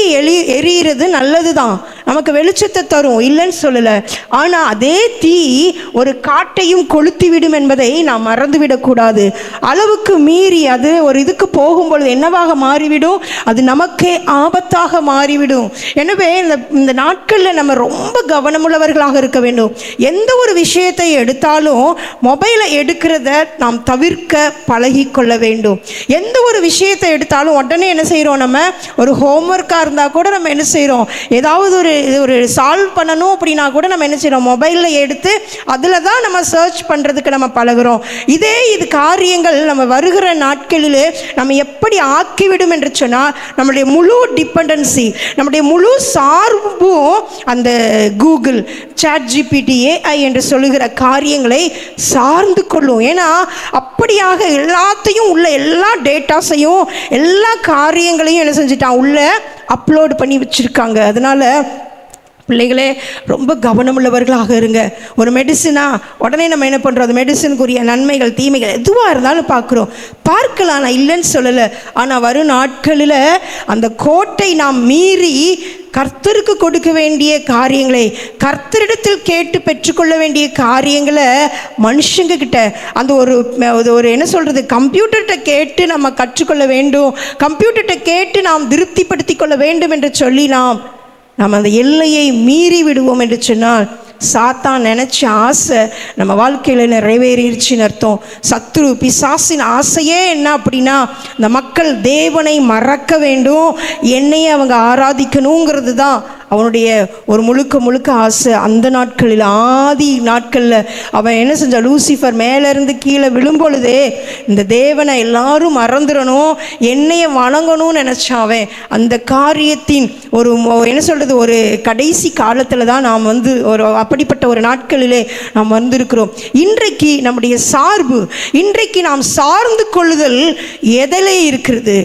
எரியிறது நல்லது தான், நமக்கு வெளிச்சத்தை தரும், இல்லைன்னு சொல்லலை. ஆனால் அதே தீ ஒரு காட்டையும் கொளுத்தி விடும் என்பதை நாம் மறந்துவிடக்கூடாது. அளவுக்கு மீறி அது ஒரு இதுக்கு போகும்பொழுது என்னவாக மாறிவிடும், அது நமக்கே ஆபத்தாக மாறிவிடும். எனவே இந்த நாட்களில் நம்ம ரொம்ப கவனமுள்ளவர்களாக இருக்க வேண்டும். எந்த ஒரு விஷயத்தை எடுத்தாலும் மொபைலை எடுக்கிறத நாம் தவிர்க்க பழகி கொள்ள வேண்டும். எந்த ஒரு விஷயத்தை எடுத்தாலும் உடனே என்ன செய்கிறோம், நம்ம ஒரு ஹோம்ஒர்க்காக இருந்தால் கூட நம்ம என்ன செய்கிறோம், ஏதாவது ஒரு சால்வ் பண்ணணும் அப்படின்னா கூட நம்ம என்ன செய்கிறோம், மொபைலில் எடுத்து அதில் தான் நம்ம சர்ச் பண்ணுறதுக்கு நம்ம பழகிறோம். இது காரியங்கள் நம்ம வருகிற நாட்களில் நம்ம எப்படி ஆக்கிவிடும் என்று சொன்னால், நம்முடைய முழு டிபெண்டன்சி, நம்முடைய முழு சார்பும் அந்த கூகுள், ChatGPT, AI என்று சொல்லுகிற காரியங்களை சார்ந்து கொள்ளும். ஏன்னா அப்படியாக எல்லாத்தையும் உள்ள எல்லா டேட்டாஸையும் எல்லா காரியங்களையும் என்ன செஞ்சுட்டான், உள்ள அப்லோடு பண்ணி வச்சுருக்காங்க. அதனால் பிள்ளைகளே, ரொம்ப கவனமுள்ளவர்களாக இருங்க. ஒரு மெடிசனா உடனே நம்ம என்ன பண்ணுறோம், அந்த மெடிசனுக்குரிய நன்மைகள் தீமைகள் எதுவாக இருந்தாலும் பார்க்கலாம், நான் இல்லைன்னு சொல்லலை. ஆனால் வரும் நாட்களில் அந்த கோட்டை நாம் மீறி கர்த்தருக்கு கொடுக்க வேண்டிய காரியங்களை, கர்த்தரிடத்தில் கேட்டு பெற்றுக்கொள்ள வேண்டிய காரியங்களை மனுஷங்க கிட்ட, அந்த ஒரு என்ன சொல்கிறது, கம்ப்யூட்டர்கிட்ட கேட்டு நம்ம கற்றுக்கொள்ள வேண்டும், கம்ப்யூட்டர்கிட்ட கேட்டு நாம் திருப்திப்படுத்தி கொள்ள வேண்டும் என்று சொல்லி நாம் அந்த எல்லையை மீறி விடுவோம் என்று சொன்னால், சாத்தான் நினச்ச ஆசை நம்ம வாழ்க்கையில் நிறைவேறிடுச்சின்னு அர்த்தம். சத்ரு பிசாசின் ஆசையே என்ன அப்படின்னா, இந்த மக்கள் தேவனை மறக்க வேண்டும், என்னையே அவங்க ஆராதிக்கணுங்கிறது தான் அவனுடைய ஒரு முழுக்க ஆசை அந்த நாட்களில், ஆதி நாட்களில் அவன் என்ன செஞ்சான், லூசிஃபர் மேலேருந்து கீழே விழும்பொழுதே இந்த தேவனை எல்லாரும் மறந்துடணும், என்னைய வணங்கணும்னு நினச்சான் அவன். அந்த காரியத்தின் ஒரு என்ன சொல்கிறது, ஒரு கடைசி காலத்தில் தான் நாம் ஒரு அப்படிப்பட்ட ஒரு நாட்களிலே நாம் வந்திருக்கிறோம். இன்றைக்கு நம்முடைய சார்பு, இன்றைக்கு நாம் சார்ந்து கொள்ளுதல் எதிலே இருக்கிறது,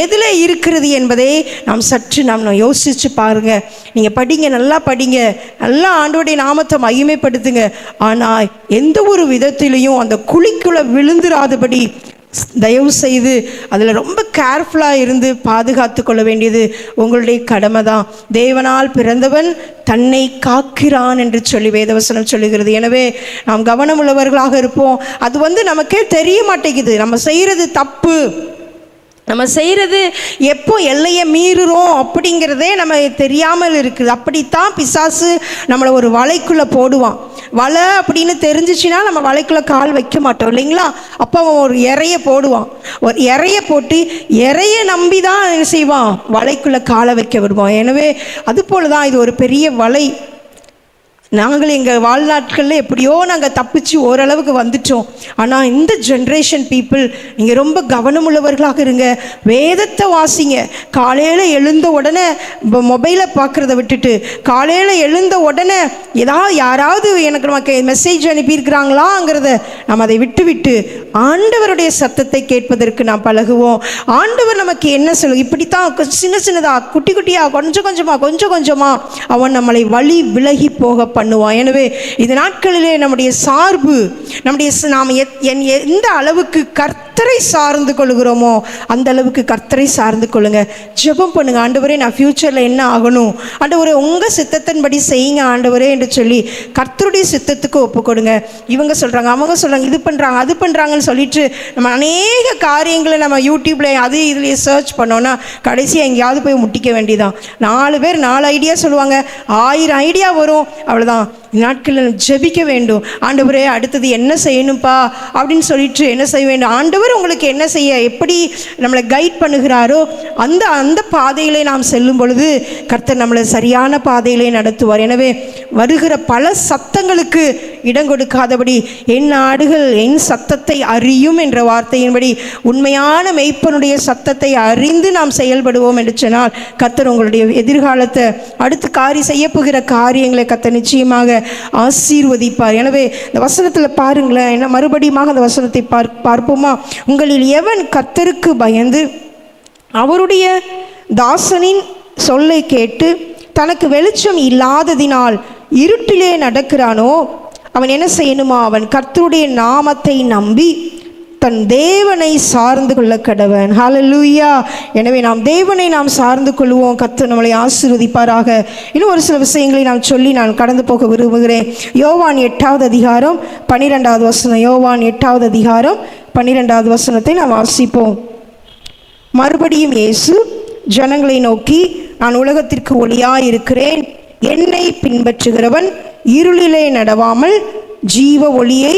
எதில் இருக்கிறது என்பதை நாம் சற்று யோசித்து பாருங்கள். நீங்கள் படிங்க, நல்லா படிங்க, நல்லா ஆண்டவருடைய நாமத்தை மகிமைப்படுத்துங்க. ஆனால் எந்த ஒரு விதத்திலையும் அந்த குழிக்குள்ளே விழுந்துராதபடி தயவு செய்து அதில் ரொம்ப கேர்ஃபுல்லாக இருந்து பாதுகாத்து கொள்ள வேண்டியது உங்களுடைய கடமை தான். தேவனால் பிறந்தவன் தன்னை காக்கிறான் என்று சொல்லி வேதவசனம் சொல்லுகிறது. எனவே நாம் கவனமுள்ளவர்களாக இருப்போம். அது நமக்கே தெரிய மாட்டேங்குது, நம்ம செய்கிறது தப்பு, நம்ம செய்கிறது எப்போ எல்லையை மீறுறோம் அப்படிங்கிறதே நம்ம தெரியாமல் இருக்குது. அப்படித்தான் பிசாசு நம்மளை ஒரு வலைக்குள்ளே போடுவான். வலை அப்படின்னு தெரிஞ்சிச்சுன்னா நம்ம வலைக்குள்ளே கால் வைக்க மாட்டோம் இல்லைங்களா? அப்போ அவன் ஒரு இறைய போடுவான். ஒரு இறைய போட்டு இறைய நம்பி தான் என்ன செய்வான், வலைக்குள்ளே காலை வைக்க விடுவான். எனவே அதுபோல தான் இது ஒரு பெரிய வலை. நாங்கள் எங்கள் வாழ்நாட்களில் எப்படியோ நாங்கள் தப்பிச்சு ஓரளவுக்கு வந்துட்டோம். ஆனால் இந்த ஜென்ரேஷன் பீப்புள், நீங்கள் ரொம்ப கவனமுள்ளவர்களாக இருங்க. வேதத்தை வாசிங்க. காலையில் எழுந்த உடனே மொபைலை பார்க்குறத விட்டுட்டு, காலையில் எழுந்த உடனே யாராவது நமக்கு மெசேஜ் அனுப்பியிருக்கிறாங்களாங்கிறத நம்ம அதை விட்டு ஆண்டவருடைய சத்தத்தை கேட்பதற்கு நாம் பழகுவோம். ஆண்டவர் நமக்கு என்ன சொல்லுவோம், இப்படித்தான் சின்னதாக குட்டியாக கொஞ்சம் கொஞ்சமாக அவன் நம்மளை வழி விலகி போக பண்ணுவான். எனவே இந்த நாட்களிலே நம்முடைய சார்பு, நாம் எந்த அளவுக்கு கர்த்தரை சார்ந்து கொள்கிறோமோ அந்த அளவுக்கு கர்த்தரை சார்ந்து கொள்ளுங்க. ஜெபம் பண்ணுங்க. ஆண்டவரே, நான் ஃப்யூச்சரில் என்ன ஆகணும், ஆண்டவரே உங்கள் சித்தத்தின்படி செய்யுங்க ஆண்டவரே என்று சொல்லி கர்த்தருடைய சித்தத்துக்கு ஒப்பு கொடுங்க. இவங்க சொல்கிறாங்க, அவங்க சொல்கிறாங்க, இது பண்ணுறாங்க, அது பண்ணுறாங்கன்னு சொல்லிட்டு நம்ம அநேக காரியங்களை நம்ம யூடியூப்ல அது இதுலேயே சர்ச் பண்ணோன்னா கடைசியாக எங்கேயாவது போய் முட்டிக்க வேண்டியதான். 4 பேர் 4 ஐடியா சொல்லுவாங்க, 1000 ஐடியா வரும், அவ்வளோதான். நாட்களில் ஜெபிக்க வேண்டும். ஆண்டவரே அடுத்தது என்ன செய்யணும்ப்பா அப்படின்னு சொல்லிட்டு என்ன செய்ய வேண்டும், ஆண்டவர் உங்களுக்கு என்ன செய்ய எப்படி நம்மளை கைட் பண்ணுகிறாரோ அந்த பாதையிலே நாம் செல்லும் பொழுது கர்த்தர் நம்மளை சரியான பாதையிலே நடத்துவார். எனவே வருகிற பல சத்தங்களுக்கு இடம் கொடுக்காதபடி, என் ஆடுகள் என் சத்தத்தை அறியும் என்ற வார்த்தையின்படி உண்மையான மெய்ப்பனுடைய சத்தத்தை அறிந்து நாம் செயல்படுவோம் என்று சொன்னால் கர்த்தர் உங்களுடைய எதிர்காலத்தை அடுத்து செய்யப்போகிற காரியங்களை கர்த்தர் நிச்சயமாக ஆசீர்வதிப்பார். எனவே இந்த வசனத்தில் பாருங்களேன், என்ன மறுபடியும் அந்த வசனத்தை பார்ப்போமா? உங்களில் எவன் கர்த்தருக்கு பயந்து அவருடைய தாசனின் சொல்லை கேட்டு தனக்கு வெளிச்சம் இல்லாததினால் இருட்டிலே நடக்கிறானோ அவன் என்ன செய்யணுமா, அவன் கர்த்தருடைய நாமத்தை நம்பி தன் தேவனை சார்ந்து கொள்ள கடவன். ஹல்லேலூயா. எனவே நாம் தேவனை நாம் சார்ந்து கொள்வோம். கர்த்தர் நம்மளை ஆசீர்வதிப்பாராக. இன்னும் ஒரு சில விஷயங்களை நான் சொல்லி நான் கடந்து போக விரும்புகிறேன். யோவான் 8வது அதிகாரம் 12வது வசனம். யோவான் 8வது அதிகாரம் 12வது வசனத்தை நாம் வாசிப்போம். மறுபடியும் இயேசு ஜனங்களை நோக்கி, நான் உலகத்திற்கு ஒளியாய் இருக்கிறேன், என்னை பின்பற்றுகிறவன் இருளிலே நடவாமல் ஜீவ ஒளியை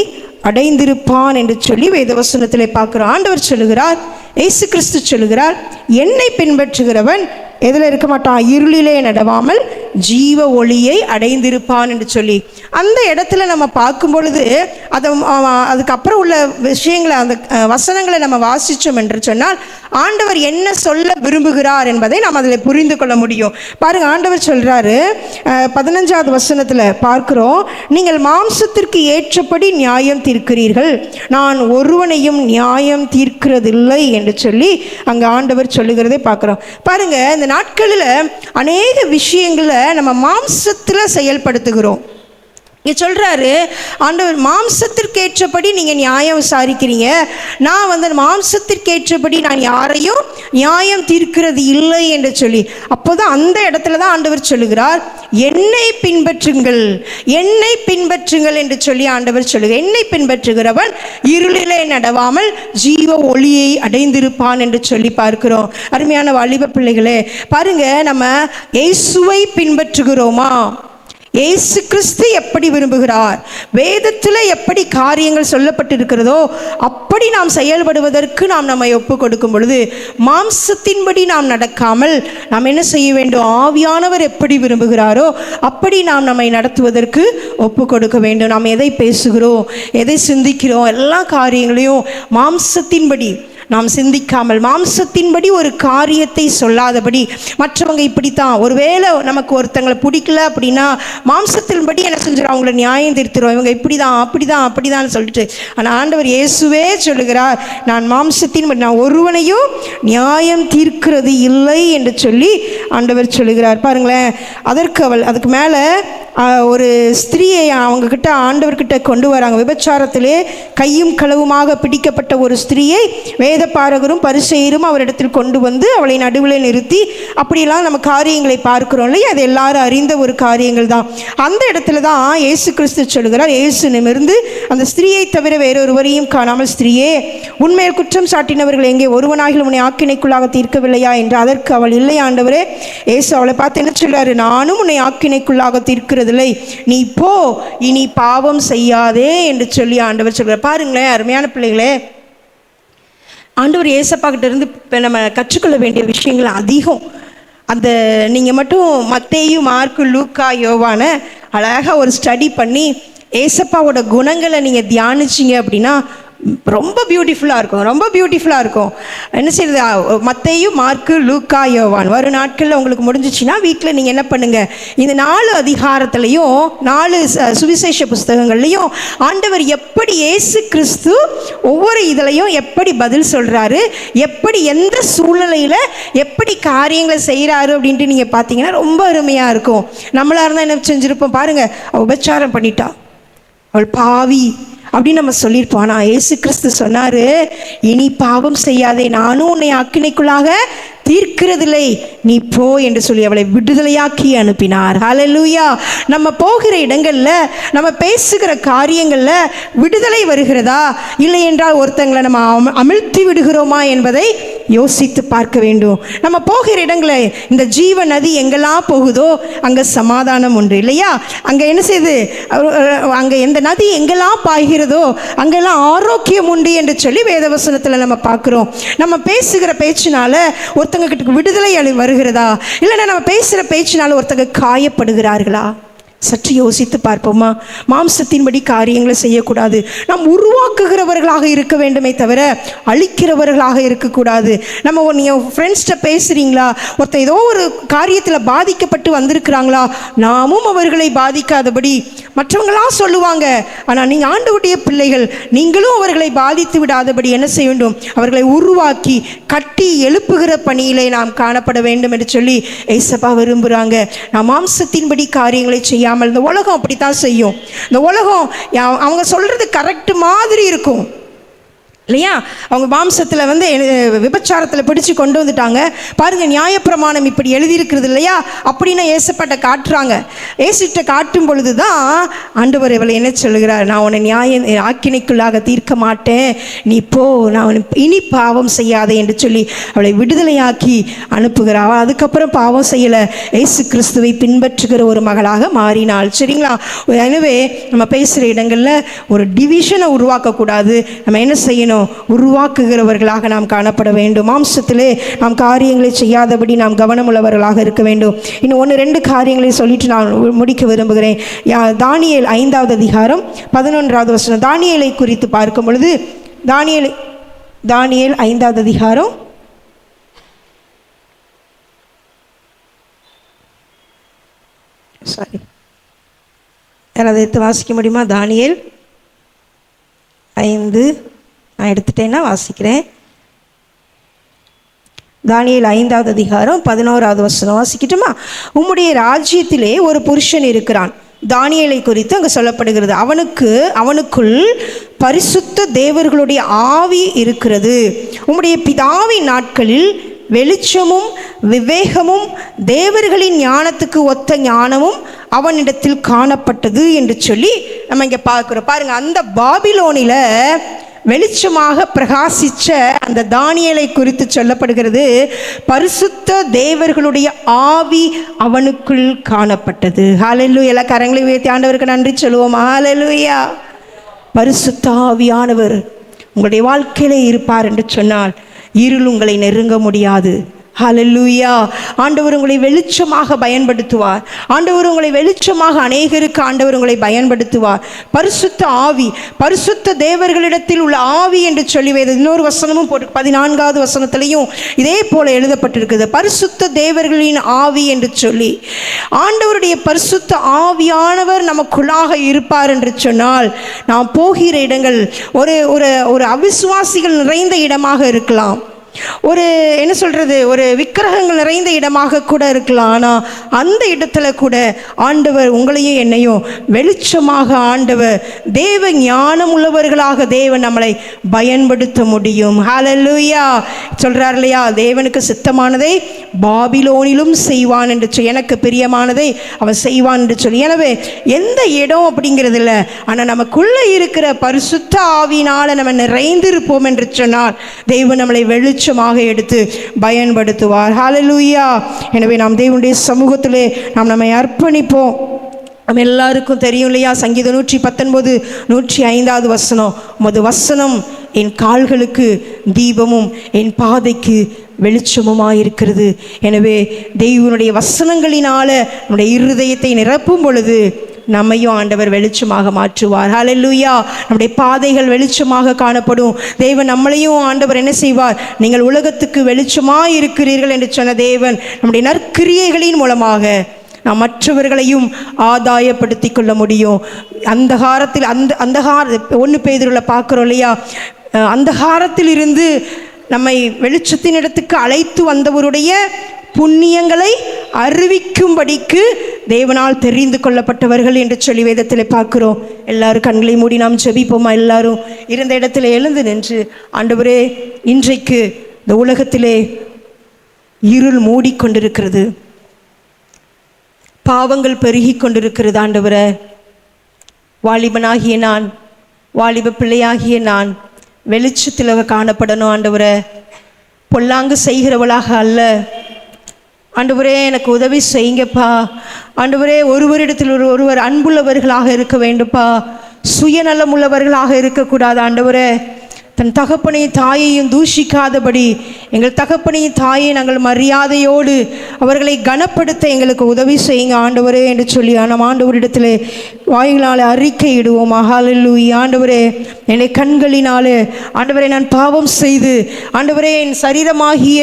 அடைந்திருப்பான் என்று சொல்லி வேதவசனத்திலே பார்க்கிறோம். ஆண்டவர் சொல்லுகிறார், இயேசு கிறிஸ்து சொல்லுகிறார், என்னை பின்பற்றுகிறவன் எதில் இருக்க மாட்டான், இருளிலே நடவாமல் ஜீவ ஒளியை அடைந்திருப்பான் என்று சொல்லி அந்த இடத்துல நம்ம பார்க்கும் பொழுது அதுக்கப்புறம் உள்ள விஷயங்களை, அந்த வசனங்களை நம்ம வாசித்தோம் என்று சொன்னால் ஆண்டவர் என்ன சொல்ல விரும்புகிறார் என்பதை நாம் அதில் புரிந்து கொள்ள முடியும். பாருங்கள், ஆண்டவர் சொல்கிறாரு 15வது வசனத்தில் பார்க்கிறோம், நீங்கள் மாம்சத்திற்கு ஏற்றபடி நியாயம் தீர்க்கிறீர்கள், நான் ஒருவனையும் நியாயம் தீர்க்கிறதில்லை என்று சொல்லி அங்கே ஆண்டவர் சொல்லுகிறதை பார்க்குறோம். பாருங்கள், இந்த நாட்களில் அநேக விஷயங்களை நம்ம மாம்சத்தில் செயல்படுத்துகிறோம். இங்கே சொல்கிறாரு ஆண்டவர், மாம்சத்திற்கேற்றபடி நீங்கள் நியாயம் விசாரிக்கிறீங்க, நான் மாம்சத்திற்கேற்றபடி நான் யாரையும் நியாயம் தீர்க்கிறது இல்லை என்று சொல்லி. அப்போதான் அந்த இடத்துல தான் ஆண்டவர் சொல்லுகிறார், என்னை பின்பற்றுங்கள், என்னை பின்பற்றுங்கள் என்று சொல்லி ஆண்டவர் சொல்லுகிறார். என்னை பின்பற்றுகிறவன் இருளிலே நடவாமல் ஜீவ ஒளியை அடைந்திருப்பான் என்று சொல்லி பார்க்கிறோம். அருமையான வாலிப பிள்ளைகளே, பாருங்க, நம்ம இயேசுவை பின்பற்றுகிறோமா, இயேசு கிறிஸ்து எப்படி விரும்புகிறார், வேதத்தில் எப்படி காரியங்கள் சொல்லப்பட்டிருக்கிறதோ அப்படி நாம் செயல்படுவதற்கு நாம் நம்மை ஒப்பு கொடுக்கும் பொழுது, மாம்சத்தின்படி நாம் நடக்காமல் நாம் என்ன செய்ய வேண்டும், ஆவியானவர் எப்படி விரும்புகிறாரோ அப்படி நாம் நம்மை நடத்துவதற்கு ஒப்பு கொடுக்க வேண்டும். நாம் எதை பேசுகிறோம், எதை சிந்திக்கிறோம், எல்லா காரியங்களையும் மாம்சத்தின்படி நாம் சிந்திக்காமல், மாம்சத்தின்படி ஒரு காரியத்தை சொல்லாதபடி, மற்றவங்க இப்படித்தான், ஒருவேளை நமக்கு ஒருத்தங்களை பிடிக்கல அப்படின்னா மாம்சத்தின்படி என்ன செஞ்சிடும், அவங்கள நியாயம் தீர்த்துரும், இவங்க இப்படிதான் அப்படிதான் அப்படிதான் சொல்லிட்டு. ஆனால் ஆண்டவர் இயேசுவே சொல்லுகிறார், நான் மாம்சத்தின்படி நான் ஒருவனையும் நியாயம் தீர்க்கிறது இல்லை என்று சொல்லி ஆண்டவர் சொல்லுகிறார். பாருங்களேன், அதுக்கு மேலே ஒரு ஸ்திரீயை அவங்கக்கிட்ட ஆண்டவர்கிட்ட கொண்டு வராங்க. விபச்சாரத்திலே கையும் களவுமாக பிடிக்கப்பட்ட ஒரு ஸ்திரீயை வேதபாரகரும் பரிசேயரும் அவரிடத்தில் கொண்டு வந்து அவளை நடுவில் நிறுத்தி, அப்படியெல்லாம் நம்ம காரியங்களை பார்க்கிறோம் இல்லையா, அது எல்லாரும் அறிந்த ஒரு காரியங்கள் தான். அந்த இடத்துல தான் இயேசு கிறிஸ்து சொல்லுகிறார், இயேசு நிமிர்ந்து அந்த ஸ்திரீயை தவிர வேறொருவரையும் காணாமல், ஸ்திரீயே உன்மேல் குற்றம் சாட்டினவர்கள் எங்கே, ஒருவனாகிலும் உன்னை ஆக்கினைக்குள்ளாக தீர்க்கவில்லையா என்று. அதற்கு அவள், இல்லை ஆண்டவரே. இயேசு அவளை பார்த்து என்ன சொல்றாரு, நானும் உன்னை ஆக்கினைக்குள்ளாக தீர்க்கிறது, நீ போ, இனி பாவம் செய்யாதே என்று சொல்லி ஆண்டவர் சொல்றார். பாருங்களேன் அருமையான பிள்ளைகளே, ஆண்டவர் ஏசப்பா கிட்ட இருந்து நம்ம கற்றுக்கொள்ள வேண்டிய விஷயங்கள் அதிகம். அந்த நீங்கள் மட்டும் மத்தேயு, மார்க்கு, லூக்கா, யோவான அழகாக ஒரு ஸ்டடி பண்ணி ஏசப்பாவோட குணங்களை நீங்கள் தியானிச்சிங்க அப்படின்னா ரொம்ப பியூட்டிஃபுல்லாக இருக்கும், ரொம்ப பியூட்டிஃபுல்லாக இருக்கும். என்ன செய்யுது, மத்தேயு, மார்க்கு, லூக்கா, யோவான் வரும் நாட்களில் உங்களுக்கு முடிஞ்சிச்சுன்னா வீட்டில் நீங்கள் என்ன பண்ணுங்கள், இந்த 4 அதிகாரத்துலேயும் 4 சுவிசேஷ புஸ்தகங்கள்லையும் ஆண்டவர் எப்படி இயேசு கிறிஸ்து ஒவ்வொரு இதுலையும் எப்படி பதில் சொல்கிறாரு, எப்படி எந்த சூழ்நிலையில் எப்படி காரியங்களை செய்கிறாரு அப்படின்ட்டு நீங்கள் பார்த்தீங்கன்னா ரொம்ப அருமையாக இருக்கும். நம்மளாக இருந்தால் என்ன செஞ்சுருப்போம், பாருங்கள், அவள் உபச்சாரம் பண்ணிட்டா, அவள் பாவி அப்படின்னு நம்ம சொல்லியிருப்போம். ஆனால் இயேசு கிறிஸ்து சொன்னார், இனி பாவம் செய்யாதே, நானும் உன்னை ஆக்கினைக்குள்ளாக தீர்க்கிறதில்லை, நீ போ என்று சொல்லி அவளை விடுதலையாக்கி அனுப்பினார். ஹல்லேலூயா. நம்ம போகிற இடங்களில், நம்ம பேசுகிற காரியங்களில் விடுதலை வருகிறதா, இல்லை என்றால் ஒருத்தங்களை நம்ம அமிழ்த்தி விடுகிறோமா என்பதை யோசித்து பார்க்க வேண்டும். நம்ம போகிற இடங்களில் இந்த ஜீவ நதி எங்கெல்லாம் போகுதோ அங்கே சமாதானம் உண்டு இல்லையா, அங்கே என்ன செய்யுது, அங்கே எந்த நதி எங்கெல்லாம் பாய்கிறதோ அங்கெல்லாம் ஆரோக்கியம் உண்டு என்று சொல்லி வேதவசனத்தில் நம்ம பார்க்குறோம். நம்ம பேசுகிற பேச்சினால ஒருத்தங்க கிட்ட விடுதலை வருகிறதா, இல்லைன்னா நம்ம பேசுகிற பேச்சினால ஒருத்தங்க காயப்படுகிறார்களா, சற்று யோசித்து பார்ப்போமா? மாம்சத்தின்படி காரியங்களை செய்யக்கூடாது. நாம் உருவாக்குகிறவர்களாக இருக்க வேண்டுமே தவிர அழிக்கிறவர்களாக இருக்கக்கூடாது. நம்ம நீங்கள் ஃப்ரெண்ட்ஸ்கிட்ட பேசுகிறீங்களா, ஒருத்தர் ஏதோ ஒரு காரியத்தில் பாதிக்கப்பட்டு வந்திருக்கிறாங்களா, நாமும் அவர்களை பாதிக்காதபடி, மற்றவங்களாம் சொல்லுவாங்க, ஆனால் நீங்கள் ஆண்டவருடைய பிள்ளைகள், நீங்களும் அவர்களை பாதித்து விடாதபடி என்ன செய்ய வேண்டும், அவர்களை உருவாக்கி கட்டி எழுப்புகிற பணியிலே நாம் காணப்பட வேண்டும் என்று சொல்லி ஏசப்பா விரும்புகிறாங்க. நாம் மாம்சத்தின்படி காரியங்களை செய்யாமல், இந்த உலகம் அப்படித்தான் செய்யும். இந்த உலகம் அவங்க சொல்றது கரெக்ட் மாதிரி இருக்கும் இல்லையா, அவங்க மாம்சத்தில் வந்து விபச்சாரத்தில் பிடிச்சு கொண்டு வந்துட்டாங்க, பாருங்கள் நியாயப்பிரமாணம் இப்படி எழுதியிருக்கிறது இல்லையா அப்படின்னு ஏசப்பட்ட காட்டுறாங்க. ஏசிட்ட காட்டும் பொழுது தான் ஆண்டவர் இவளை என்ன சொல்லுகிறார், நான் உன்னை ஆக்கினைக்குள்ளாக தீர்க்க மாட்டேன், நீ போ, நான் இனி பாவம் செய்யாதே என்று சொல்லி அவளை விடுதலையாக்கி அனுப்புகிறாள். அதுக்கப்புறம் பாவம் செய்யலை, ஏசு கிறிஸ்துவை பின்பற்றுகிற ஒரு மகளாக மாறினாள். சரிங்களா? எனவே நம்ம பேசுகிற இடங்களில் ஒரு டிவிஷனை உருவாக்கக்கூடாது. நம்ம என்ன செய்யணும், உருவாக்குகிறவர்களாக நாம் காணப்பட வேண்டும். மாம்சத்திலே நாம் காரியங்களை செய்யாதபடி நாம் கவனமுள்ளவர்களாக இருக்க வேண்டும். இன்னும் 1-2 காரியங்களை சொல்லிட்டு நான் முடிக்க விரும்புகிறேன். தானியேல் 5வது அதிகாரம் 11வது வசனம். தானியேலை குறித்து பார்க்கும் பொழுது, தானியேல் 5வது அதிகாரம் யாராவது எடுத்து வாசிக்க முடியுமா? தானியேல் 5, நான் எடுத்துட்டேன்னா வாசிக்கிறேன். தானியேல் 5வது அதிகாரம் 11வது வசனம் வாசிக்கட்டுமா? உம்முடைய ராஜ்யத்திலே ஒரு புருஷன் இருக்கிறான். தானியேலை குறித்து அங்கே சொல்லப்படுகிறது. அவனுக்குள் பரிசுத்த தேவர்களுடைய ஆவி இருக்கிறது. உம்முடைய பிதாவின் நாட்களில் வெளிச்சமும் விவேகமும் தேவர்களின் ஞானத்துக்கு ஒத்த ஞானமும் அவனிடத்தில் காணப்பட்டது என்று சொல்லி நம்ம இங்கே பார்க்குறோம். பாருங்கள், அந்த பாபிலோனில் வெளிச்சமாக பிரகாசித்த அந்த தானியேலை குறித்து சொல்லப்படுகிறது. பரிசுத்த தேவர்களுடைய ஆவி அவனுக்குள் காணப்பட்டது. ஹல்லேலூயா. எல்லா கரங்களை உயர்த்தி ஆண்டவருக்கு நன்றி சொல்லுவோம். ஹல்லேலூயா. பரிசுத்த ஆவியானவர் உங்களுடைய வாழ்க்கையிலே இருப்பார் என்று சொன்னால் இருள் உங்களை நெருங்க முடியாது. ஹல்லேலூயா. ஆண்டவர் உங்களை வெளிச்சமாக பயன்படுத்துவார். ஆண்டவர் உங்களை வெளிச்சமாக அநேகருக்கு ஆண்டவர் உங்களை பயன்படுத்துவார். பரிசுத்த ஆவி, பரிசுத்த தேவர்களிடத்தில் உள்ள ஆவி என்று சொல்லி இன்னொரு வசனமும் போட்டு 14வது வசனத்திலையும் இதே போல எழுதப்பட்டிருக்குது. பரிசுத்த தேவர்களின் ஆவி என்று சொல்லி ஆண்டவருடைய பரிசுத்த ஆவியானவர் நமக்குள்ளாக இருப்பார் என்று சொன்னால் நாம் போகிற இடங்கள் ஒரு ஒரு ஒரு அவிசுவாசிகள் நிறைந்த இடமாக இருக்கலாம். ஒரு என்ன சொல்கிறது, ஒரு விக்கிரகங்கள் நிறைந்த இடமாக கூட இருக்கலாம். ஆனால் அந்த இடத்துல கூட ஆண்டவர் உங்களையும் என்னையும் வெளிச்சமாக ஆண்டவர் தேவ ஞானம் உள்ளவர்களாக தேவன் நம்மளை பயன்படுத்த முடியும். ஹல்லேலூயா. சொல்கிறார் இல்லையா, தேவனுக்கு சித்தமானதை பாபிலோனிலும் செய்வான் என்று சொல்லி, எனக்கு பிரியமானதை அவன் செய்வான் என்று சொல்லி. எனவே எந்த இடம் அப்படிங்கிறது இல்லை, ஆனால் நமக்குள்ளே இருக்கிற பரிசுத்த ஆவியினால் நம்ம நிறைந்திருப்போம் என்று சொன்னால் தேவன் நம்மளை வெளிச்சமாக எடுத்து பயன்படுத்துவார். ஹல்லேலூயா. எனவே நாம் தேவனுடைய சமூகத்திலே நாம் நம்மை அர்ப்பணிப்போம். நம்ம எல்லாருக்கும் தெரியும் இல்லையா, சங்கீதம் 119 105வது வசனம், உமது வசனம் என் கால்களுக்கு தீபமும் என் பாதைக்கு வெளிச்சமுமாயிருக்கிறது. எனவே தேவனுடைய வசனங்களினால நம்முடைய இருதயத்தை நிரப்பும் பொழுது நம்மையும் ஆண்டவர் வெளிச்சமாக மாற்றுவார். ஹல்லேலூயா. நம்முடைய பாதைகள் வெளிச்சமாக காணப்படும். தேவன் நம்மளையும் ஆண்டவர் என்ன செய்வார், நீங்கள் உலகத்துக்கு வெளிச்சமாக இருக்கிறீர்கள் என்று சொன்ன தேவன் நம்முடைய நற்கிரியைகளின் மூலமாக நாம் மற்றவர்களையும் ஆதாயப்படுத்தி கொள்ள முடியும். அந்தகாரத்தில் அந்தகார 1 பேதுருல பார்க்குறோம் இல்லையா, அந்தகாரத்தில் இருந்து நம்மை வெளிச்சத்தின் இடத்துக்கு அழைத்து வந்தவருடைய புண்ணியங்களை அறிவிக்கும்படிக்கு தேவனால் தெரிந்து கொள்ளப்பட்டவர்கள் என்று சொல்லி வேதத்தில் பார்க்கிறோம். எல்லாரும் கண்களை மூடி நாம் ஜெபிப்போமா? எல்லாரும் இருந்த இடத்துல எழுந்து நின்று, ஆண்டவரே, இன்றைக்கு இந்த உலகத்திலே இருள் மூடிக்கொண்டிருக்கிறது, பாவங்கள் பெருகி கொண்டிருக்கிறது. ஆண்டவரே, வாலிபனாகிய நான், வாலிப பிள்ளையாகிய நான் வெளிச்சத்தில் காணப்படணும். ஆண்டவரே, பொல்லாங்கு செய்கிறவளாக அல்ல. ஆண்டவரே, எனக்கு உதவி செய்யுங்கப்பா. ஆண்டவரே, ஒருவரிடத்தில் ஒருவர் அன்புள்ளவர்களாக இருக்க வேண்டும்ப்பா. சுயநலம் உள்ளவர்களாக இருக்கக்கூடாது. ஆண்டவரே, தன் தகப்பனையும் தாயையும் தூஷிக்காதபடி எங்கள் தகப்பனையும் தாயை நாங்கள் மரியாதையோடு அவர்களை கனப்படுத்த எங்களுக்கு உதவி செய்யுங்க ஆண்டவரே என்று சொல்லி நாம் ஆண்டவரிடத்தில் வாய்களால் அறிக்கையிடுவோம். ஹல்லேலூயா. ஆண்டவரே, என்னை கண்களினாலே ஆண்டவரே நான் பாவம் செய்து ஆண்டவரே என் சரீரமாகிய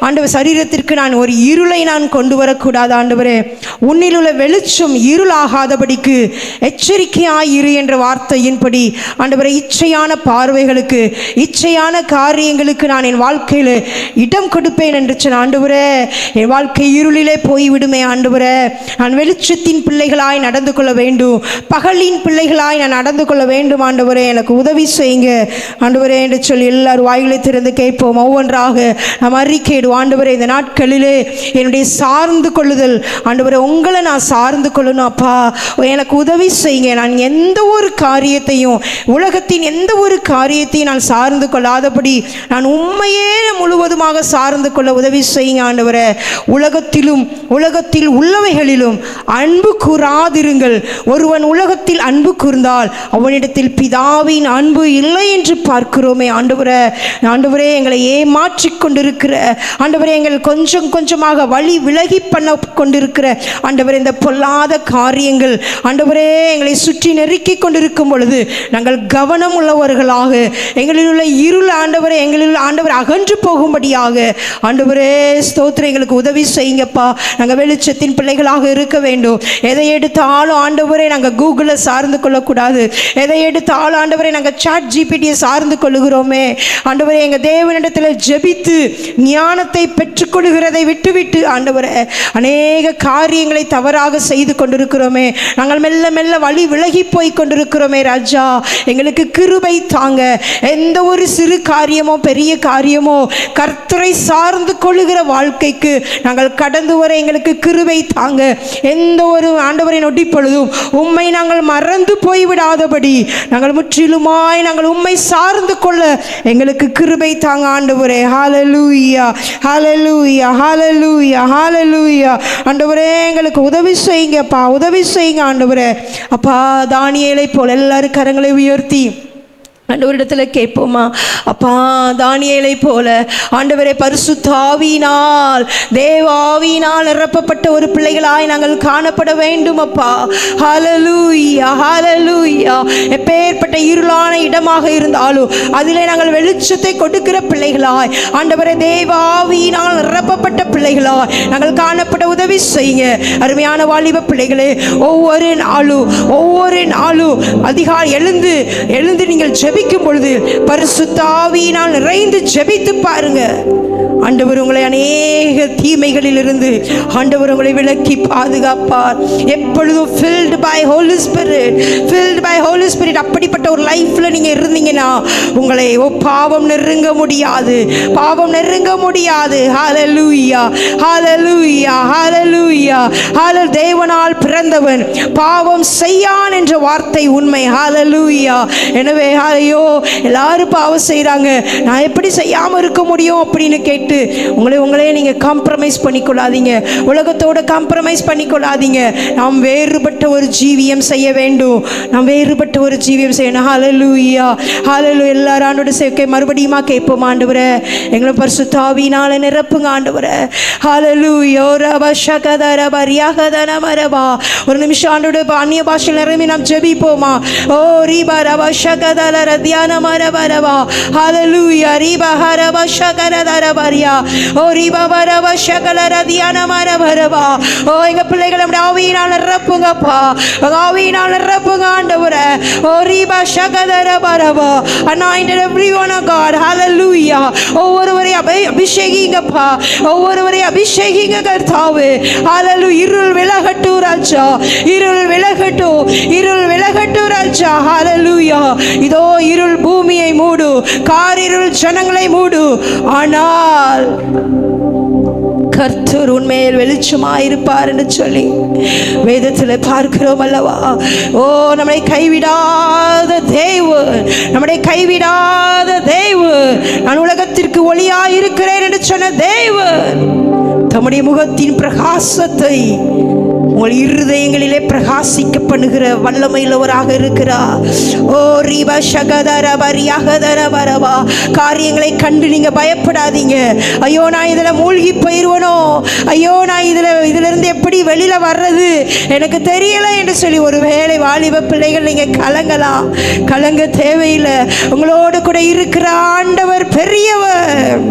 ஆண்டவர் சரீரத்திற்கு நான் ஒரு இருளை நான் கொண்டு வரக்கூடாது. ஆண்டவரே, உன்னில் உள்ள வெளிச்சம் இருளாகாதபடிக்கு எச்சரிக்கையாயிரு என்ற வார்த்தையின்படி ஆண்டவரே இச்சையான பார்வைகளுக்கு இச்சையான காரியங்களுக்கு நான் என் வாழ்க்கையில் இடம் கொடுப்பேன் என்று சொன்ன ஆண்டவரே, என் வாழ்க்கை இருளிலே போய்விடுமே. ஆண்டவரே, நான் வெளிச்சத்தின் பிள்ளைகளாய் நடந்து கொள்ள வேண்டும், பகலின் பிள்ளைகளாய் நான் நடந்து கொள்ள வேண்டும். ஆண்டவரே, எனக்கு உதவி செய்யுங்க ஆண்டவரே என்று சொல்லி எல்லாரும் வாயிலை திறந்து கேட்போம். ஒவ்வொன்றாக நாம் அறிக்கையிடுவோம். ஆண்டவரே, இந்த நாட்களிலே என்னுடைய சார்ந்து கொள்ளுதல் ஆண்டவரே, உங்களை நான் சார்ந்து கொள்ளணும். அப்பா, எனக்கு உதவி செய்யுங்க. நான் எந்த ஒரு காரியத்தையும் உலகத்தின் எந்த ஒரு காரியத்தையும் நான் சார்ந்து கொள்ளாதபடி நான் உண்மையே முழுவதுமாக சார்ந்து கொள்ள உதவி செய்யுங்க ஆண்டவரே. உலகத்தில் உள்ளவைகளிலும் அன்பு கூறாதிருங்கள். ஒருவன் உலகத்தில் அன்பு கூர்ந்தால் அவனிடத்தில் பிதாவின் அன்பு இல்லை என்று பார்க்கிறோமே. ஆண்டவரே, எங்களை ஏமாற்றி கொண்டிருக்கிற ஆண்டவரே, எங்கள் கொஞ்சம் கொஞ்சமாக வழி விலகி பண்ண கொண்டிருக்கிற ஆண்டவரே இந்த பொல்லாத காரியங்கள் ஆண்டவரே எங்களை சுற்றி நெருக்கி கொண்டிருக்கும் பொழுது நாங்கள் கவனம் உள்ளவர்களாக எங்களில் உள்ள இருள் ஆண்டவரே எங்களில் ஆண்டவர் அகன்று போகும்படியாக ஆண்டவரே ஸ்தோத்திரம், எங்களுக்கு உதவி செய்யுங்கப்பா. நாங்கள் வெளிச்சத்தின் பிள்ளைகளாக இருக்க வேண்டும். எதை எடுத்தாலும் ஆண்டவரே நாங்கள் கூகுளை சார்ந்து கொள்ளக்கூடாது. எதை எடுத்தாலும் ஆண்டவரே நாங்கள் சாட் ஜிபிடியை சார்ந்து கொள்ளுகிறோமே. ஆண்டவரே, எங்கள் தேவனிடத்தில் ஜெபித்து ஞானத்தை பெற்றுக்கொள்கிறதை விட்டுவிட்டு ஆண்டவரே அநேக காரியங்களை தவறாக செய்து கொண்டிருக்கிறோமே. நாங்கள் மெல்ல மெல்ல வழி விலகி போய் கொண்டிருக்கிறோமே. ராஜா, எங்களுக்கு கிருபை தாங்க. எந்த எந்த ஒரு சிறு காரியமோ பெரிய காரியமோ கர்த்தரை சார்ந்து கொள்ளுகிற வாழ்க்கைக்கு நாங்கள் கடந்து வர எங்களுக்கு கிருபை தாங்க. எந்த ஒரு ஆண்டவரை நொடி பொழுதும் உம்மை நாங்கள் மறந்து போய்விடாதபடி நாங்கள் முற்றிலுமாய் நாங்கள் உம்மை சார்ந்து கொள்ள எங்களுக்கு கிருபை தாங்க ஆண்டவரே. ஹல்லேலூயா, ஹல்லேலூயா, ஹல்லேலூயா, ஹல்லேலூயா. ஆண்டவரே எங்களுக்கு உதவி செய்யுங்கப்பா, உதவி செய்யுங்க ஆண்டவரே. அப்பா, தானியேலை போல் எல்லாரும் கரங்களை உயர்த்தி ஆண்டவரிடத்தில் கேட்போமா? அப்பா, தானியேலை போல ஆண்டவரே பரிசுத்த ஆவியினால் தேவ ஆவியினால் நிரப்பப்பட்ட ஒரு பிள்ளைகளாய் நாங்கள் காணப்பட வேண்டும் அப்பா. ஹல்லேலூயா, ஹல்லேலூயா. எப்பேற்பட்ட இருளான இடமாக இருந்தாலும் அதிலே நாங்கள் வெளிச்சத்தை கொடுக்கிற பிள்ளைகளாய் ஆண்டவரே தேவ ஆவியினால் நிரப்பப்பட்ட பிள்ளைகளாய் நாங்கள் காணப்பட உதவி செய்யுங்க. அருமையான வாலிப பிள்ளைகளே, ஒவ்வொரு நாளும் அதிகாலை எழுந்து நீங்கள் ஜெபிக்கும் பொழுது பரிசுத்த ஆவியினால் நிறைந்து ஜெபித்து பாருங்க. ஆண்டவர் உங்களை அநேக தீமைகளில் இருந்து ஆண்டவர் உங்களை விலக்கி பாதுகாப்பார். எப்பொழுதும் filled by Holy Spirit அப்படிப்பட்ட ஒரு லைஃப்ல நீங்க இருந்தீங்கன்னா உங்களை பாவம் நெருங்க முடியாது, பாவம் நெருங்க முடியாது. ஹல்லேலூயா, ஹல்லேலூயா, ஹல்லேலூயா. தேவனால் பிறந்தவன் பாவம் செய்யான் என்ற வார்த்தை உண்மை. ஹல்லேலூயா. எனவே ஐயோ எல்லாரும் பாவம் செய்றாங்க, நான் எப்படி செய்யாம இருக்க முடியும் அப்படின்னு கேட்டு உங்களே நீங்க காம்ப்ரமைஸ் பண்ணிக்கொள்ளாதீங்க, உலகத்தோட காம்ப்ரமைஸ் பண்ணிக்கொள்ளாதீங்க. நாம் வேறுபட்ட ஒரு ஜீவியம் செய்ய வேண்டும், நாம் வேறுபட்ட ஒரு ஜீவியம் செய்யணும். ஹல்லேலூயா, ஹல்லேலூயா. எல்லாரும் ஆண்டவருடைய சேவகை மறுபடியும் கேட்போம். ஆண்டவரே எங்களை பரிசுத்த ஆவியினால நிரப்புங்க ஆண்டவரே. ஹல்லேலூயா. ஒரு நிமிஷம் ஆண்டவருடைய அந்நிய பாஷையில் நிரம்பி நாம் ஜெபிப்போமா? ஓ ரீபா ரபா ஷகதல ரத்யான மரபரவா. ஹல்லேலூயா. ரீபா ஹரபா ஷகதர பரியா. ஓ ரீபா பரபா ஷகல ரத்யான மரபரவா. ஓ எங்க பிள்ளைகளை நம்முடைய ஆவியினால் நிரப்புங்கப்பா, ஆவியினால் நிரப்புங்க ஆண்டவரே. ஓ ரீபா ஷகதர பரவா. anointed everyone of God. hallelujah. ஒவ்வொருவரை அபிஷேகிங்கப்பா, ஒவ்வொருவரை அபிஷேகிங்க கர்த்தாவே. hallelujah. இருள் விலகட்டும் ராஜா, இருள் விலகட்டும், இருள் விலகட்டும் ராஜா. hallelujah. இதோ இருள் பூமியை மூடு, காரிருள் ஜனங்களை மூடு, ஆனால் கர்த்தர் உண்மையில் வெளிச்சமாயிருப்பார் என்று சொல்லி வேதத்தில் பார்க்கிறோம் அல்லவா? ஓ நம்மை கைவிடாத தேவன், நம்மை கைவிடாத தேவன், நான் உலகத்திற்கு ஒளியாயிருக்கிறேன் என்று சொன்ன தேவன் தம்முடைய முகத்தின் பிரகாசத்தை உங்கள் இருதயங்களிலே பிரகாசிக்க பண்ணுகிற வல்லமையுள்ளவராக இருக்கிறார். ஓ ரீபா ஷகதரபரியாகதரபரவா. காரியங்களை கண்டு நீங்க பயப்படாதீங்க. ஐயோ நான் இதுல மூழ்கி போயிருவனோ, ஐயோ நான் இதிலிருந்து எப்படி வெளியில வர்றது எனக்கு தெரியல என்று சொல்லி ஒருவேளை வாலிப பிள்ளைகள் நீங்க கலங்கலாம். கலங்க தேவையில்லை. உங்களோடு கூட இருக்கிற ஆண்டவர் பெரியவர்,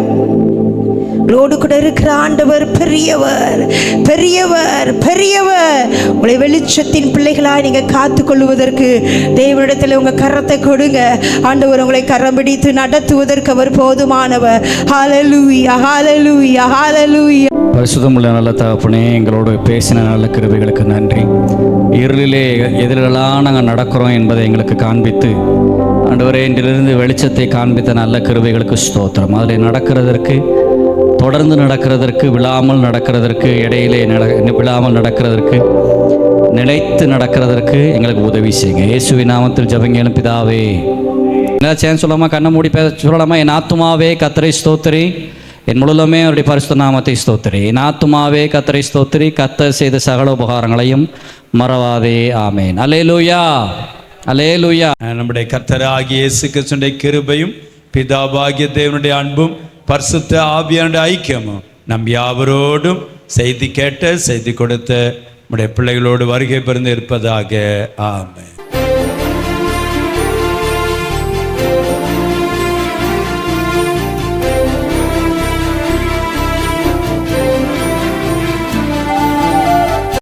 ரோடு கூட இருக்கிற ஆண்டவர் பெரியவர், பெரியவர், பெரியவர். உங்களை வெளிச்சத்தின் பிள்ளைகளாய் நீங்க காத்து கொள்வதற்கு தேவனிடத்தில் உங்க கரத்தை கொடுங்க. ஆண்டவர் உங்களை கரம் பிடித்து நடத்துவதற்கு அவர் போதுமானவர். ஹல்லேலூயா, ஹல்லேலூயா, ஹல்லேலூயா. பரிசுத்தமுள்ள நல்ல தகப்பனே, எங்களோடு பேசின நல்ல கிருபைகளுக்கு நன்றி. இருளிலே எதிரெல்லாம் நாங்கள் நடக்கிறோம் என்பதை எங்களுக்கு காண்பித்து ஆண்டவரே இன்றிலிருந்து வெளிச்சத்தை காண்பித்த நல்ல கிருபைகளுக்கு ஸ்தோத்திரம். அதில் நடக்கிறதற்கு, தொடர்ந்து நடக்கிறதற்கு, விழாமல் நடக்கிறதற்கு, இடையிலே விழாமல் நடக்கிறதற்கு, நிலைத்து நடக்கிறதற்கு எங்களுக்கு உதவி செய்யுங்க. இயேசுவின் நாமத்தில் ஜெபங்க பிதாவே. என்ன சொல்லாமா? கண்ணை மூடி சொல்லலாமா? என் ஆத்துமாவே கர்த்தரை ஸ்தோத்திரி, என் முழுமே அவருடைய பரிசுத்த நாமத்தை ஸ்தோத்திரி. என் ஆத்துமாவே கர்த்தரை ஸ்தோத்திரி, கர்த்தர் செய்த சகல உபகாரங்களையும் மறவாதே. ஆமேன். அல்லேலூயா, அல்லேலூயா. நம்முடைய கர்த்தராகிய இயேசு கிறிஸ்துவின் கிருபையும் பிதாவாகிய தேவனுடைய அன்பும் பரிசுத்த ஆவியானுடைய ஐக்கியமும் நம் யாவரோடும் செய்தி கேட்ட செய்தி கொடுத்த நம்முடைய பிள்ளைகளோடு வருகை பெருந்து இருப்பதாக. ஆமென்.